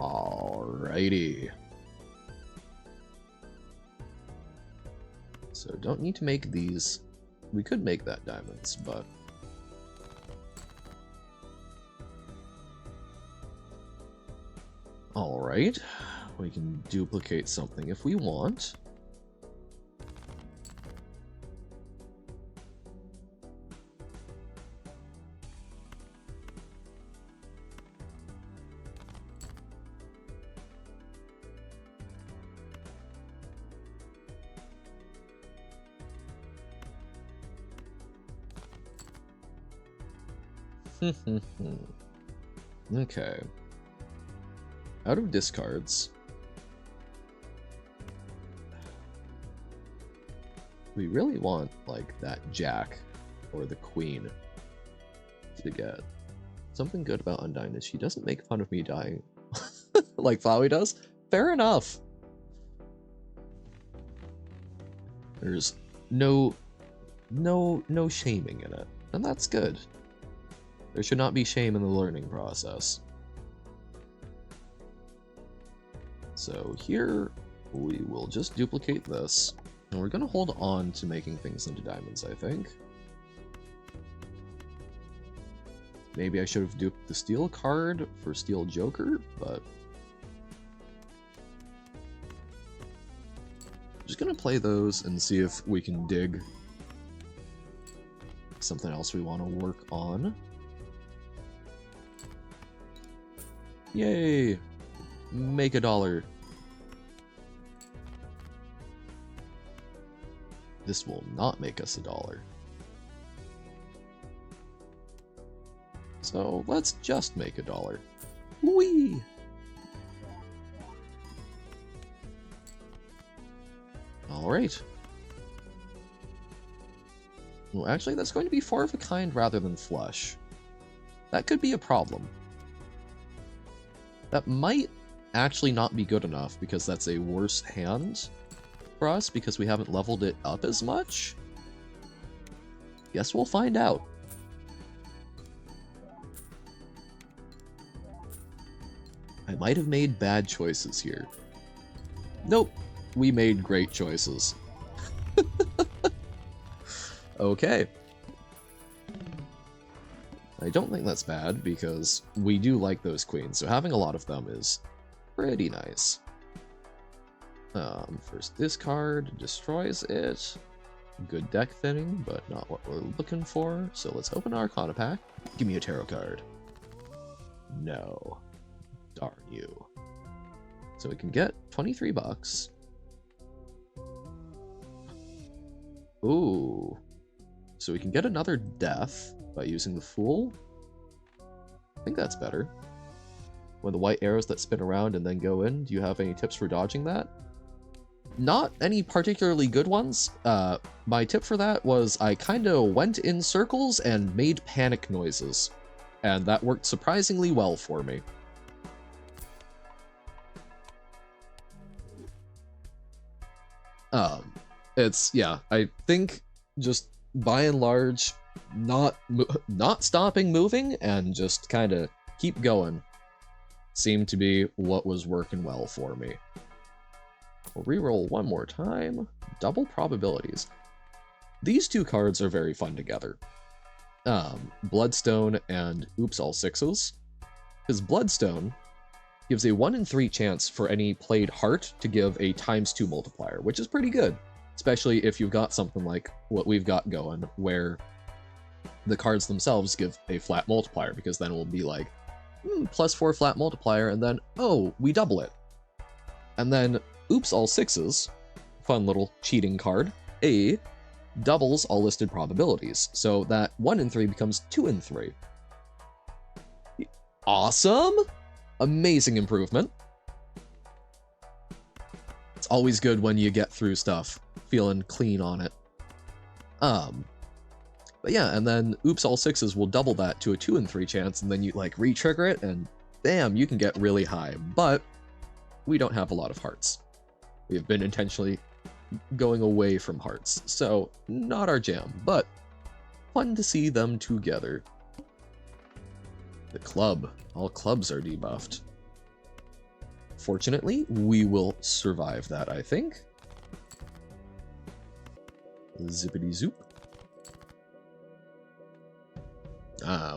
A: Alrighty. So don't need to make these. We could make that diamonds, but... Alright. We can duplicate something if we want. Okay. Out of discards, we really want, like, that Jack or the Queen to get. Something good about Undyne is she doesn't make fun of me dying like Flowey does. Fair enough. There's no shaming in it, and that's good. There should not be shame in the learning process. So here, we will just duplicate this, and we're going to hold on to making things into diamonds, I think. Maybe I should have duped the steel card for Steel Joker, but... I'm just going to play those and see if we can dig something else we want to work on. Yay! Make $1. This will not make us $1. So let's just make $1. Whee! Alright. Well, actually, that's going to be 4 of a kind rather than flush. That could be a problem. That might actually not be good enough, because that's a worse hand for us, because we haven't leveled it up as much. Guess we'll find out. I might have made bad choices here. Nope, we made great choices. Okay. I don't think that's bad, because we do like those queens, so having a lot of them is pretty nice. First this card destroys it. Good deck thinning, but not what we're looking for, so let's open our Arcana pack. Give me a tarot card. No. Darn you. So we can get 23 bucks. Ooh. So we can get another death by using the Fool. I think that's better. When the white arrows that spin around and then go in, do you have any tips for dodging that? Not any particularly good ones. My tip for that was I kind of went in circles and made panic noises. And that worked surprisingly well for me. Yeah, I think just by and large, not stopping moving and just kind of keep going seemed to be what was working well for me. We'll reroll one more time. Double probabilities. These two cards are very fun together. Bloodstone and Oops All Sixes. Because Bloodstone gives a 1 in 3 chance for any played heart to give a ×2 multiplier, which is pretty good. Especially if you've got something like what we've got going, where the cards themselves give a flat multiplier, because then we'll be like, +4 flat multiplier, and then, oh, we double it. And then, Oops All Sixes, fun little cheating card, doubles all listed probabilities, so that 1 in 3 becomes 2 in 3. Awesome! Amazing improvement. It's always good when you get through stuff feeling clean on it. But yeah, and then Oops All Sixes will double that to a 2 in 3 chance, and then you like re-trigger it, and bam, you can get really high. But we don't have a lot of hearts. We have been intentionally going away from hearts, so not our jam, but fun to see them together. The club. All clubs are debuffed. Fortunately, we will survive that, I think. Zippity zoop.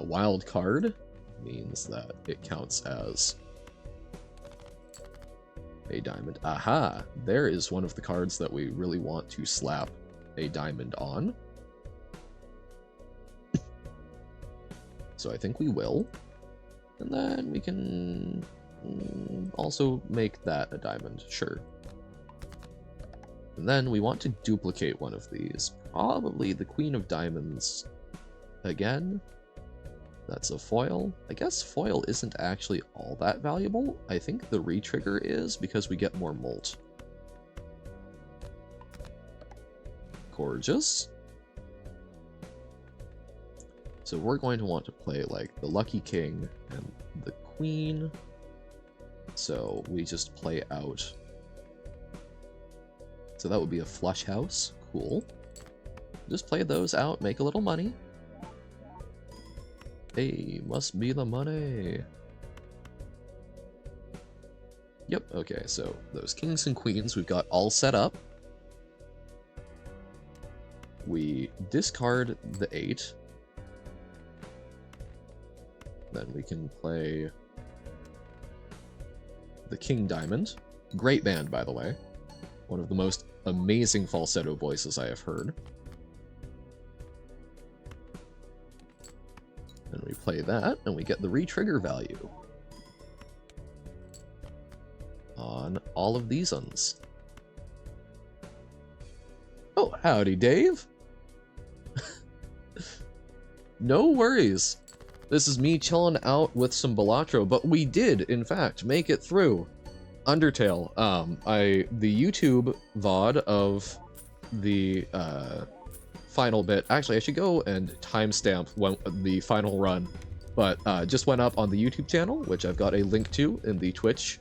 A: Wild card means that it counts as a diamond. Aha! There is one of the cards that we really want to slap a diamond on. So I think we will. And then we can also make that a diamond, sure. And then we want to duplicate one of these. Probably the Queen of Diamonds again. That's a foil. I guess foil isn't actually all that valuable. I think the re-trigger is because we get more molt. Gorgeous. So we're going to want to play like the Lucky King and the Queen. So we just play out. So that would be a flush house. Cool. Just play those out, make a little money. Hey, must be the money. Yep, okay, so those kings and queens we've got all set up. We discard the 8. Then we can play the King Diamond. Great band, by the way. One of the most amazing falsetto voices I have heard. And we play that, and we get the re-trigger value on all of these ones. Oh, howdy, Dave! No worries. This is me chilling out with some Balatro, but we did, in fact, make it through Undertale. The YouTube VOD of the final bit. Actually, I should go and timestamp the final run, but just went up on the YouTube channel, which I've got a link to in the Twitch.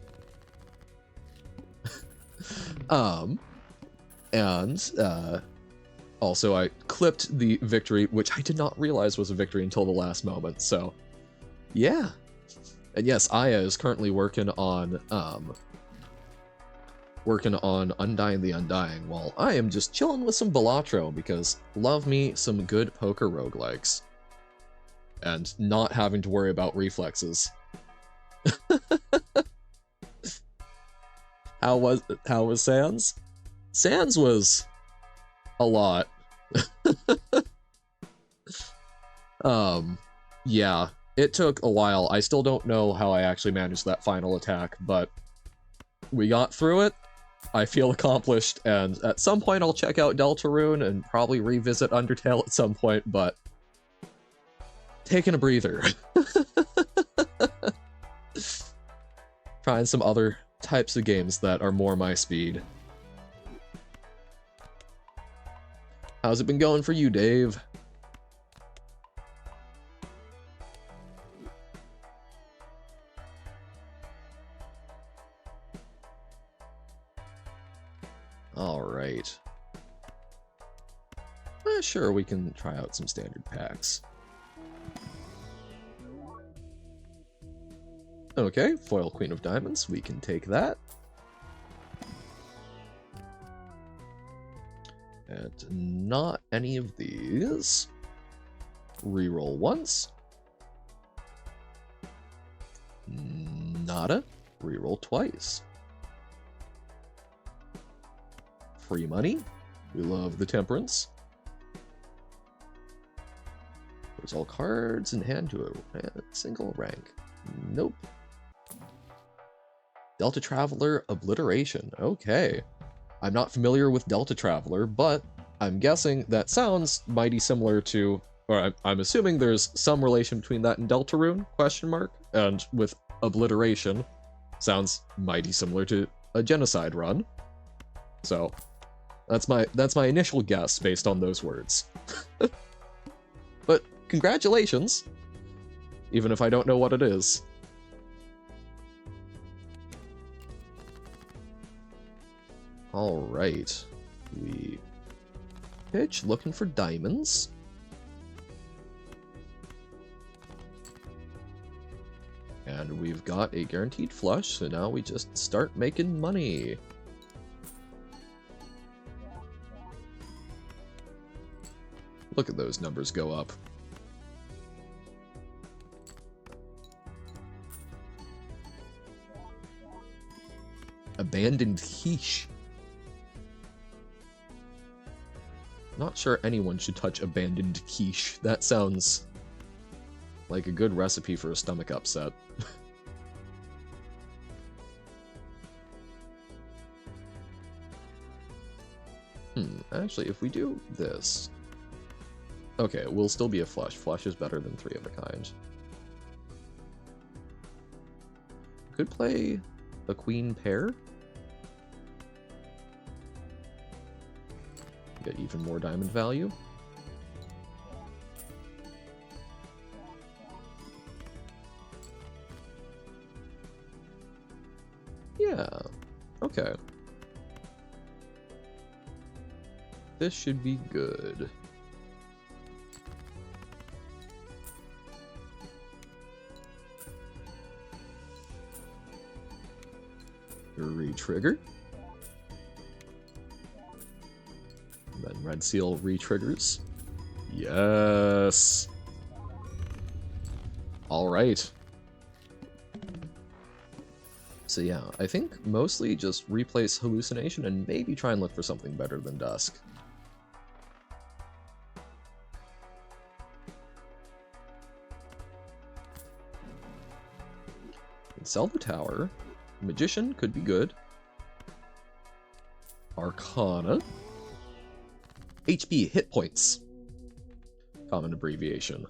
A: Also, I clipped the victory, which I did not realize was a victory until the last moment, so yeah. And yes, Aya is currently working on Undying the Undying, while I am just chilling with some Balatro, because love me some good poker roguelikes. And not having to worry about reflexes. How was Sans? Sans was a lot. Yeah, it took a while. I still don't know how I actually managed that final attack, but we got through it. I feel accomplished, and at some point I'll check out Deltarune and probably revisit Undertale at some point, but taking a breather. Trying some other types of games that are more my speed. How's it been going for you, Dave? Alright. Sure, we can try out some standard packs. Okay, foil Queen of Diamonds, we can take that. And not any of these. Reroll once. Nada. Reroll twice. Free money. We love the Temperance. There's all cards in hand to a single rank. Nope. Delta Traveler Obliteration. Okay. I'm not familiar with Delta Traveler, but I'm guessing that sounds mighty similar to, or I'm assuming there's some relation between that and Deltarune, question mark, and with Obliteration, sounds mighty similar to a Genocide run. So, that's my initial guess based on those words. But congratulations, even if I don't know what it is. Alright, we pitch looking for diamonds. And we've got a guaranteed flush, so now we just start making money. Look at those numbers go up. Abandoned quiche. Not sure anyone should touch abandoned quiche. That sounds like a good recipe for a stomach upset. Actually, if we do this... Okay, we'll still be a flush. Flush is better than 3 of a kind. Could play a queen pair. Get even more diamond value. Yeah, okay. This should be good. Re-trigger. Then Red Seal re-triggers. Yes! Alright. So yeah, I think mostly just replace Hallucination and maybe try and look for something better than Dusk. Sell the tower. Magician could be good. Arcana. HP, hit points. Common abbreviation.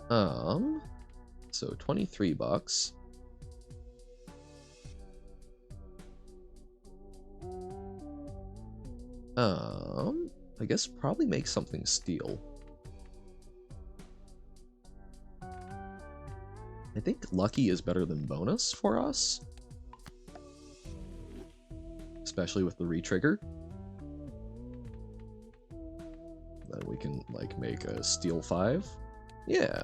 A: So 23 bucks. I guess probably make something steel. I think lucky is better than bonus for us. Especially with the re-trigger. Then we can, like, make a steel 5. Yeah.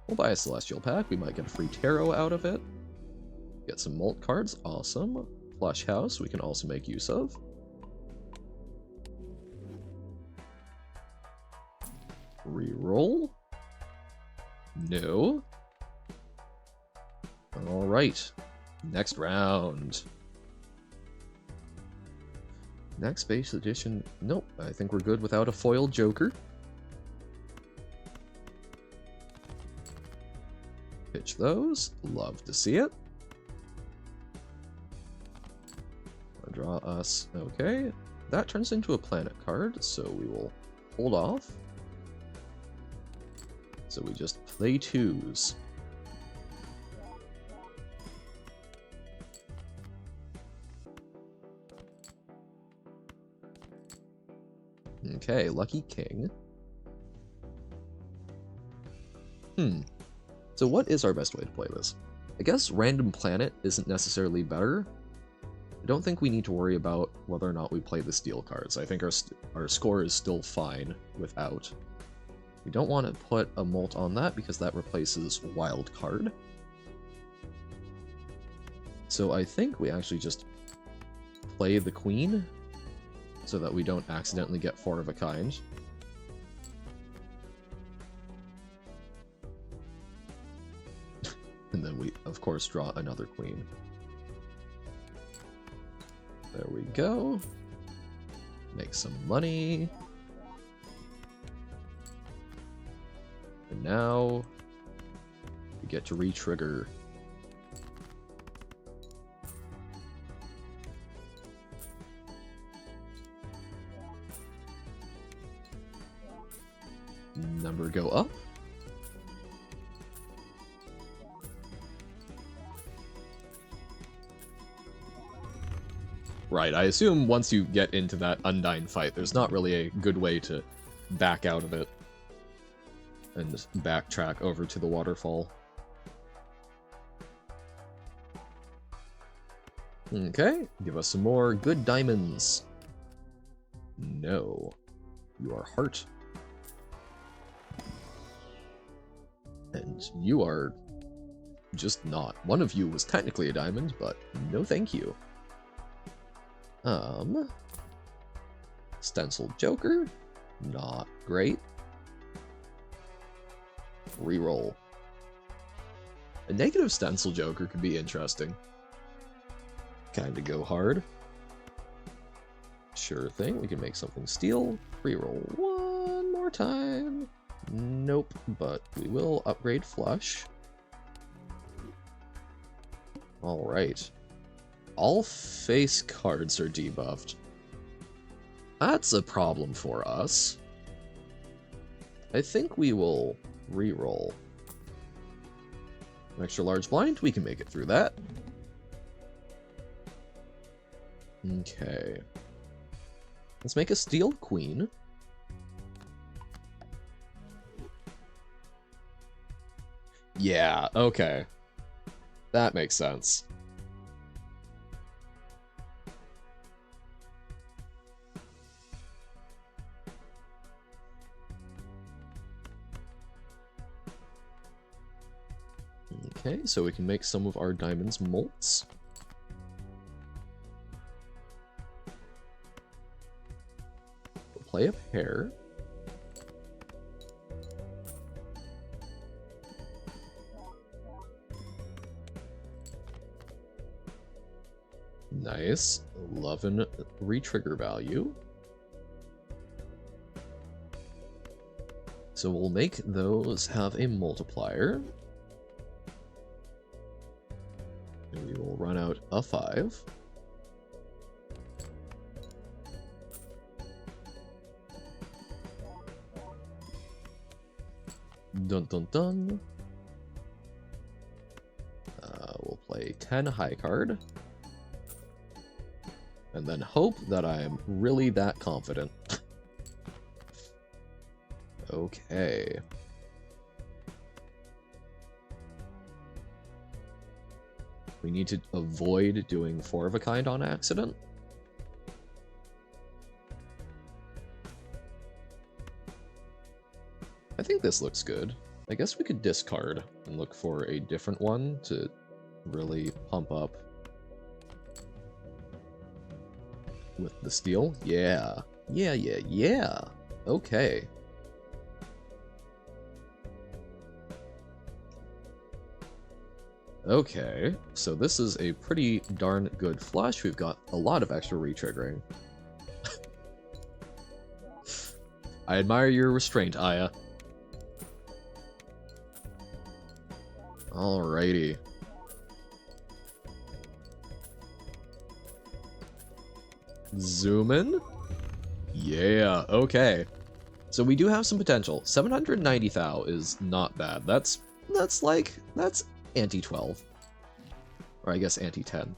A: We'll buy a Celestial Pack. We might get a free Tarot out of it. Get some Molt cards. Awesome. Flush House we can also make use of. Reroll. No. Alright. Next round. Next base edition. Nope. I think we're good without a foil Joker. Pitch those. Love to see it. Draw us. Okay. That turns into a planet card, so we will hold off. So we just play twos. Okay, Lucky King. So what is our best way to play this? I guess Random Planet isn't necessarily better. I don't think we need to worry about whether or not we play the steel cards. I think our score is still fine without. We don't want to put a molt on that because that replaces Wild Card. So I think we actually just play the Queen so that we don't accidentally get 4 of a kind. And then we, of course, draw another Queen. There we go. Make some money. And now we get to re-trigger. Number go up. Right, I assume once you get into that Undyne fight, there's not really a good way to back out of it and backtrack over to the waterfall. Okay, give us some more good diamonds. No, you are heart. And you are just not. One of you was technically a diamond, but no thank you. Stenciled Joker, not great. Reroll. A negative Stencil Joker could be interesting. Kinda go hard. Sure thing, we can make something steel. Reroll one more time. Nope, but we will upgrade Flush. Alright. All face cards are debuffed. That's a problem for us. I think we will reroll. An extra large blind, we can make it through that. Okay. Let's make a Steel Queen. Yeah, okay. That makes sense. Okay, so we can make some of our diamonds molts. We'll play a pair. Nice. 11 re-trigger value. So we'll make those have a multiplier. And we will run out a 5. Dun dun dun. We'll play 10 high card. And then hope that I'm really that confident. Okay. We need to avoid doing 4 of a kind on accident. I think this looks good. I guess we could discard and look for a different one to really pump up with the steel. Yeah. Yeah. Okay. Okay, so this is a pretty darn good flush. We've got a lot of extra re-triggering. I admire your restraint, Aya. Alrighty. Zoom in. Yeah, okay. So we do have some potential. 790 thou is not bad. That's anti-12. Or I guess anti-10.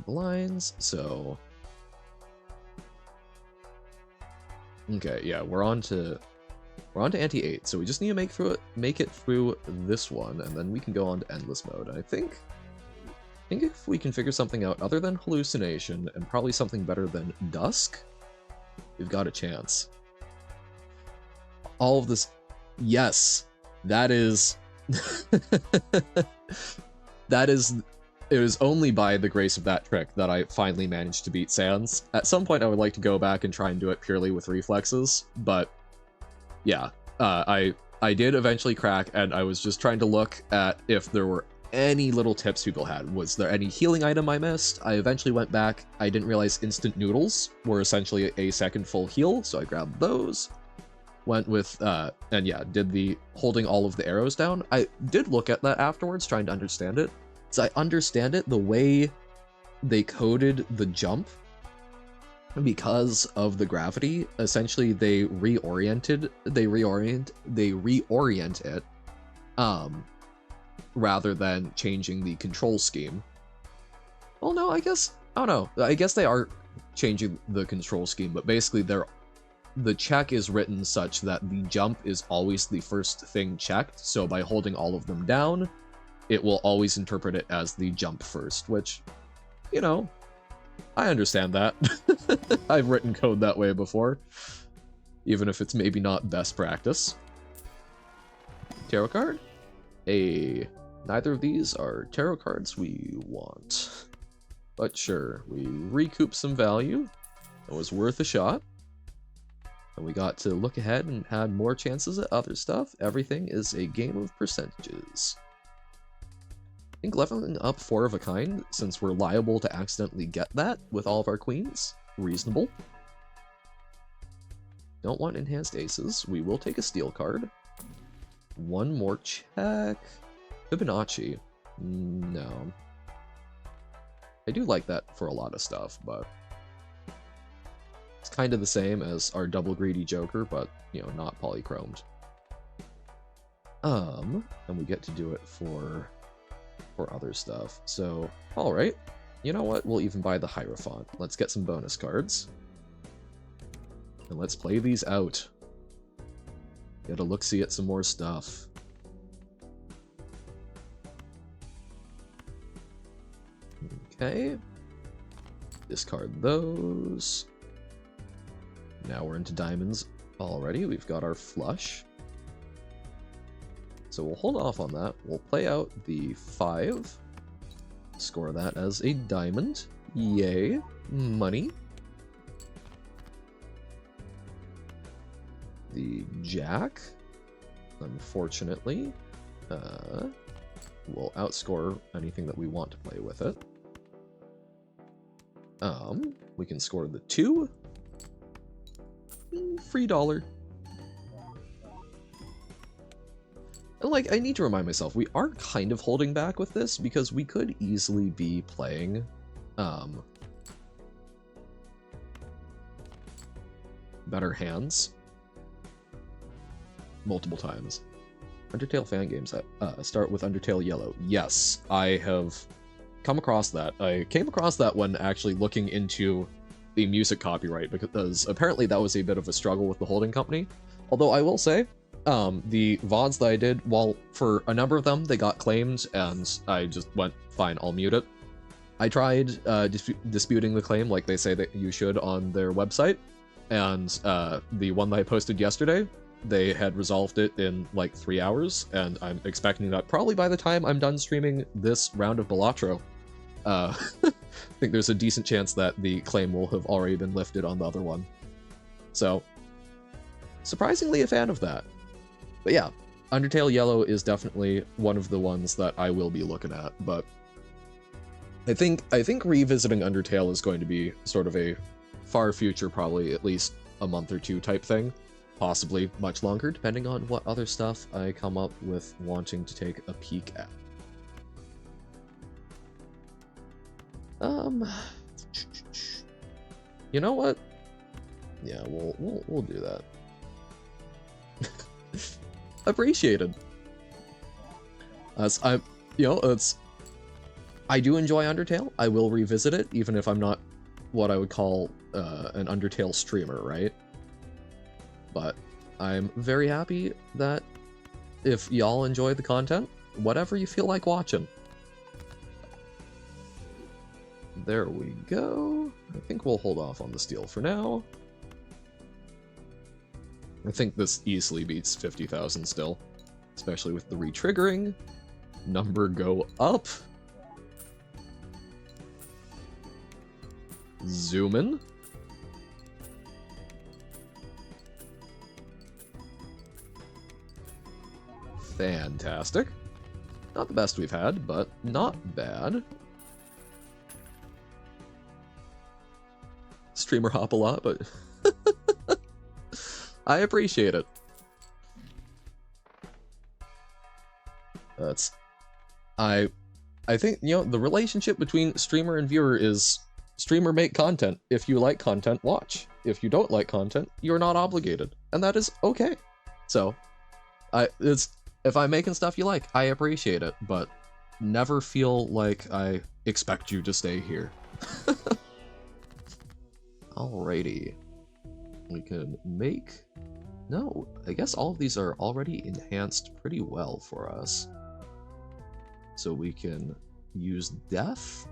A: Blinds, so... Okay, yeah, we're on to anti-8, so we just need to make it through this one, and then we can go on to endless mode. I think if we can figure something out other than hallucination, and probably something better than dusk, we've got a chance. All of this... Yes! That is... that is... It was only by the grace of that trick that I finally managed to beat Sans. At some point I would like to go back and try and do it purely with reflexes, but... Yeah, I did eventually crack, and I was just trying to look at if there were any little tips people had. Was there any healing item I missed? I eventually went back. I didn't realize instant noodles were essentially a second full heal, so I grabbed those. Went with, and yeah, did the holding all of the arrows down. I did look at that afterwards, trying to understand it. So I understand it, the way they coded the jump, because of the gravity, essentially they reorient it, rather than changing the control scheme. Well, no, I don't know. I guess they are changing the control scheme, but basically the check is written such that the jump is always the first thing checked, so by holding all of them down, it will always interpret it as the jump first, which, you know, I understand that. I've written code that way before, even if it's maybe not best practice. Tarot card? Hey, neither of these are tarot cards we want. But sure, we recoup some value. It was worth a shot. And we got to look ahead and had more chances at other stuff. Everything is a game of percentages. I think leveling up 4 of a kind, since we're liable to accidentally get that with all of our queens, reasonable. Don't want enhanced aces. We will take a steel card. One more check. Fibonacci. No. I do like that for a lot of stuff, but it's kind of the same as our double greedy joker, but, you know, not polychromed. And we get to do it for other stuff. So, alright. You know what? We'll even buy the Hierophant. Let's get some bonus cards. And let's play these out. Get a look-see at some more stuff. Okay. Discard those. Now we're into diamonds already. We've got our flush. So we'll hold off on that. We'll play out the 5. Score that as a diamond. Yay. Money. The jack, unfortunately, will outscore anything that we want to play with it. We can score the 2. Free dollar. And, like, I need to remind myself, we are kind of holding back with this, because we could easily be playing, better hands multiple times. Undertale fan games that start with Undertale Yellow. Yes, I have come across that. I came across that when actually looking into the music copyright, because apparently that was a bit of a struggle with the holding company. Although I will say, the VODs that I did, well, for a number of them, they got claimed, and I just went, fine, I'll mute it. I tried disputing the claim like they say that you should on their website, and the one that I posted yesterday, they had resolved it in like 3 hours, and I'm expecting that probably by the time I'm done streaming this round of Balatro, I think there's a decent chance that the claim will have already been lifted on the other one. So, surprisingly a fan of that. But yeah, Undertale Yellow is definitely one of the ones that I will be looking at, but I think revisiting Undertale is going to be sort of a far future, probably at least a month or two type thing. possibly much longer, depending on what other stuff I come up with wanting to take a peek at. You know what? Yeah, we'll do that. Appreciated. I do enjoy Undertale. I will revisit it, even if I'm not what I would call an Undertale streamer, right? But I'm very happy that if y'all enjoy the content, whatever you feel like watching. There we go. I think we'll hold off on the steel for now. I think this easily beats 50,000 still, especially with the re-triggering. Number go up. Zoom in. Fantastic. Not the best we've had, but not bad. Streamer hop a lot, but I appreciate it. I think, you know, the relationship between streamer and viewer is streamer make content. If you like content, watch. If you don't like content, you're not obligated. And that is okay. So, if I'm making stuff you like, I appreciate it, but never feel like I expect you to stay here. Alrighty. We can make... No, I guess all of these are already enhanced pretty well for us. So we can use death.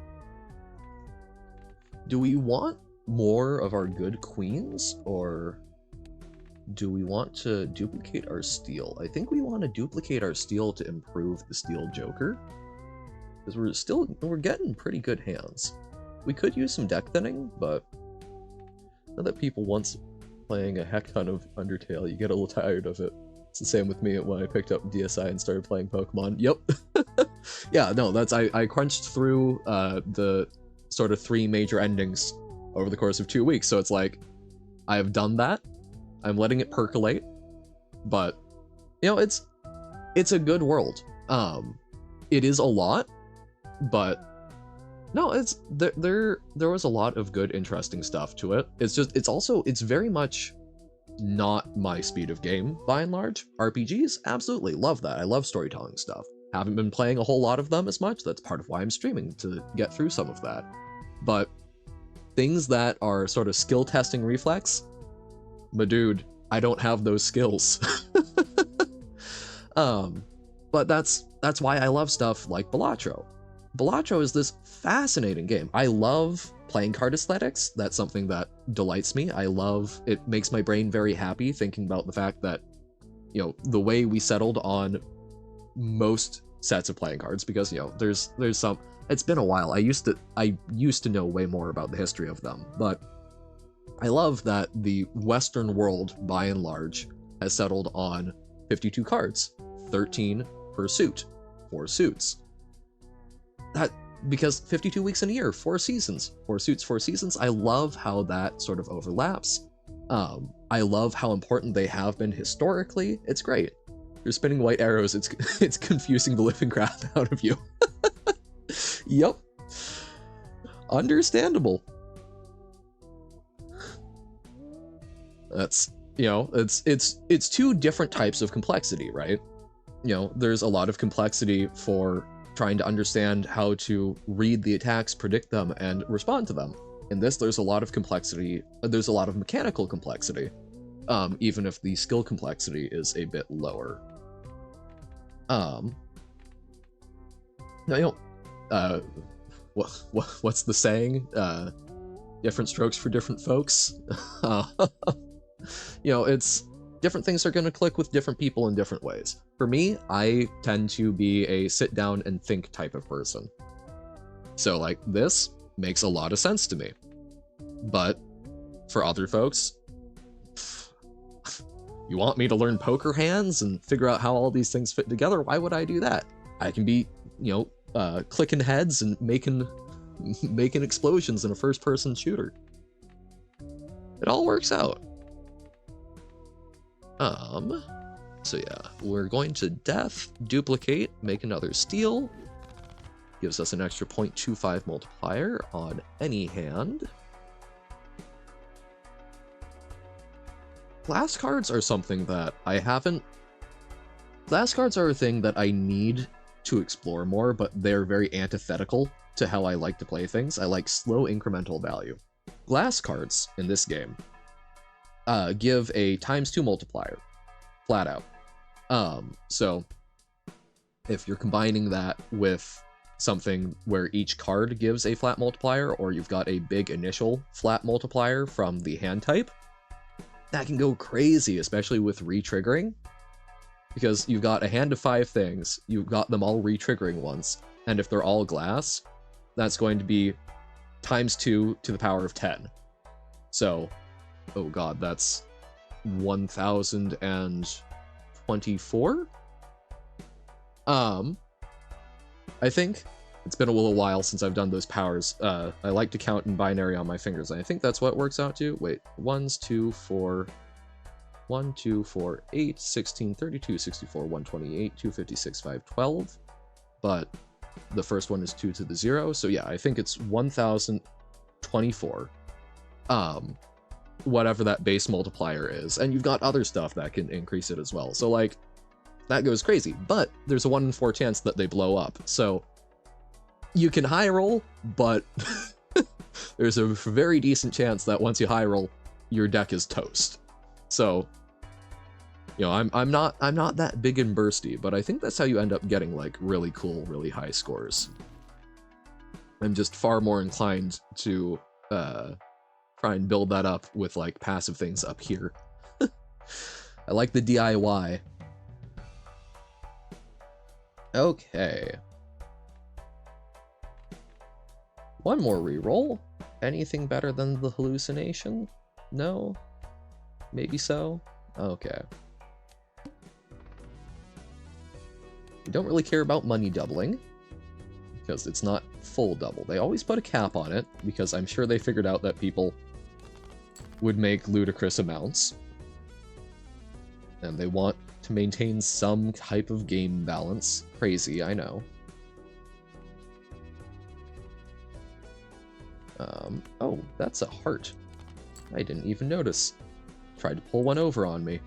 A: Do we want more of our good queens, or do we want to duplicate our steel? I think we want to duplicate our steel to improve the steel joker, because we're getting pretty good hands. We could use some deck thinning, but now that people once playing a heck ton of Undertale, you get a little tired of it. It's the same with me when I picked up DSi and started playing Pokemon. Yep. Yeah, no, I crunched through the sort of 3 major endings over the course of 2 weeks, so it's like, I have done that. I'm letting it percolate, but, you know, it's a good world. It is a lot, but no, there was a lot of good, interesting stuff to it. It's very much not my speed of game, by and large. RPGs, absolutely, love that. I love storytelling stuff. Haven't been playing a whole lot of them as much, that's part of why I'm streaming, to get through some of that. But things that are sort of skill testing reflex, my dude, I don't have those skills. But that's why I love stuff like Balatro. Balatro is this fascinating game. I love playing card aesthetics. That's something that delights me. It makes my brain very happy thinking about the fact that, you know, the way we settled on most sets of playing cards, because, you know, there's some, it's been a while. I used to know way more about the history of them, but I love that the Western world, by and large, has settled on 52 cards, 13 per suit, 4 suits. Because 52 weeks in a year, 4 seasons, 4 suits, 4 seasons. I love how that sort of overlaps. I love how important they have been historically. It's great. You're spinning white arrows, it's confusing the living crap out of you. Yep. Understandable. That's, you know, it's 2 different types of complexity, right? You know, there's a lot of complexity for trying to understand how to read the attacks, predict them, and respond to them. In this, there's a lot of complexity, there's a lot of mechanical complexity, even if the skill complexity is a bit lower. Now, you know, what's the saying? Different strokes for different folks. You know, it's different things are going to click with different people in different ways. For me, I tend to be a sit down and think type of person. So, like, this makes a lot of sense to me. But for other folks, you want me to learn poker hands and figure out how all these things fit together? Why would I do that? I can be, you know, clicking heads and making explosions in a first-person shooter. It all works out. So yeah, we're going to death, duplicate, make another steel. Gives us an extra 0.25 multiplier on any hand. Glass cards are something that I haven't... Glass cards are a thing that I need to explore more, but they're very antithetical to how I like to play things. I like slow incremental value. Glass cards in this game give a ×2 multiplier, flat out. So if you're combining that with something where each card gives a flat multiplier, or you've got a big initial flat multiplier from the hand type, that can go crazy, especially with re-triggering, because you've got a hand of 5 things, you've got them all re-triggering once, and if they're all glass, that's going to be ×2 to the power of 10. So, oh god, that's 1024? I think it's been a little while since I've done those powers. I like to count in binary on my fingers, and I think that's what it works out to. Wait, 1s, 2, 4, 1, 2, 4, 8, 16, 32, 64, 128, 256, 512. But the first one is 2 to the 0, so yeah, I think it's 1024. Whatever that base multiplier is, and you've got other stuff that can increase it as well. So like, that goes crazy, but there's a 1 in 4 chance that they blow up. So you can high roll, but there's a very decent chance that once you high roll, your deck is toast. So, you know, I'm not that big and bursty, but I think that's how you end up getting like really cool, really high scores. I'm just far more inclined to try and build that up with like passive things up here. I like the DIY. Okay. One more reroll. Anything better than the hallucination? No? Maybe so? Okay. We don't really care about money doubling, because it's not full double. They always put a cap on it, because I'm sure they figured out that people would make ludicrous amounts. And they want to maintain some type of game balance. Crazy, I know. Oh, that's a heart. I didn't even notice. Tried to pull one over on me.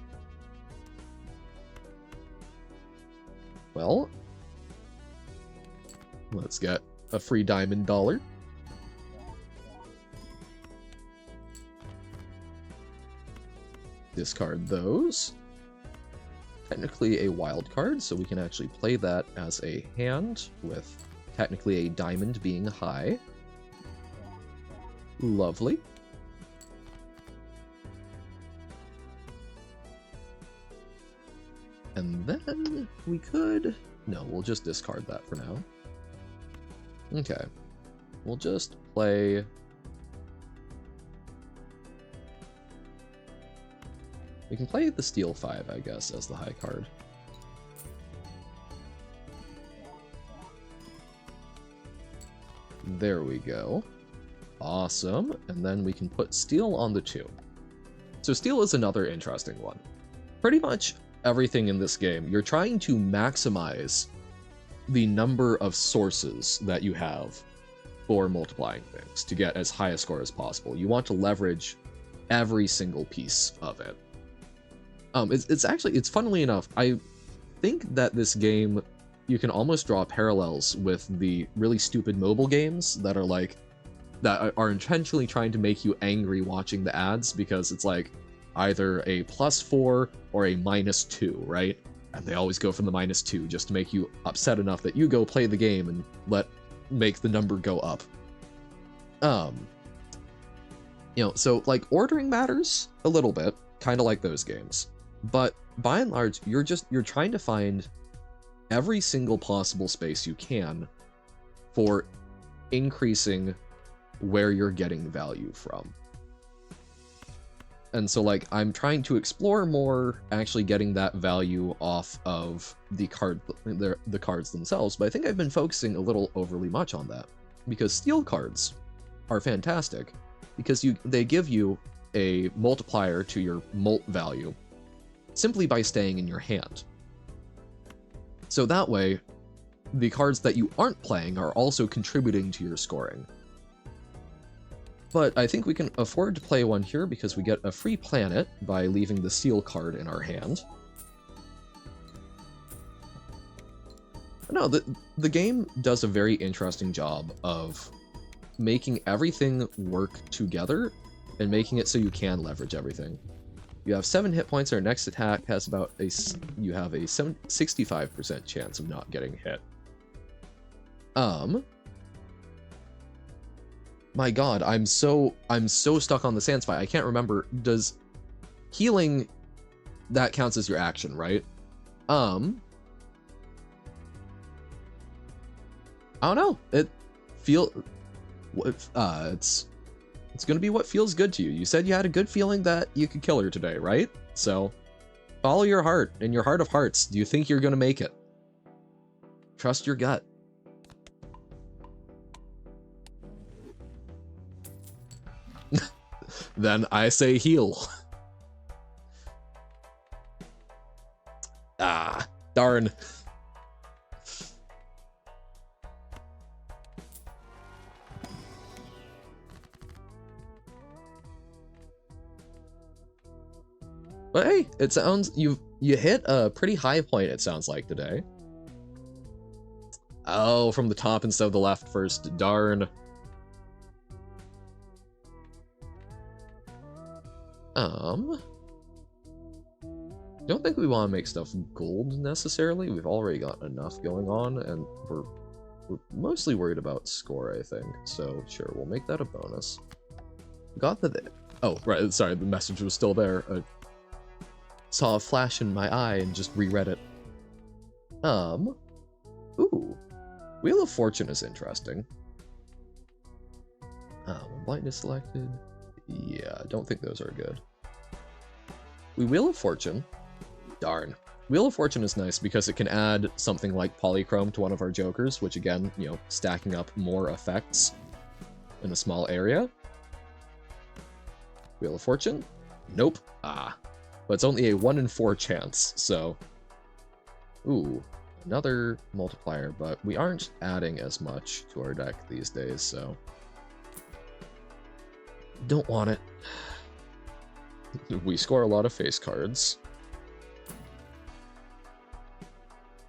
A: Well, let's get a free diamond dollar. Discard those. Technically a wild card, so we can actually play that as a hand, with technically a diamond being high. Lovely. And then we could... No, we'll just discard that for now. Okay. We'll just play... We can play the Steel 5, I guess, as the high card. There we go. Awesome. And then we can put Steel on the 2. So Steel is another interesting one. Pretty much everything in this game, you're trying to maximize the number of sources that you have for multiplying things to get as high a score as possible. You want to leverage every single piece of it. It's funnily enough, I think that this game, you can almost draw parallels with the really stupid mobile games that are like, that are intentionally trying to make you angry watching the ads, because it's like either a +4 or a -2, right? And they always go from the -2 just to make you upset enough that you go play the game and make the number go up. You know, so like ordering matters a little bit, kind of like those games. But by and large, you're trying to find every single possible space you can for increasing where you're getting value from. And so like I'm trying to explore more actually getting that value off of the cards themselves, but I think I've been focusing a little overly much on that, because steel cards are fantastic because they give you a multiplier to your mult value. simply by staying in your hand. So that way, the cards that you aren't playing are also contributing to your scoring. But I think we can afford to play one here because we get a free planet by leaving the seal card in our hand. No, the game does a very interesting job of making everything work together and making it so you can leverage everything. You have 7 hit points, our next attack has about you have a 65% chance of not getting hit. My god, I'm so stuck on the sand spy. I can't remember. Does healing, that counts as your action, right? I don't know. It's gonna be what feels good to you. You said you had a good feeling that you could kill her today, right? So follow your heart. In your heart of hearts, do you think you're gonna make it? Trust your gut. Then I say heal. Ah, darn. But hey, it sounds you hit a pretty high point, it sounds like, today. Oh, from the top instead of the left first. Darn. Don't think we want to make stuff gold necessarily. We've already got enough going on, and we're mostly worried about score, I think. So sure, we'll make that a bonus. Got the oh right, sorry, the message was still there. I saw a flash in my eye and just reread it. Ooh, Wheel of Fortune is interesting. Blindness selected. Yeah, I don't think those are good. Wheel of Fortune. Darn. Wheel of Fortune is nice because it can add something like Polychrome to one of our jokers, which again, you know, stacking up more effects in a small area. Wheel of Fortune? Nope. Ah. But it's only a 1 in 4 chance, so... Ooh, another multiplier, but we aren't adding as much to our deck these days, so... Don't want it. We score a lot of face cards.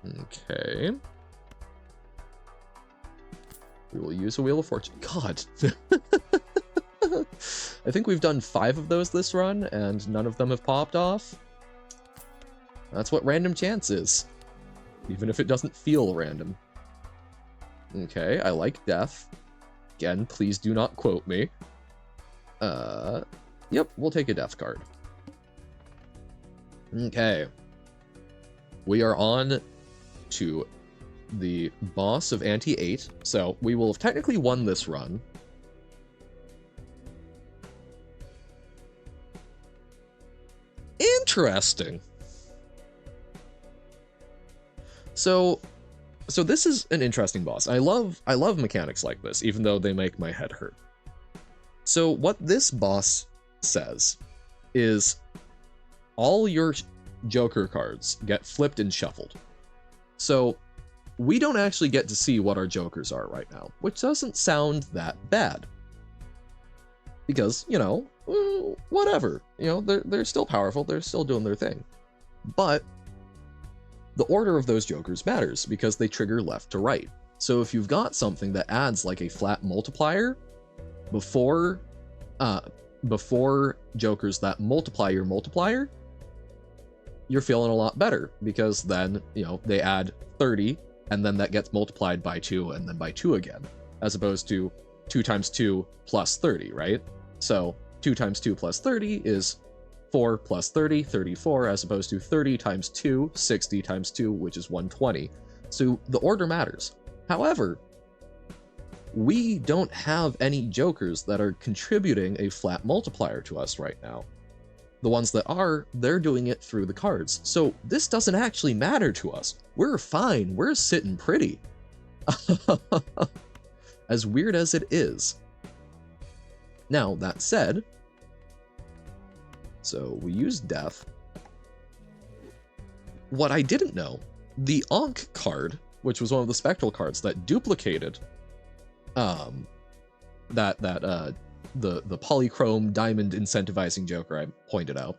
A: Okay. We will use a Wheel of Fortune. God! I think we've done 5 of those this run, and none of them have popped off. That's what random chance is. Even if it doesn't feel random. Okay, I like death. Again, please do not quote me. Yep, we'll take a death card. Okay. We are on to the boss of Ante 8, so we will have technically won this run. Interesting. So this is an interesting boss. I love mechanics like this, even though they make my head hurt. So what this boss says is all your Joker cards get flipped and shuffled. So we don't actually get to see what our Jokers are right now, which doesn't sound that bad. Because, you know, whatever. You know, they're still powerful, they're still doing their thing. But the order of those Jokers matters because they trigger left to right. So if you've got something that adds like a flat multiplier before Jokers that multiply your multiplier, you're feeling a lot better because then, you know, they add 30 and then that gets multiplied by 2 and then by 2 again, as opposed to 2 times 2 plus 30, right? So 2 times 2 plus 30 is 4 plus 30, 34, as opposed to 30 times 2, 60 times 2, which is 120. So the order matters. However, we don't have any Jokers that are contributing a flat multiplier to us right now. The ones that are, they're doing it through the cards. So this doesn't actually matter to us. We're fine. We're sitting pretty. As weird as it is. Now, that said, so we use death. what I didn't know, the Ankh card, which was one of the spectral cards that duplicated the polychrome diamond incentivizing Joker I pointed out.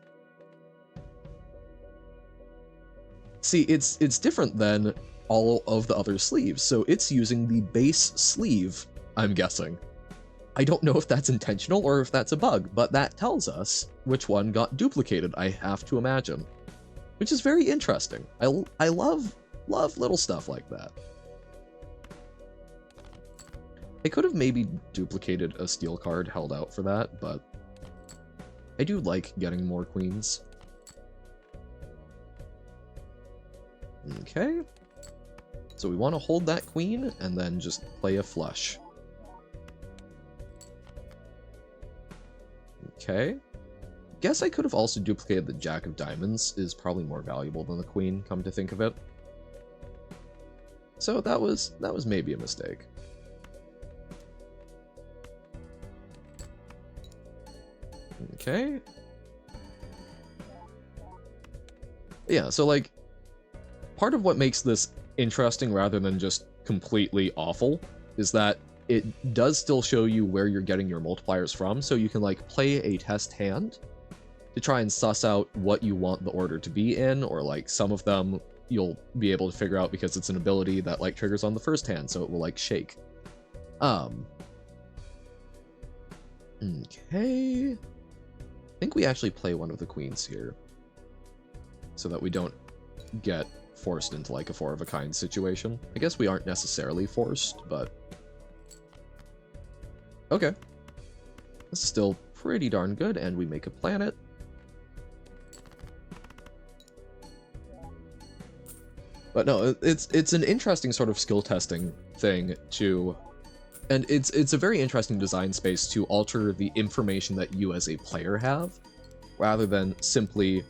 A: See, it's different than all of the other sleeves, so it's using the base sleeve, I'm guessing. I don't know if that's intentional or if that's a bug, but that tells us which one got duplicated, I have to imagine. Which is very interesting. I love little stuff like that. I could have maybe duplicated a steel card held out for that, but I do like getting more queens. Okay. So we want to hold that queen and then just play a flush. Okay. Guess I could have also duplicated the Jack of Diamonds, is probably more valuable than the Queen, come to think of it. So that was maybe a mistake. Okay. Yeah, so like, part of what makes this interesting rather than just completely awful is that it does still show you where you're getting your multipliers from, so you can like play a test hand to try and suss out what you want the order to be in, or like some of them you'll be able to figure out because it's an ability that like triggers on the first hand, so it will like shake. Okay. I think we actually play one of the queens here, so that we don't get forced into like a four of a kind situation. I guess we aren't necessarily forced, but okay. This is still pretty darn good, and we make a planet. But no, it's an interesting sort of skill testing thing to, and it's a very interesting design space to alter the information that you as a player have, rather than simply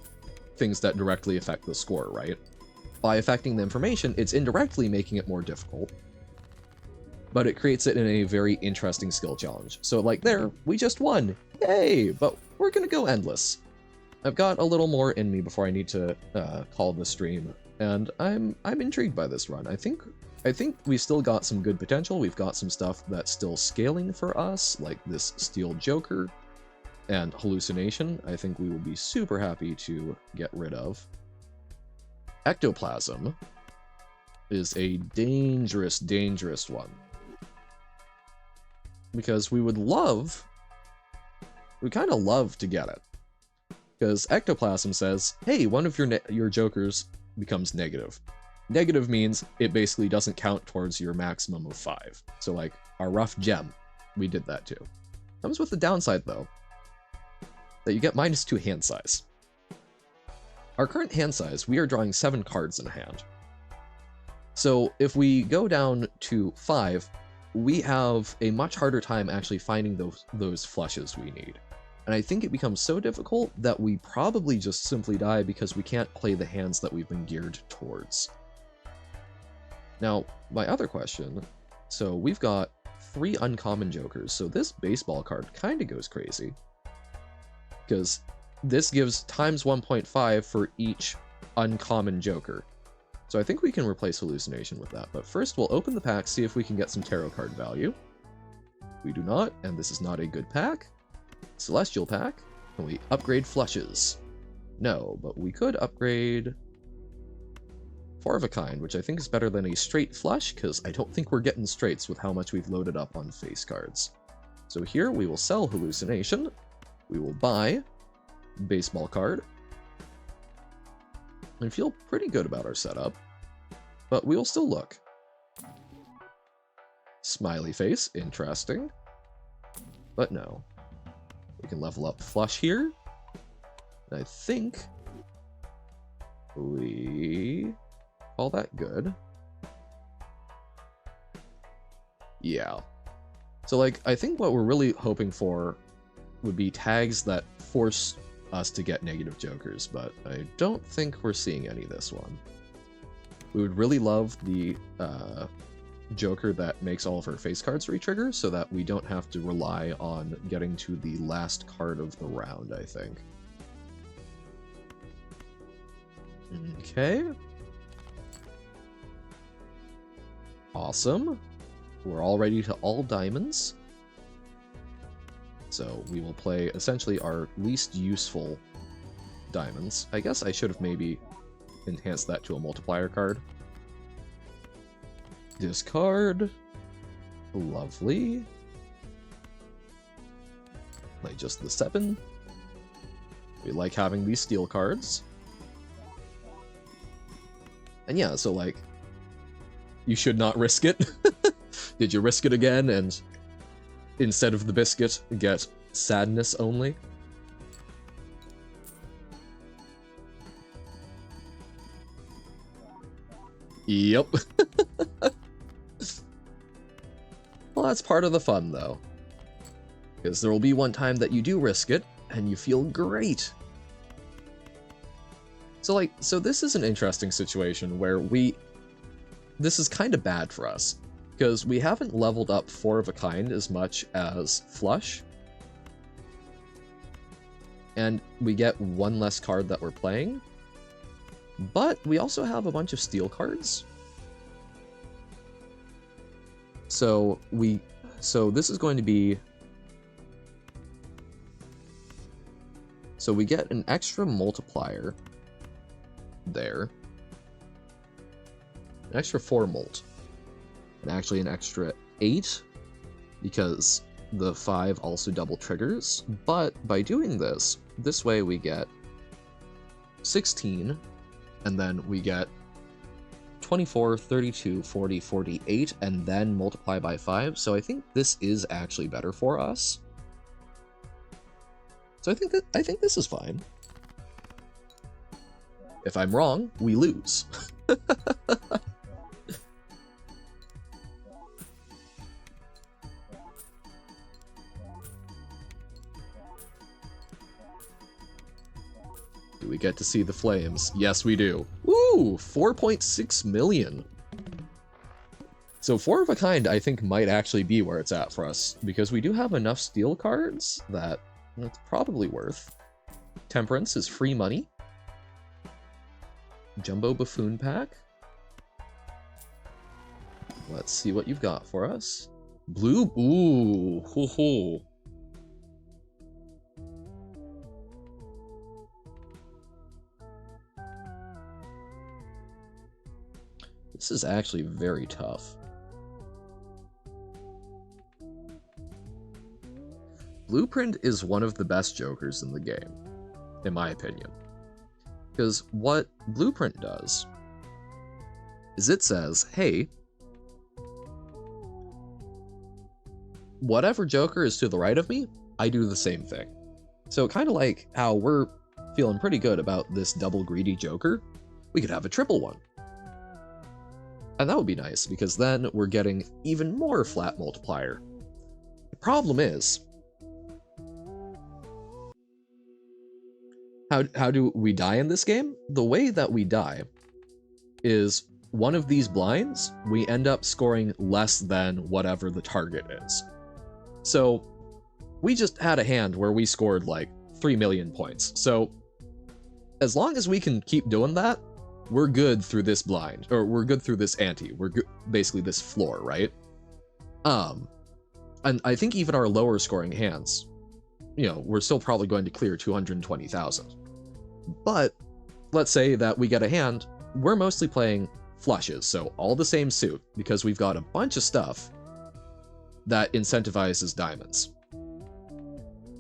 A: things that directly affect the score, right? By affecting the information, it's indirectly making it more difficult, but it creates it in a very interesting skill challenge. So like there, we just won, yay! But we're gonna go endless. I've got a little more in me before I need to call the stream, and I'm intrigued by this run. I think we still got some good potential. We've got some stuff that's still scaling for us, like this Steel Joker and Hallucination. I think we will be super happy to get rid of. Ectoplasm is a dangerous, dangerous one. Because we kind of love to get it. Because Ectoplasm says, hey, one of your jokers becomes negative. Negative means it basically doesn't count towards your maximum of 5. So like, our rough gem, we did that too. Comes with the downside though, that you get -2 hand size. Our current hand size, we are drawing 7 cards in hand. So if we go down to 5, we have a much harder time actually finding those flushes we need. And I think it becomes so difficult that we probably just simply die because we can't play the hands that we've been geared towards. Now, my other question, so we've got 3 uncommon jokers, so this baseball card kind of goes crazy. Because this gives times 1.5 for each uncommon joker. So I think we can replace Hallucination with that, but first we'll open the pack, see if we can get some tarot card value. We do not, and this is not a good pack. Celestial pack. Can we upgrade flushes? No, but we could upgrade 4 of a kind, which I think is better than a straight flush, because I don't think we're getting straights with how much we've loaded up on face cards. So here we will sell Hallucination. We will buy baseball card. I feel pretty good about our setup, but we will still look. Smiley face, interesting. But no. We can level up flush here. And I think we call that good. Yeah. So like, I think what we're really hoping for would be tags that force us to get negative jokers, but I don't think we're seeing any this one. We would really love the joker that makes all of our face cards re-trigger, so that we don't have to rely on getting to the last card of the round, I think. Okay. Awesome. We're all ready to all diamonds. So we will play essentially our least useful diamonds. I guess I should have maybe enhanced that to a multiplier card. Discard. Lovely. Play just the 7. We like having these steel cards. And yeah, so like, you should not risk it. Did you risk it again and instead of the biscuit, get sadness only? Yep. Well, that's part of the fun, though. Because there will be one time that you do risk it, and you feel great. So this is an interesting situation where this is kind of bad for us, because we haven't leveled up 4 of a kind as much as Flush. And we get 1 less card that we're playing. But we also have a bunch of steel cards. So this is going to be... So we get an extra multiplier there. An extra 4 molt. And actually an extra 8, because the 5 also double triggers. But by doing this way we get 16, and then we get 24, 32, 40, 48, and then multiply by 5. So I think this is actually better for us. So I think this is fine. If I'm wrong, we lose. Do we get to see the flames? Yes, we do. Woo! 4.6 million. So 4 of a kind, I think, might actually be where it's at for us, because we do have enough steel cards that it's probably worth. Temperance is free money. Jumbo Buffoon Pack. Let's see what you've got for us. Blue, ooh, ho ho. This is actually very tough. Blueprint is one of the best jokers in the game, in my opinion. Because what Blueprint does is it says, hey, whatever joker is to the right of me, I do the same thing. So kind of like how we're feeling pretty good about this double greedy joker, we could have a triple one. And that would be nice, because then we're getting even more flat multiplier. The problem is, how do we die in this game? The way that we die is one of these blinds, we end up scoring less than whatever the target is. So we just had a hand where we scored like 3 million points. So as long as we can keep doing that, we're good through this blind, or we're good through this ante. We're good, basically this floor, right? And I think even our lower scoring hands, you know, we're still probably going to clear 220,000. But let's say that we get a hand, we're mostly playing flushes, so all the same suit, because we've got a bunch of stuff that incentivizes diamonds.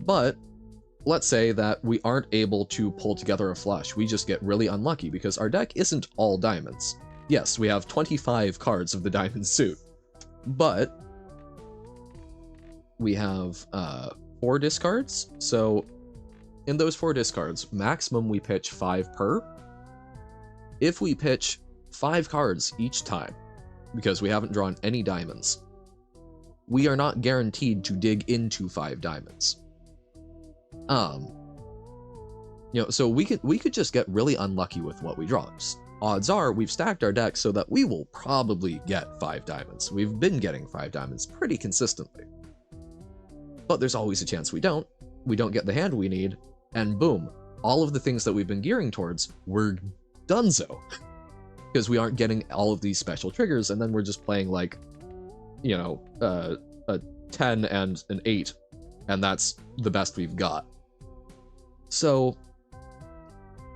A: But let's say that we aren't able to pull together a flush. We just get really unlucky because our deck isn't all diamonds. Yes, we have 25 cards of the diamond suit, but we have 4 discards. So in those 4 discards, maximum we pitch 5 per. If we pitch 5 cards each time, because we haven't drawn any diamonds, we are not guaranteed to dig into 5 diamonds. You know, so we could just get really unlucky with what we draw. Odds are we've stacked our deck so that we will probably get 5 diamonds. We've been getting 5 diamonds pretty consistently. But there's always a chance we don't get the hand we need, and boom, all of the things that we've been gearing towards, we're dunzo. Because we aren't getting all of these special triggers, and then we're just playing like, you know, a 10 and an 8, and that's the best we've got. So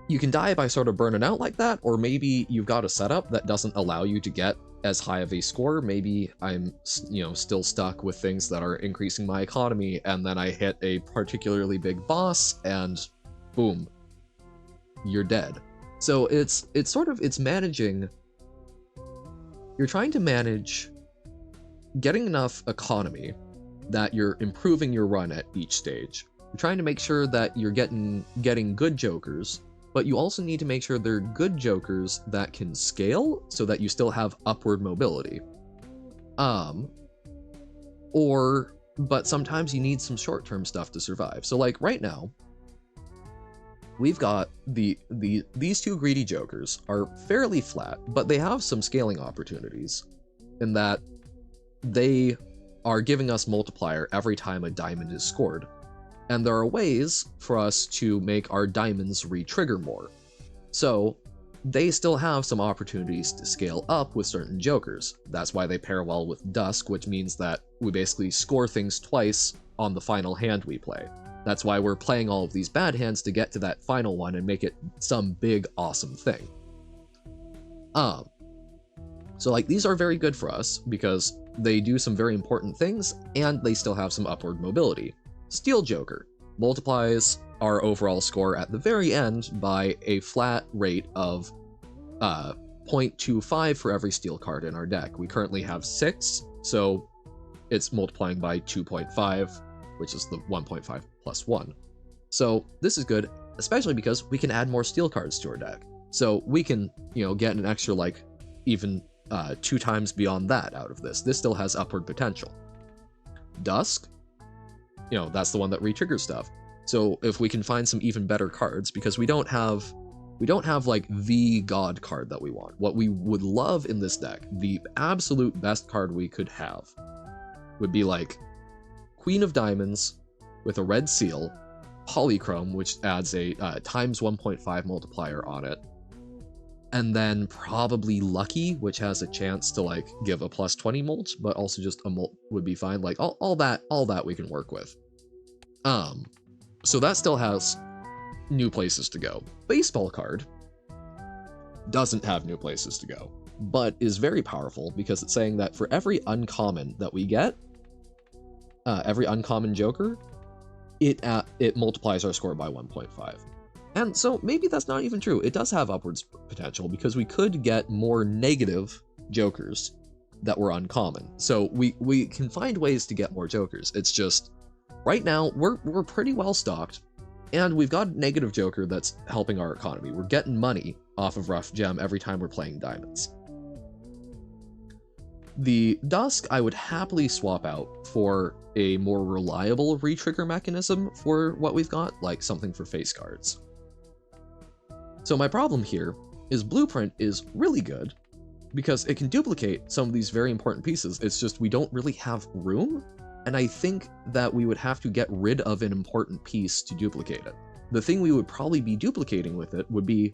A: you can die by sort of burning out like that, or maybe you've got a setup that doesn't allow you to get as high of a score. Maybe I'm, you know, still stuck with things that are increasing my economy, and then I hit a particularly big boss, and boom, you're dead. So it's managing. You're trying to manage getting enough economy that you're improving your run at each stage. You're trying to make sure that you're getting good jokers, but you also need to make sure they're good jokers that can scale so that you still have upward mobility. But sometimes you need some short-term stuff to survive. So like right now, we've got these two greedy jokers are fairly flat, but they have some scaling opportunities in that they are giving us multiplier every time a diamond is scored. And there are ways for us to make our diamonds re-trigger more. So they still have some opportunities to scale up with certain jokers. That's why they pair well with Dusk, which means that we basically score things twice on the final hand we play. That's why we're playing all of these bad hands to get to that final one and make it some big, awesome thing. So like these are very good for us because they do some very important things and they still have some upward mobility. Steel Joker multiplies our overall score at the very end by a flat rate of 0.25 for every steel card in our deck. We currently have 6, so it's multiplying by 2.5, which is the 1.5 plus 1. So this is good, especially because we can add more steel cards to our deck. So we can, you know, get an extra like even 2 times beyond that out of this. This still has upward potential. Dusk, you know, that's the one that re-triggers stuff. So if we can find some even better cards, because we don't have like the god card that we want. What we would love in this deck, the absolute best card we could have, would be like Queen of Diamonds with a red seal, Polychrome, which adds a times 1.5 multiplier on it, and then probably Lucky, which has a chance to like give a plus 20 mult, but also just a mult would be fine. Like all that we can work with. So that still has new places to go. Baseball card doesn't have new places to go, but is very powerful because it's saying that for every uncommon that we get, every uncommon joker, it multiplies our score by 1.5. And so maybe that's not even true. It does have upwards potential because we could get more negative jokers that were uncommon. So we can find ways to get more jokers. It's just right now we're pretty well stocked, and we've got a negative joker that's helping our economy. We're getting money off of Rough Gem every time we're playing diamonds. The Dusk I would happily swap out for a more reliable re-trigger mechanism for what we've got, like something for face cards. So my problem here is Blueprint is really good because it can duplicate some of these very important pieces. It's just we don't really have room, and I think that we would have to get rid of an important piece to duplicate it. The thing we would probably be duplicating with it would be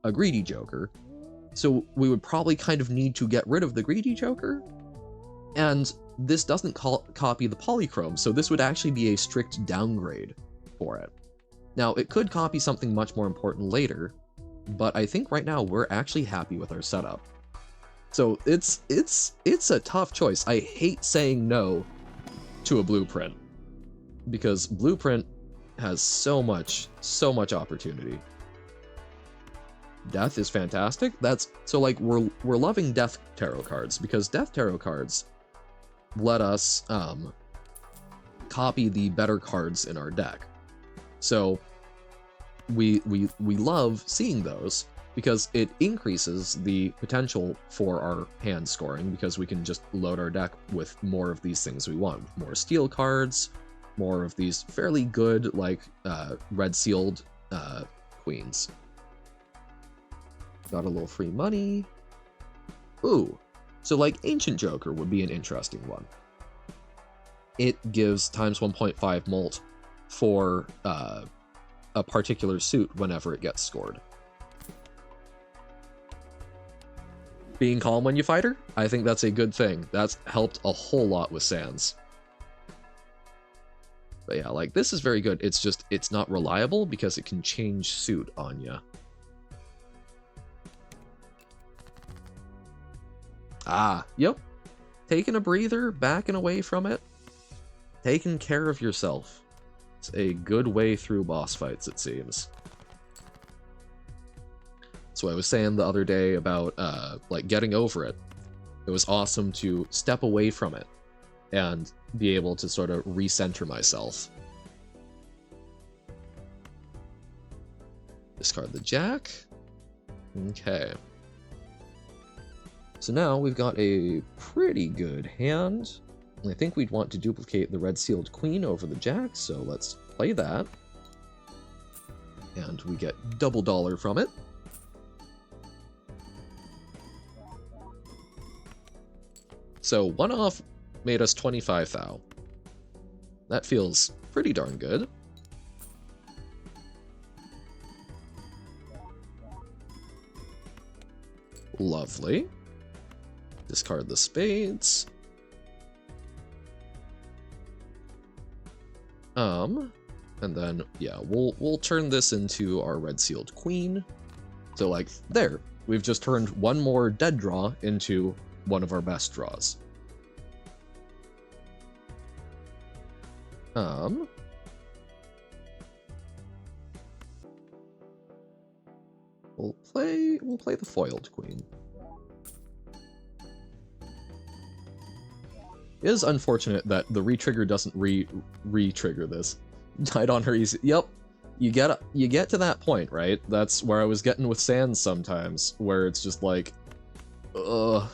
A: a greedy joker, so we would probably kind of need to get rid of the greedy joker, and this doesn't copy the Polychrome, so this would actually be a strict downgrade for it. Now, it could copy something much more important later, but I think right now we're actually happy with our setup. So it's a tough choice. I hate saying no to a Blueprint because Blueprint has so much opportunity. Death is fantastic. So like we're loving Death tarot cards because Death tarot cards let us copy the better cards in our deck. So we love seeing those because it increases the potential for our hand scoring because we can just load our deck with more of these things we want. More steel cards, more of these fairly good like red sealed queens. Got a little free money. Ooh, so like Ancient Joker would be an interesting one. It gives times 1.5 mult for a particular suit whenever it gets scored. being calm when you fight her, I think that's a good thing. That's helped a whole lot with Sans. But yeah, like, this is very good. It's just, it's not reliable because it can change suit on ya. Ah, yep. Taking a breather, backing away from it. Taking care of yourself. It's a good way through boss fights, it seems. So I was saying the other day about, like, getting over it. It was awesome to step away from it and be able to sort of recenter myself. Discard the jack. Okay. So now we've got a pretty good hand. I think we'd want to duplicate the red sealed queen over the jack, so let's play that. And we get double dollar from it. So one off made us 25 thou. That feels pretty darn good. Lovely. Discard the spades. And then, yeah, we'll turn this into our red sealed queen. So, like, there. We've just turned one more dead draw into one of our best draws. We'll play the foiled queen. It is unfortunate that the re-trigger doesn't re-trigger this. Died on her easy. Yep. You get to that point, right? That's where I was getting with Sans sometimes, where it's just like, ugh,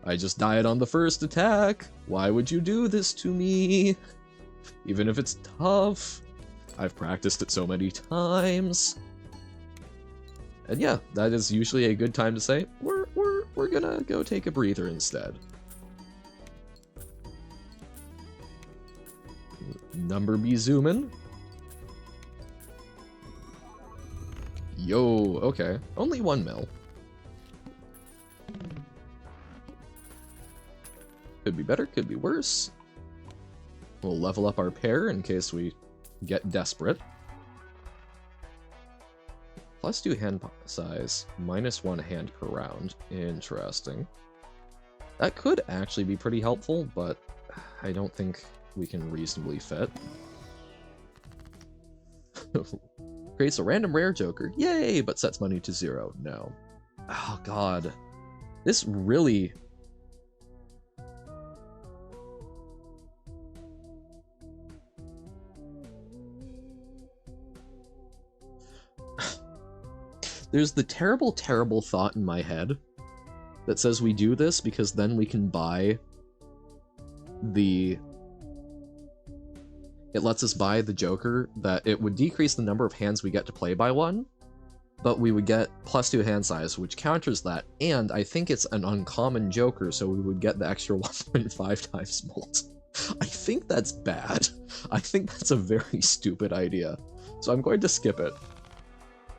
A: I just died on the first attack. Why would you do this to me? Even if it's tough. I've practiced it so many times. And yeah, that is usually a good time to say, we're gonna go take a breather instead. Number be zooming. Yo, okay. Only 1 mil. Could be better, could be worse. We'll level up our pair in case we get desperate. +2 hand size, -1 hand per round. Interesting. That could actually be pretty helpful, but I don't think we can reasonably fit. Creates a random rare joker. Yay! But sets money to 0. No. Oh, God. This really... There's the terrible, terrible thought in my head that says we do this because then we can buy the... It lets us buy the Joker, that it would decrease the number of hands we get to play by 1, but we would get +2 hand size, which counters that, and I think it's an uncommon Joker, so we would get the extra 1.5 times molt. I think that's bad. I think that's a very stupid idea. So I'm going to skip it.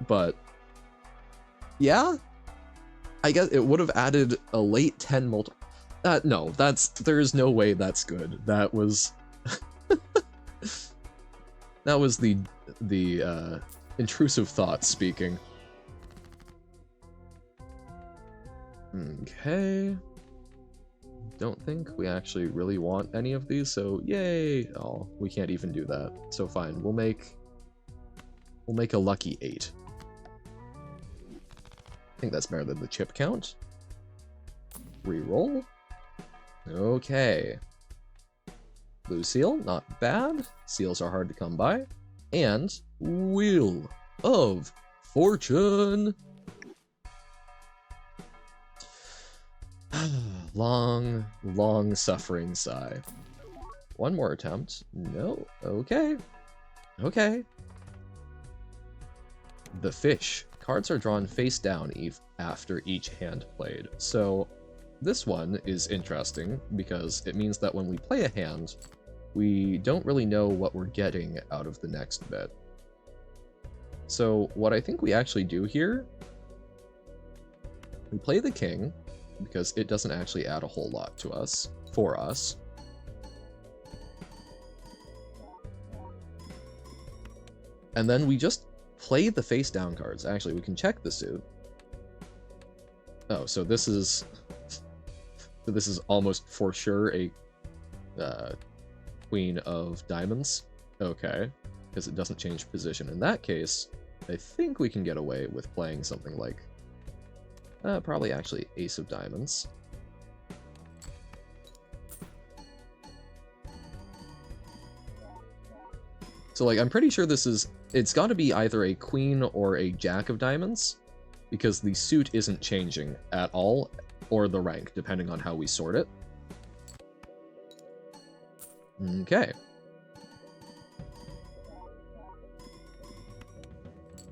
A: But... yeah? I guess it would have added a late 10 multi... no, there's no way that's good. That was... that was the intrusive thought speaking. Okay. Don't think we actually really want any of these, so yay! Oh, we can't even do that. So fine, we'll make a lucky 8. I think that's better than the chip count. Reroll. Okay. Blue seal, not bad. Seals are hard to come by. And Wheel of Fortune. Long, long suffering sigh. One more attempt. No. Okay. Okay. The fish. Cards are drawn face down after each hand played. So this one is interesting because it means that when we play a hand, we don't really know what we're getting out of the next bit. So what I think we actually do here, we play the king, because it doesn't actually add a whole lot to us, for us. And then we just play the face down cards. Actually, we can check the suit. Oh, so this is almost for sure a Queen of Diamonds. Okay, because it doesn't change position. In that case, I think we can get away with playing something like probably actually Ace of Diamonds. So like I'm pretty sure it's got to be either a Queen or a Jack of Diamonds, because the suit isn't changing at all, or the rank, depending on how we sort it. Okay.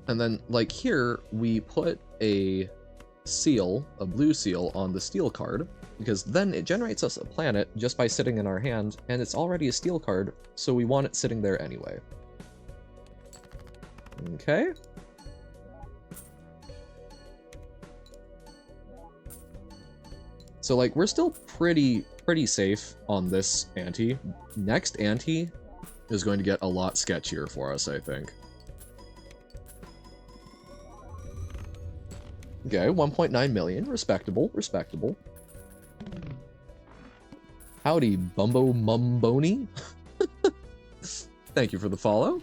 A: And then, like here, we put a seal, a blue seal, on the steel card, because then it generates us a planet just by sitting in our hand, and it's already a steel card, so we want it sitting there anyway. Okay. So, like, we're still pretty safe on this ante. Next ante is going to get a lot sketchier for us, I think. Okay, 1.9 million. Respectable, respectable. Howdy, Bumbo Mumboni. Thank you for the follow.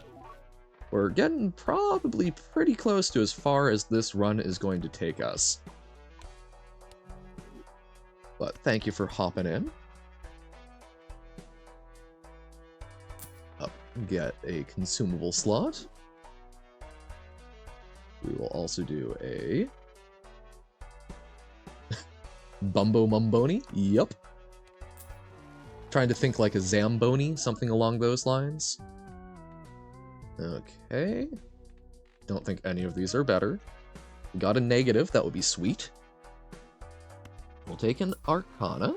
A: We're getting probably pretty close to as far as this run is going to take us. But thank you for hopping in. Up, get a consumable slot. We will also do a Bumbo Mumboni. Yup. Trying to think like a Zamboni, something along those lines. Okay. Don't think any of these are better. We got a negative, that would be sweet. We'll take an Arcana.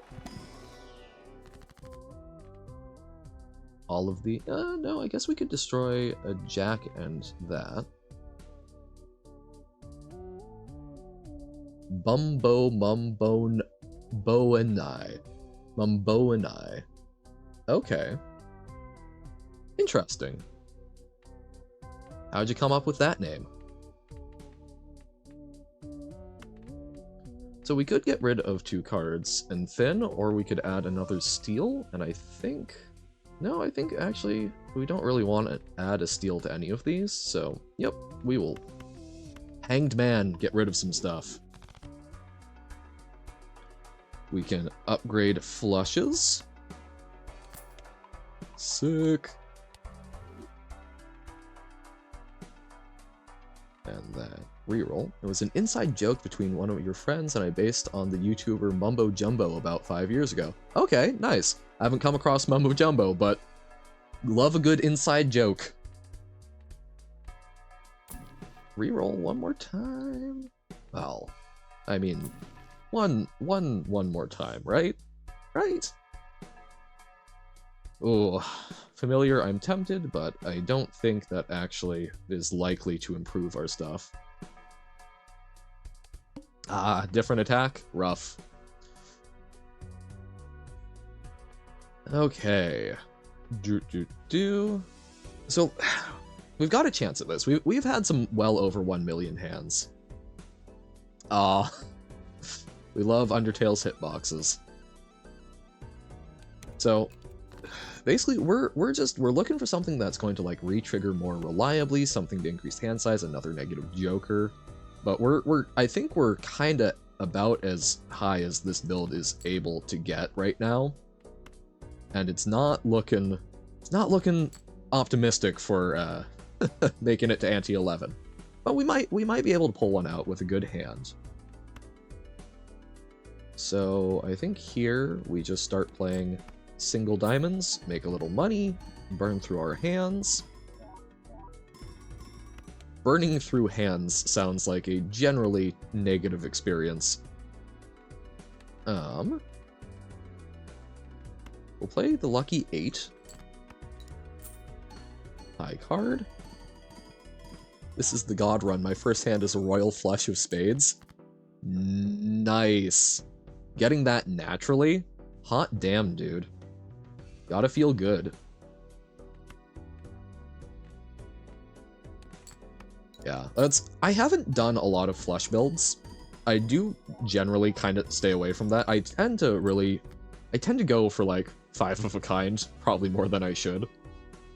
A: All of the... no, I guess we could destroy a Jack and that. Bumbo Mumbone Boanai. Mumboanai. Okay. Interesting. How'd you come up with that name? So we could get rid of 2 cards and thin, or we could add another steel, and I think... No, I think actually we don't really want to add a steel to any of these, so yep, we will. Hanged Man, get rid of some stuff. We can upgrade flushes. Sick. And then reroll. It was an inside joke between one of your friends and I based on the YouTuber Mumbo Jumbo about 5 years ago. Okay, nice. I haven't come across Mumbo Jumbo, but love a good inside joke. Reroll one more time. Well, I mean, one more time, right? Right? Oh, familiar, I'm tempted, but I don't think that actually is likely to improve our stuff. Ah, different attack? Rough. Okay. So, we've got a chance at this. We've had some well over 1 million hands. Ah. We love Undertale's hitboxes. So, basically, we're looking for something that's going to like re-trigger more reliably, something to increase hand size, another negative joker. But I think we're kind of about as high as this build is able to get right now, and it's not looking optimistic for making it to ante 11. But we might be able to pull one out with a good hand. So I think here we just start playing single diamonds, make a little money, burn through our hands. Burning through hands sounds like a generally negative experience. We'll play the lucky 8. High card. This is the God run. My first hand is a royal flush of spades. Nice. getting that naturally, hot damn, dude. Gotta feel good. Yeah, I haven't done a lot of flush builds. I do generally kind of stay away from that. I tend to go for like 5 of a kind, probably more than I should.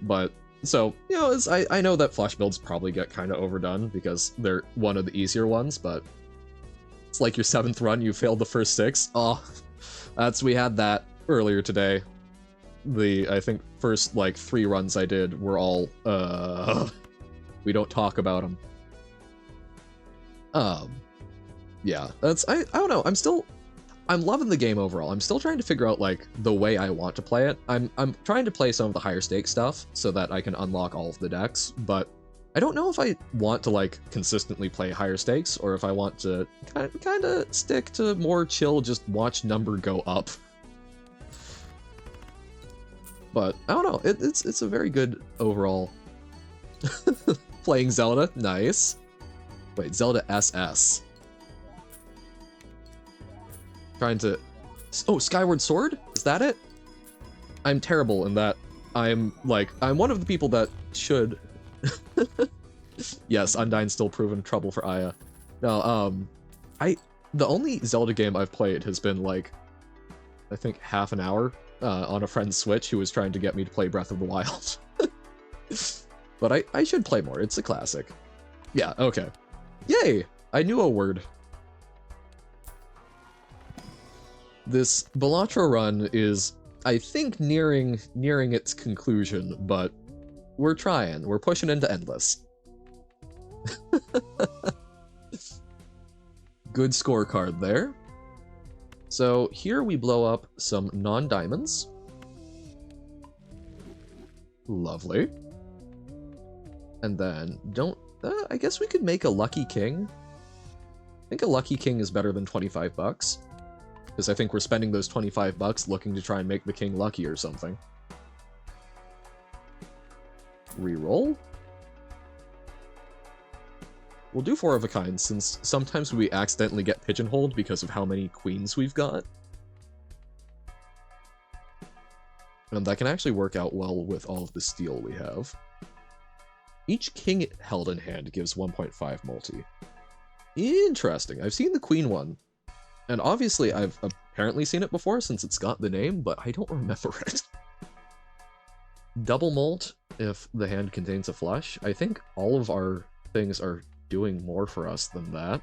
A: But, so, you know, I know that flush builds probably get kind of overdone because they're one of the easier ones, but it's like your 7th run, you failed the first 6. Oh, we had that earlier today. I think, first, like, 3 runs I did were all, we don't talk about them. Yeah, I don't know, I'm loving the game overall. I'm still trying to figure out, like, the way I want to play it. I'm trying to play some of the higher stakes stuff so that I can unlock all of the decks, but I don't know if I want to, like, consistently play higher stakes, or if I want to kind of stick to more chill, just watch number go up. But, I don't know, it's a very good overall. Playing Zelda, nice. Wait, Zelda SS. Trying to... Oh, Skyward Sword? Is that it? I'm terrible in that. I'm one of the people that should... Yes, Undyne's still proven trouble for Aya. No, the only Zelda game I've played has been, like, I think half an hour on a friend's Switch who was trying to get me to play Breath of the Wild. But I should play more. It's a classic. Yeah, okay. Yay! I knew a word. This Balatro run is, I think, nearing its conclusion, but we're trying. We're pushing into endless. Good scorecard there. So here we blow up some non-diamonds. Lovely. And then I guess we could make a Lucky King. I think a Lucky King is better than 25 bucks. Because I think we're spending those 25 bucks looking to try and make the king lucky or something. Reroll. We'll do 4 of a kind, since sometimes we accidentally get pigeonholed because of how many queens we've got. And that can actually work out well with all of the steel we have. Each king held in hand gives 1.5 multi. Interesting. I've seen the queen one. And obviously, I've apparently seen it before since it's got the name, but I don't remember it. Double molt if the hand contains a flush. I think all of our things are doing more for us than that.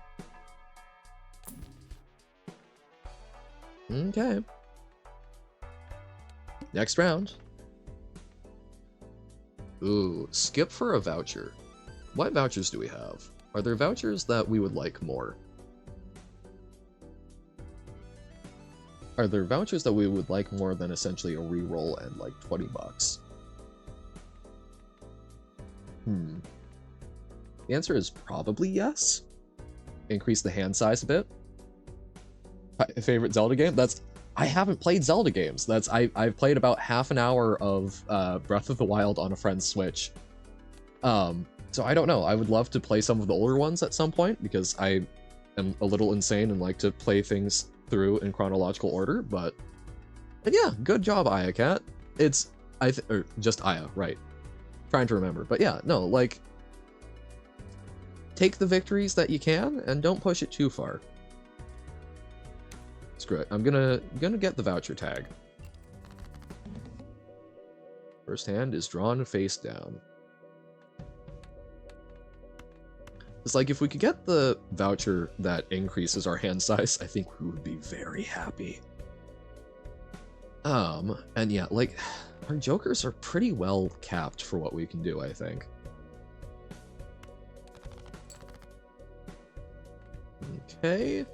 A: Okay. Next round. Ooh, skip for a voucher. What vouchers do we have? Are there vouchers that we would like more? Are there vouchers that we would like more than essentially a reroll and like 20 bucks? The answer is probably yes. Increase the hand size a bit. Favorite Zelda game? I haven't played Zelda games. I've played about half an hour of Breath of the Wild on a friend's Switch. So I don't know. I would love to play some of the older ones at some point because I am a little insane and like to play things through in chronological order, but yeah, good job, Aya Cat. Or just Aya, right. Trying to remember. But yeah, no, like, take the victories that you can and don't push it too far. Screw it. I'm gonna get the voucher tag. First hand is drawn face down. It's like, if we could get the voucher that increases our hand size, I think we would be very happy. And yeah, like, our jokers are pretty well capped for what we can do, I think. Okay.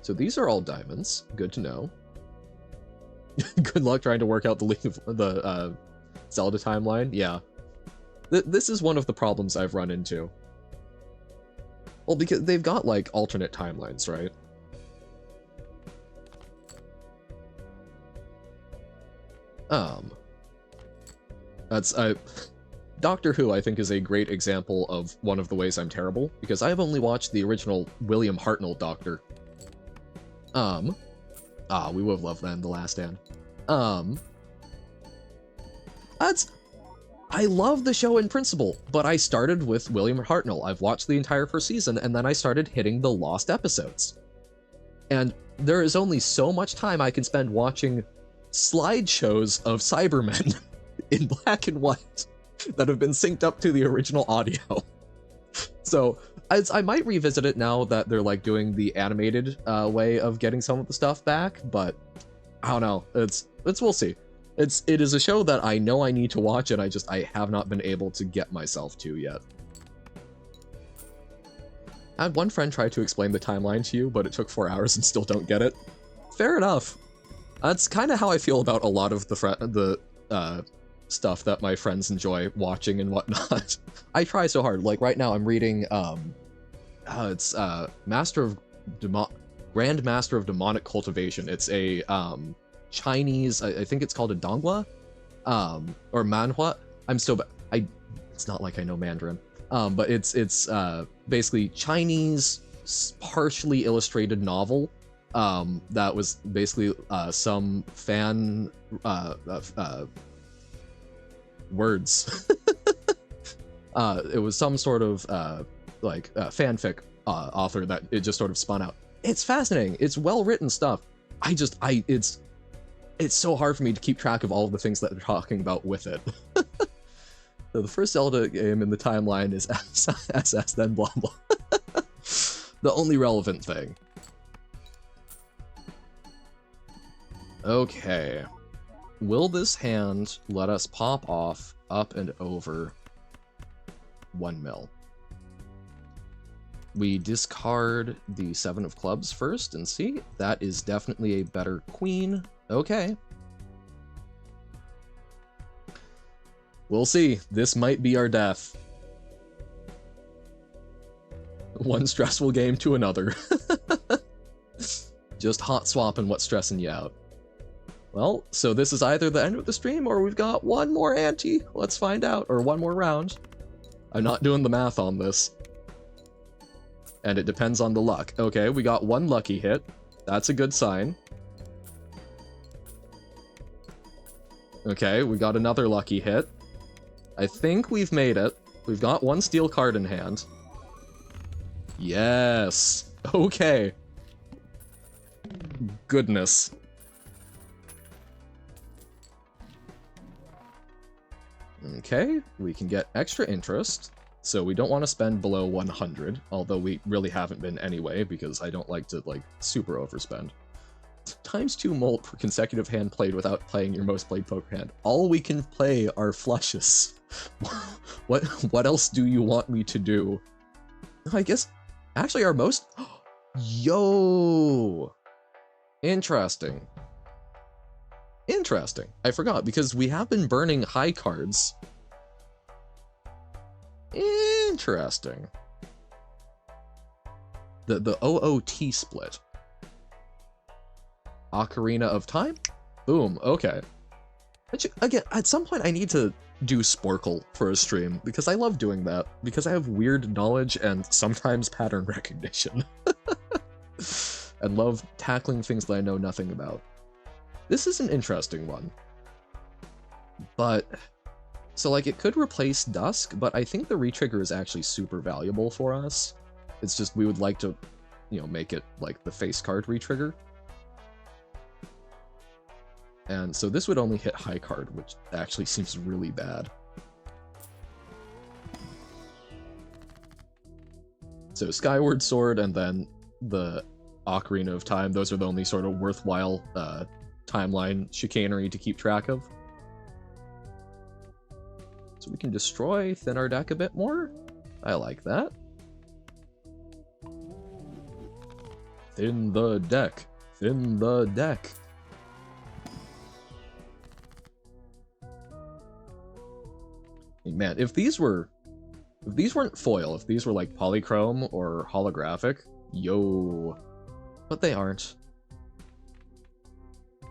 A: So these are all diamonds. Good to know. Good luck trying to work out the Zelda timeline. Yeah. This is one of the problems I've run into. Well, because they've got, like, alternate timelines, right? Doctor Who, I think, is a great example of one of the ways I'm terrible, because I've only watched the original William Hartnell Doctor. Ah, we would have loved that in The Last Stand. That's... I love the show in principle, but I started with William Hartnell. I've watched the entire first season, and then I started hitting the lost episodes. And there is only so much time I can spend watching slideshows of Cybermen in black and white that have been synced up to the original audio. So I might revisit it now that they're like doing the animated way of getting some of the stuff back, but I don't know. It's we'll see. It is a show that I know I need to watch, and I have not been able to get myself to yet. I had one friend try to explain the timeline to you, but it took 4 hours and still don't get it. Fair enough. That's kind of how I feel about a lot of the stuff that my friends enjoy watching and whatnot. I try so hard. Like right now, I'm reading it's Grand Master of Demonic Cultivation. It's a Chinese, I think it's called a donghua, or manhua. It's not like I know Mandarin, but it's basically Chinese partially illustrated novel that was basically some fan words. It was some sort of fanfic author that it just sort of spun out. It's fascinating. It's well written stuff. It's so hard for me to keep track of all of the things that they're talking about with it. So the first Zelda game in the timeline is SS, then blah blah. The only relevant thing. Okay. Will this hand let us pop off up and over 1 mil? We discard the 7 of clubs first and see. That is definitely a better queen. Okay. We'll see. This might be our death. One stressful game to another. Just hot swapping what's stressing you out. Well, so this is either the end of the stream or we've got one more ante. Let's find out. Or one more round. I'm not doing the math on this. And it depends on the luck. Okay, we got one lucky hit. That's a good sign. Okay, we got another lucky hit. I think we've made it. We've got one steel card in hand. Yes. Okay. Goodness. Okay, we can get extra interest. So we don't want to spend below 100, although we really haven't been anyway, because I don't like to, super overspend. ×2 molt per consecutive hand played without playing your most played poker hand. All we can play are flushes. What else do you want me to do? I guess, actually our most... Yo! Interesting. Interesting. I forgot, because we have been burning high cards. Interesting. The OOT split. Ocarina of Time? Boom, okay. Again, at some point I need to do Sporkle for a stream, because I love doing that, because I have weird knowledge and sometimes pattern recognition. And love tackling things that I know nothing about. This is an interesting one. But, so it could replace Dusk, but I think the retrigger is actually super valuable for us. It's just we would like to, make it the face card retrigger. And so this would only hit high card, which actually seems really bad. So Skyward Sword and then the Ocarina of Time, those are the only sort of worthwhile timeline chicanery to keep track of. So we can destroy, thin our deck a bit more. I like that. Thin the deck. Thin the deck. Man, if these weren't foil, if these were polychrome or holographic, yo. But they aren't.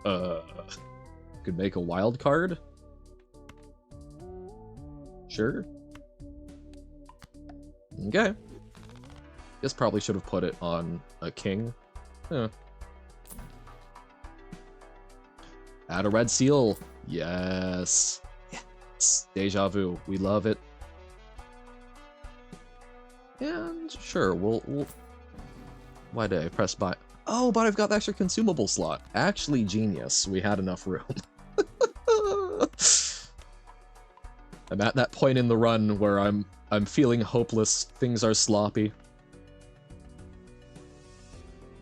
A: Could make a wild card? Sure. Okay. Guess probably should have put it on a king. Add a red seal. Yes. Yes. Deja vu. We love it. And sure, we'll... Why did I press buy? Oh, but I've got the extra consumable slot. Actually, genius. We had enough room. I'm at that point in the run where I'm feeling hopeless. Things are sloppy.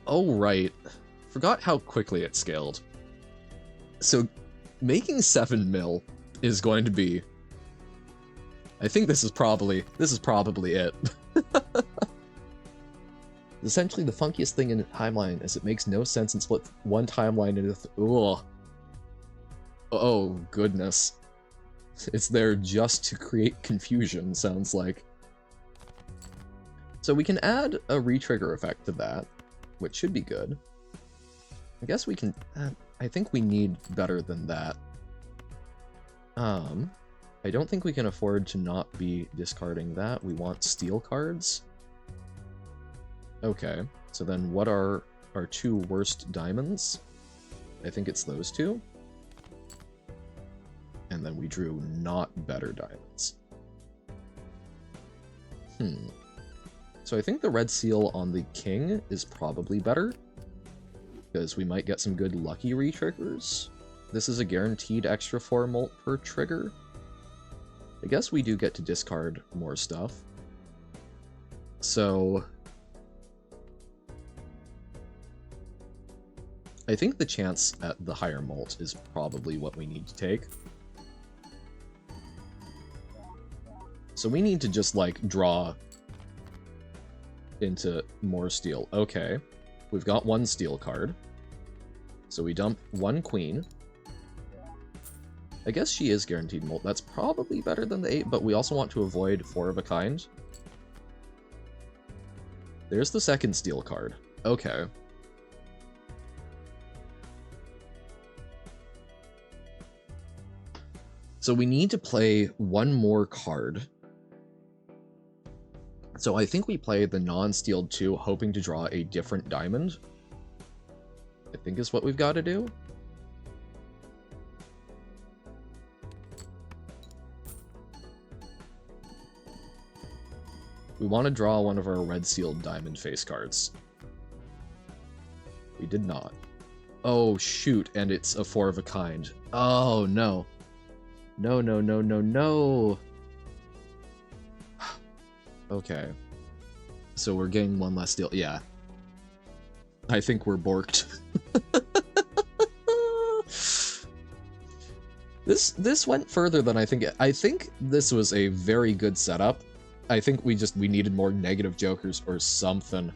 A: Oh, right. Forgot how quickly it scaled. So, making 7 mil is going to be... I think this is probably it. Essentially, the funkiest thing in a timeline is it makes no sense and split one timeline into ugh. Oh, goodness. It's there just to create confusion, sounds like. So we can add a retrigger effect to that, which should be good. I guess we can... I think we need better than that. I don't think we can afford to not be discarding that. We want steel cards. Okay, so then what are our 2 worst diamonds? I think it's those 2. And then we drew not better diamonds. So I think the red seal on the king is probably better, because we might get some good lucky re-triggers. This is a guaranteed extra 4 molt per trigger. I guess we do get to discard more stuff. So... I think the chance at the higher molt is probably what we need to take. So we need to just, like, draw into more steel. Okay. We've got 1 steel card. So we dump 1 queen. I guess she is guaranteed molt. That's probably better than the 8, but we also want to avoid 4 of a kind. There's the 2nd steel card. Okay. So we need to play 1 more card. So I think we play the non-steeled 2, hoping to draw a different diamond. I think is what we've got to do. We want to draw one of our red sealed diamond face cards. We did not. Oh, shoot, and it's a 4 of a kind. Oh, no. No, no, no, no, no. Okay. So we're getting 1 less steel. Yeah. I think we're borked. This went further than I think. I think this was a very good setup. I think we needed more negative jokers or something.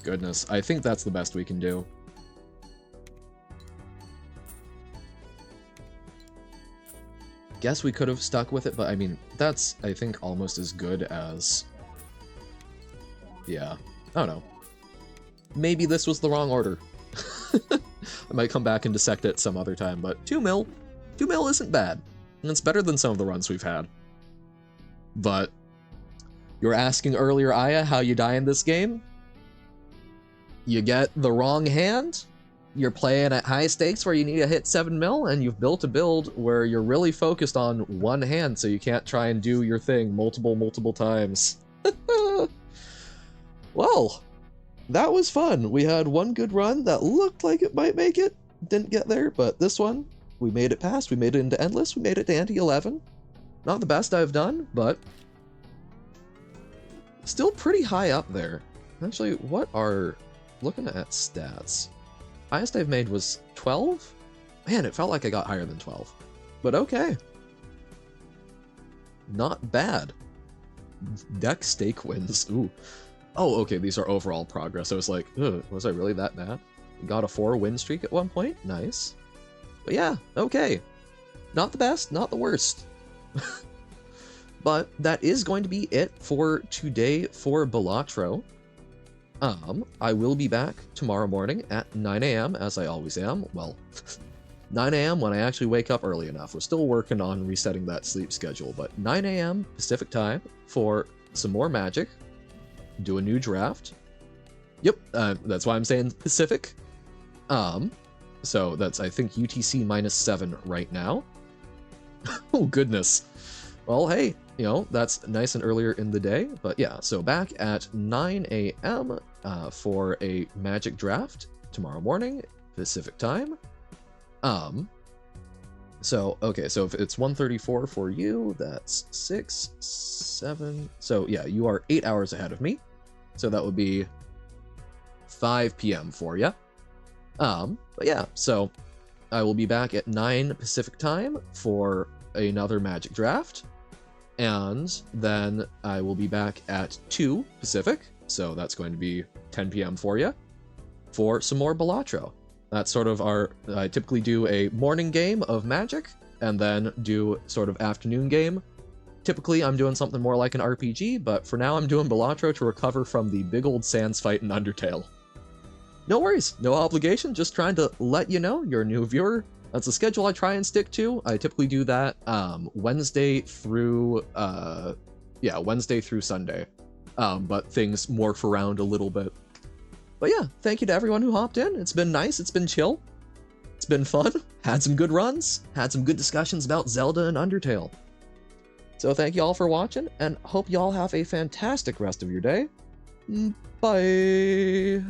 A: Goodness, I think that's the best we can do. Guess we could have stuck with it, but I mean, that's, I think, almost as good as... Yeah, I don't know. Maybe this was the wrong order. I might come back and dissect it some other time, but 2 mil. 2 mil isn't bad. And it's better than some of the runs we've had. But you were asking earlier, Aya, how you die in this game? You get the wrong hand, you're playing at high stakes where you need to hit 7 mil, and you've built a build where you're really focused on 1 hand, so you can't try and do your thing multiple times. Well, that was fun. We had 1 good run that looked like it might make it. Didn't get there, but this one, we made it past. We made it into Endless. We made it to Ante-11. Not the best I've done, but still pretty high up there. Actually, what are... Looking at stats, highest I've made was 12? Man, it felt like I got higher than 12. But okay. Not bad. Deck stake wins. Ooh. Oh, okay, these are overall progress. I was like, ugh, was I really that bad? Got a 4 win streak at one point. Nice. But yeah, okay. Not the best, not the worst. But that is going to be it for today for Balatro. I will be back tomorrow morning at 9 AM, as I always am. Well, 9 AM when I actually wake up early enough. We're still working on resetting that sleep schedule, but 9 AM Pacific time for some more Magic. Do a new draft. Yep, that's why I'm saying Pacific. So that's, I think, UTC -7 right now. Oh, goodness. Well, hey, you know, that's nice and earlier in the day. But yeah, so back at 9 a.m. For a Magic draft tomorrow morning, Pacific time. So, okay, so if it's 1:34 for you, that's 6, 7... So, yeah, you are 8 hours ahead of me. So that would be 5 p.m. for you. But yeah, so I will be back at 9 Pacific time for another Magic draft. And then I will be back at 2 Pacific, so that's going to be 10 p.m. for you, for some more Balatro. That's sort of our... I typically do a morning game of Magic, and then do sort of afternoon game. Typically, I'm doing something more like an RPG, but for now I'm doing Balatro to recover from the big old Sans fight in Undertale. No worries, no obligation, just trying to let you know you're a new viewer. That's the schedule I try and stick to. I typically do that Wednesday through Sunday. But things morph around a little bit. But yeah, thank you to everyone who hopped in. It's been nice, it's been chill. It's been fun. Had some good runs, had some good discussions about Zelda and Undertale. So thank you all for watching, and hope you all have a fantastic rest of your day. Bye!